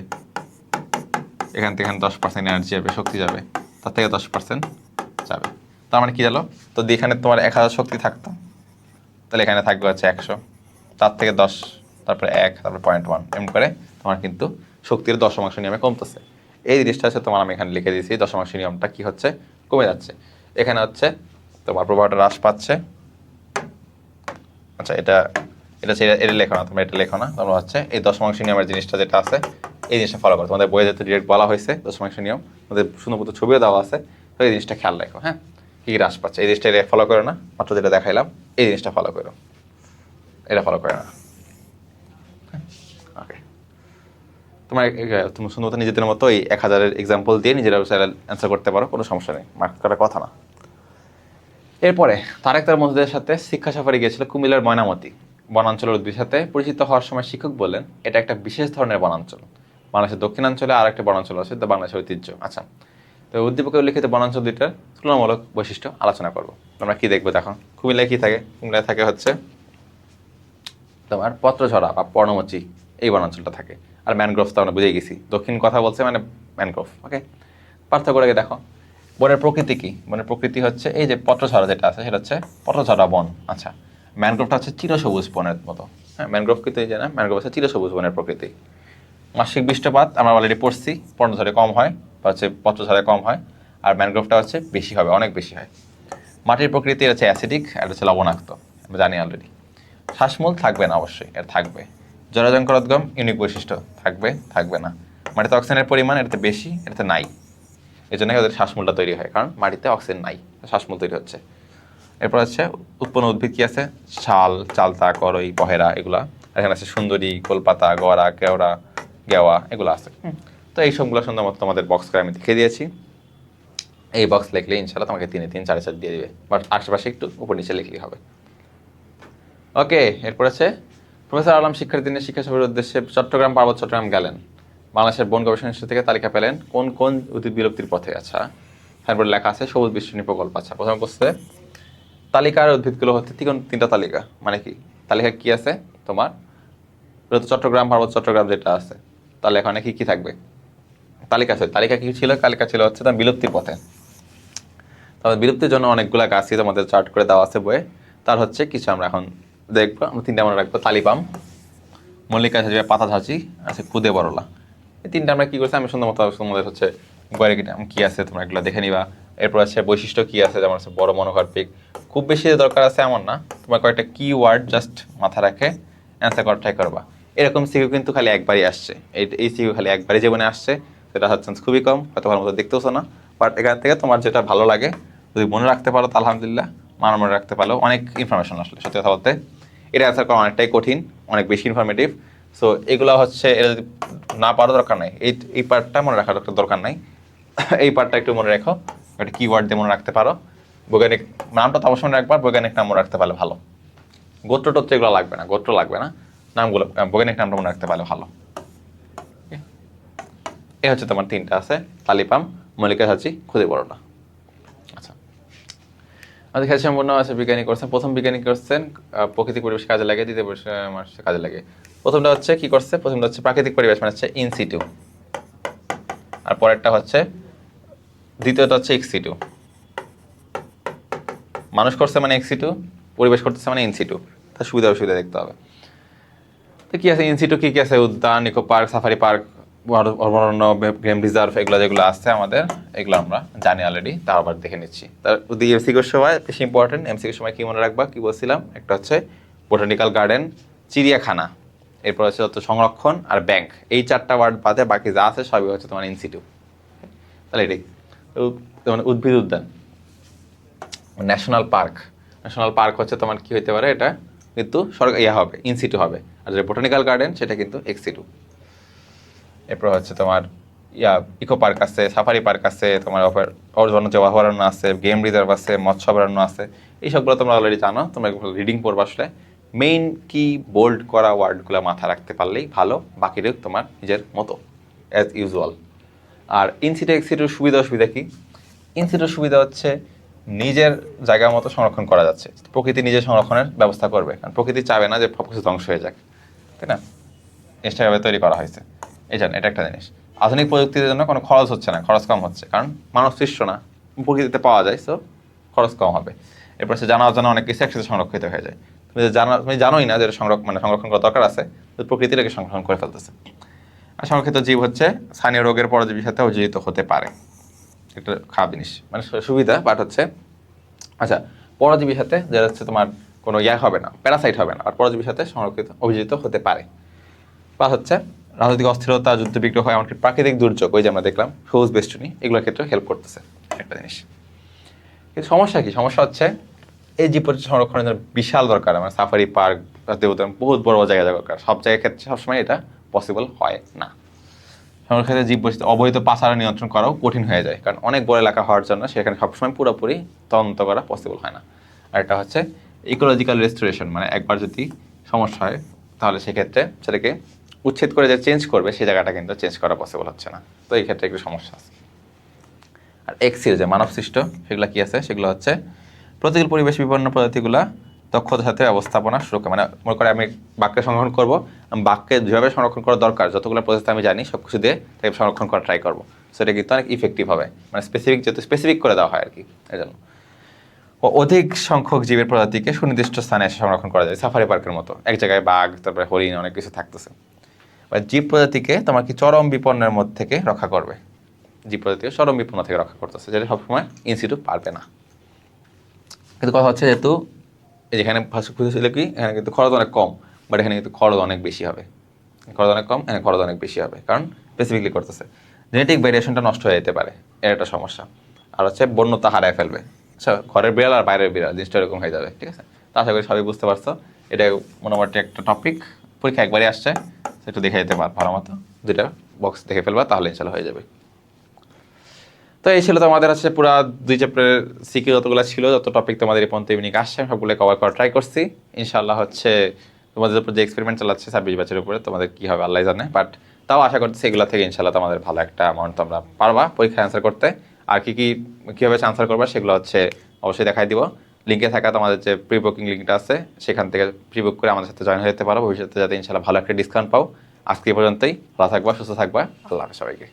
এখান থেকে এখানে 10% এনার্জি যাবে, শক্তি যাবে, তার থেকে 10% যাবে। তার মানে কী গেলো, তো এখানে তোমার 1000 শক্তি থাকতো, তাহলে এখানে থাকবে হচ্ছে 100, তার থেকে 10, তারপরে 1, তারপরে 0.1, এমন করে তোমার কিন্তু শক্তির দশমাংশ নিয়মে কমতেছে। এই জিনিসটা হচ্ছে তোমার আমি এখানে লিখে দিয়েছি, দশমাংশ নিয়মটা কী হচ্ছে, কমে যাচ্ছে। এখানে হচ্ছে তোমার প্রভাবটা হ্রাস পাচ্ছে। আচ্ছা, এটা এটা এটা লেখো না, তোমরা এটা লেখো না, তোমরা হচ্ছে এই দশমাংশ নিয়মের জিনিসটা যেটা আছে এই জিনিসটা ফলো করো। তোমাদের বইয়ে যেহেতু ডিরেক্ট বলা হয়েছে দশমাংশ নিয়ম, তোমাদের সুন্দর মতো ছবিও দেওয়া আছে, তো এই জিনিসটা খেয়াল রাখো। হ্যাঁ, কী হ্রাস পাচ্ছে এই জিনিসটা ফলো করো না, মাত্র যেটা দেখাইলাম এই জিনিসটা ফলো করো, এটা ফলো করে না। ওকে, তুমি সুন্দর মতো নিজেদের মতো এই 1000-এর এক্সাম্পল দিয়ে নিজেরা অ্যান্সার করতে পারো, কোনো সমস্যা নেই, মার্ক করার কথা না। এরপরে তারেক তার বন্ধুদের সাথে শিক্ষা সফরে গিয়েছিল কুমিল্লার ময়নামতি বনাঞ্চলের উদ্ভিদের সাথে পরিচিত হওয়ার সময় শিক্ষক বললেন এটা একটা বিশেষ ধরনের বনাঞ্চল, বাংলাদেশের দক্ষিণাঞ্চলে আর একটা বনাঞ্চল আছে, তো বাংলাদেশের ঐতিহ্য। আচ্ছা, তো উদ্দীপকে উল্লিখিত বনাঞ্চল দুইটার তুলনামূলক বৈশিষ্ট্য আলোচনা করবো। আমরা কি দেখবো দেখো, কুমিল্লায় কি থাকে, কুমিল্লায় থাকে হচ্ছে তোমার পত্রঝরা বা পর্ণমোচী, এই বনাঞ্চলটা থাকে। আর ম্যানগ্রোভ তো আমরা বুঝে গেছি, দক্ষিণ কথা বলছে মানে ম্যানগ্রোভ। ওকে, পার্থক্যটাকে দেখো। বনের প্রকৃতি কি, বনের প্রকৃতি হচ্ছে এই যে পত্রঝরা যেটা আছে সেটা হচ্ছে পত্রঝরা বন। আচ্ছা, ম্যানগ্রোভটা হচ্ছে চিরসবুজ বনের মতো। হ্যাঁ, ম্যানগ্রোভ কিন্তু এই যে না, ম্যানগ্রোভ হচ্ছে চিরসবুজ বনের প্রকৃতি। মাসিক বৃষ্টিপাত আমরা অলরেডি পড়ছি, পর্ণঝরে কম হয় বা হচ্ছে পত্রঝরে কম হয়, আর ম্যানগ্রোভটা হচ্ছে বেশি হবে, অনেক বেশি হয়। মাটির প্রকৃতি হচ্ছে অ্যাসিডিক আর হচ্ছে লবণাক্ত, আমরা জানি অলরেডি। শ্বাসমূল থাকবে না, অবশ্যই এর থাকবে। জরাজঙ্করোদ্গম ইউনিক বৈশিষ্ট্য থাকবে, থাকবে না। মাটিতে অক্সিজেনের পরিমাণ এটাতে বেশি, এটাতে নাই, এই জন্য ওদের শ্বাসমূলটা তৈরি হয়, কারণ মাটিতে অক্সিজেন নাই, শ্বাসমূল তৈরি হচ্ছে। এরপর হচ্ছে উৎপন্ন উদ্ভিদ কী আছে, শাল, চালতা, করই, পহেরা, এগুলা। এখানে আছে সুন্দরী, কোলপাতা, গড়া, কেওড়া, গেওয়া, এগুলো আছে। তো এই সবগুলো সুন্দর মতো তোমাদের বক্স করে আমি লিখে দিয়েছি। এই বক্স লিখলে ইনশাল্লাহ তোমাকে 3-3, 4-4 দিয়ে দিবে, বাট আশেপাশে একটু উপর নিচে লিখলেই হবে। ওকে, এরপর আছে প্রফেসর আলম শিক্ষার্থীদের শিক্ষা সফরের উদ্দেশ্যে চট্টগ্রাম, পার্বত্য চট্টগ্রাম গেলেন। বাংলাদেশের বন গবেষণা ইনস্টিটিউট থেকে তালিকা পেলেন কোন কোন উদ্ভিদ বিলুপ্তির পথে। আচ্ছা, তারপরে লেখা আছে সবুজ বেষ্টনী প্রকল্প। আচ্ছা, প্রথমে বলছে তালিকার উদ্ভিদগুলো হচ্ছে 3টা তালিকা, মানে কি তালিকা কি আছে তোমার, চট্টগ্রাম, পার্বত্য চট্টগ্রাম যেটা আছে, তাহলে এখানে কি কি থাকবে, তালিকা আছে। তালিকা কি ছিল, তালিকা ছিল হচ্ছে তার বিলুপ্তির পথে। তবে বিলুপ্তির জন্য অনেকগুলো গাছই তোমাদের চার্ট করে দেওয়া আছে বইয়ে, তার হচ্ছে কিছু আমরা এখন দেখবো আমরা 3টা মনে রাখবো, তালিপাম, মল্লিকা সাজিবে, পাতা ঝাঁচি, আছে খুদে বড়লা। এই 3টা আমরা কি করছি আমি সুন্দর মতো তোমাদের হচ্ছে কি আছে তোমরা এগুলো দেখে নিবা। এরপর আছে বৈশিষ্ট্য কি আছে, যেমন আছে বড় মনোকার্পিক, খুব বেশি দরকার আছে এমন না, তোমার কয়েকটা কি ওয়ার্ড জাস্ট মাথা রাখে অ্যান্সার করার ট্রাই করবা। এরকম সিকিউ কিন্তু খালি একবারই আসছে, এই সিকিউ খালি একবারই জীবনে আসছে, সেটা হচ্ছে খুবই কম, হয়তো ভালো মতো দেখতেছো না, বাট এখান থেকে তোমার যেটা ভালো লাগে যদি মনে রাখতে পারো তা আলহামদুলিল্লাহ, মনে রাখতে পারো অনেক ইনফরমেশন আসলে সত্যি কথা বলতে এটা অ্যান্সার করা অনেকটাই কঠিন, অনেক বেশি ইনফরমেটিভ। সো এগুলো হচ্ছে এটা যদি না পারো দরকার নাই, এই পার্টটা মনে রাখার দরকার নাই, এই পার্টটা একটু মনে রাখো, একটা কিওয়ার্ড দিয়ে মনে রাখতে পারো। বৈজ্ঞানিক নামটা তো অবশ্যই মনে রাখবা, বৈজ্ঞানিক নাম মনে রাখতে পারলে ভালো, গোত্র টোত্র এগুলো লাগবে না, গোত্র লাগবে না, নামগুলো বৈজ্ঞানিক নামটা মনে রাখতে পারলে ভালো। এই হচ্ছে তোমার 3টা আছে, তালিপাম, মল্লিকা ঝাঁচি, খুদে বড়লা। আচ্ছা, আমাদের খেয়াল সম্পূর্ণ আছে বিজ্ঞানী করছেন, প্রথম বিজ্ঞানী করছেন প্রাকৃতিক পরিবেশ কাজে লাগে, দ্বিতীয় পরিবেশ কাজে লাগে। প্রথমটা হচ্ছে কি করছে, প্রথমটা হচ্ছে প্রাকৃতিক পরিবেশ মানে হচ্ছে ইন সিটু, আর পরেরটা হচ্ছে দ্বিতীয়টা হচ্ছে এক্স সিটু। মানুষ করছে মানে এক্স সিটু, পরিবেশ করতেছে মানে ইন সিটু, তার সুবিধা অসুবিধা দেখতে হবে। তো কি আছে ইন সিটু, কি কি আছে, উদ্যান, ইকো পার্ক, সাফারি পার্ক, অভয়ারণ্য, গেম রিজার্ভ, এগুলো যেগুলো আছে আমাদের এগুলো আমরা জানি অলরেডি, তাও আবার দেখে নিচ্ছি। তার এমসিকিউর সময় বেশি ইম্পর্টেন্ট, এমসিকিউর সময় কি মনে রাখবা, কি বলছিলাম, একটা হচ্ছে বোটানিক্যাল গার্ডেন, চিড়িয়াখানা, এরপর হচ্ছে হচ্ছে সংরক্ষণ আর ব্যাংক, এই 4টা ওয়ার্ড বাদে বাকি যা আছে সবই হচ্ছে তোমার ইনস্টিটিউট। তাহলে এটাই তোমার উদ্ভিদ উদ্যান, ন্যাশনাল পার্ক, ন্যাশনাল পার্ক হচ্ছে তোমার কি হইতে পারে, এটা কিন্তু সরকার হবে ইনসিটু হবে, আর যে বোটানিক্যাল গার্ডেন সেটা কিন্তু এক্সিটু। এরপর হচ্ছে তোমার ইকো পার্ক আছে, সাফারি পার্ক আছে, তোমার অভয়ারণ্য আছে, গেম রিজার্ভ আছে, মৎস্য অভয়ারণ্য আছে, এই সবগুলো তোমরা অলরেডি জানো, তোমরা রিডিং পড়বা আসলে। মেইন কি বোল্ড করা ওয়ার্ডগুলো মাথা রাখতে পারলেই ভালো, বাকিটা তোমার নিজের মতো অ্যাজ ইউজুয়াল। আর ইনসিটু এক্সিটুর সুবিধা অসুবিধা কি, ইনসিটুর সুবিধা হচ্ছে নিজের জায়গার মতো সংরক্ষণ করা যাচ্ছে, প্রকৃতি নিজের সংরক্ষণের ব্যবস্থা করবে, কারণ প্রকৃতি চাবে না যে সব কিছু ধ্বংস হয়ে যাক, তাই না, এভাবে তৈরি করা হয়েছে। এই জান এটা একটা জিনিস, আধুনিক প্রযুক্তির জন্য কোনো খরচ হচ্ছে না, খরচ কম হচ্ছে, কারণ মানুষ সৃষ্ট না, প্রকৃতিতে পাওয়া যায়, সো খরচ কম হবে। এরপর সে জানা অজানা অনেক কিছু একসাথে সংরক্ষিত হয়ে যায়, তুমি জানোই না যে সংরক্ষণ করা দরকার আছে, প্রকৃতির একে সংরক্ষণ করে ফেলতেছে। আর সংরক্ষিত জীব হচ্ছে স্থানীয় রোগের পরজীবীর সাথে অযোজিত হতে পারে, একটা খারাপ জিনিস মানে সুবিধা, বাট হচ্ছে আচ্ছা পরজীবীর সাথে যেটা হচ্ছে তোমার কোনো হবে না, প্যারাসাইট হবে না, আর পরজীবীর সাথে অভিযোজিত হতে পারে। বা হচ্ছে রাজনৈতিক অস্থিরতা, যুদ্ধ বিগ্রহ, এমনকি প্রাকৃতিক দুর্যোগ, ওই যে আমরা দেখলাম সবুজ বেষ্টনী, এগুলোর ক্ষেত্রে হেল্প করতেছে একটা জিনিস। কিন্তু সমস্যা কি, সমস্যা হচ্ছে এই জীব সংরক্ষণের জন্য বিশাল দরকার, মানে সাফারি পার্ক, বহুত বড় জায়গা দরকার, সব জায়গার ক্ষেত্রে সবসময় এটা পসিবল হয় না। সংরক্ষিত জীব বৈচিত্র্য অবৈধ পাচার নিয়ন্ত্রণ করাও কঠিন হয়ে যায়, কারণ অনেক বড় এলাকা হওয়ার জন্য সেখানে সবসময় পুরোপুরি তদন্ত করা পসিবল হয় না। আর এটা হচ্ছে ইকোলজিক্যাল রেস্টোরেশন, মানে একবার যদি সমস্যা হয় তাহলে সেক্ষেত্রে সেটাকে উচ্ছেদ করে যে চেঞ্জ করবে সেই জায়গাটা কিন্তু চেঞ্জ করা পসিবল হচ্ছে না, তো এই ক্ষেত্রে একটু সমস্যা আছে। আর এক্সিল যে মানব সৃষ্ট, সেগুলো কি আছে, সেগুলো হচ্ছে প্রতিকূল পরিবেশ বিপন্ন প্রজাতিগুলা দক্ষতার সাথে ব্যবস্থাপনা সুরক্ষা, মানে মনে করে আমি বাক্যে সংরক্ষণ করবো, বাক্যে যেভাবে সংরক্ষণ করা দরকার, যতগুলো প্রসেস আমি জানি সব কিছু দিয়ে তাকে সংরক্ষণ করা ট্রাই করবো, সেটা কিন্তু অনেক ইফেক্টিভ হবে, মানে যেহেতু স্পেসিফিক করে দেওয়া হয় আর কি, এই জন্য অধিক সংখ্যক জীবের প্রজাতিকে সুনির্দিষ্ট স্থানে এসে সংরক্ষণ করা যায়, সাফারি পার্কের মতো এক জায়গায় বাঘ, তারপরে হরিণ, অনেক কিছু থাকতেছে। জীব প্রজাতিকে তোমার কি চরম বিপন্নের মধ্যে থেকে রক্ষা করবে, জীব প্রজাতিকে চরম বিপন্ন থেকে রক্ষা করতেছে, যেটা সবসময় ইনস্টিটিউট পারবে না। কিন্তু কথা হচ্ছে যেহেতু যেখানে খুঁজেছিল কি এখানে কিন্তু খরচ অনেক কম, বাট এখানে কিন্তু খরচ অনেক বেশি হবে, খরচ অনেক কম, এখানে খরচ অনেক বেশি হবে, কারণ স্পেসিফিকলি করতেছে। জেনেটিক ভ্যারিয়েশনটা নষ্ট হয়ে যেতে পারে, এর একটা সমস্যা। আর হচ্ছে বন্যতা হারায় ফেলবে, আচ্ছা ঘরের বিড়াল আর বাইরের বিড়াল জিনিসটা এরকম হয়ে যাবে, ঠিক আছে। তা আশা করি সবাই বুঝতে পারছো, এটা মোটামুটি একটা টপিক, পরীক্ষা একবারই আসছে, একটু দেখে যেতে পার ভালো মতো, 2টা বক্স দেখে ফেলবা, তাহলে ইনশাল্লাহ হয়ে যাবে। তো এই ছিল তোমাদের হচ্ছে পুরো 2 চ্যাপ্টারের সিকিউ যতগুলো ছিল, যত টপিক তোমাদের এই পর্যন্ত ইউনিক আসছে সবগুলো কভার করা ট্রাই করছি। ইনশাল্লাহ হচ্ছে তোমাদের উপর যে এক্সপেরিমেন্ট চালাচ্ছে 26 ব্যাচের উপরে, তোমাদের কী হবে আল্লাহ জানে, বাট তাও আশা করতেছি এগুলো থেকে ইনশাল্লাহ তোমাদের ভালো একটা অ্যামাউন্ট তোমরা পারবা পরীক্ষায় অ্যান্সার করতে। আর কীভাবে আনসার করবা সেগুলো হচ্ছে অবশ্যই দেখাই দিব। লিঙ্কে থাকা তোমাদের যে প্রি বুকিং লিঙ্কটা আছে সেখান থেকে প্রি বুক করে আমাদের সাথে জয়েন হয়ে যেতে পারো ভবিষ্যতে, যাতে ইনশাল্লাহ ভালো একটা ডিসকাউন্ট পাও। আজকে এই পর্যন্তই, ভালো থাকবা, সুস্থ থাকবা, আল্লাহ হাফেজ সবাইকে।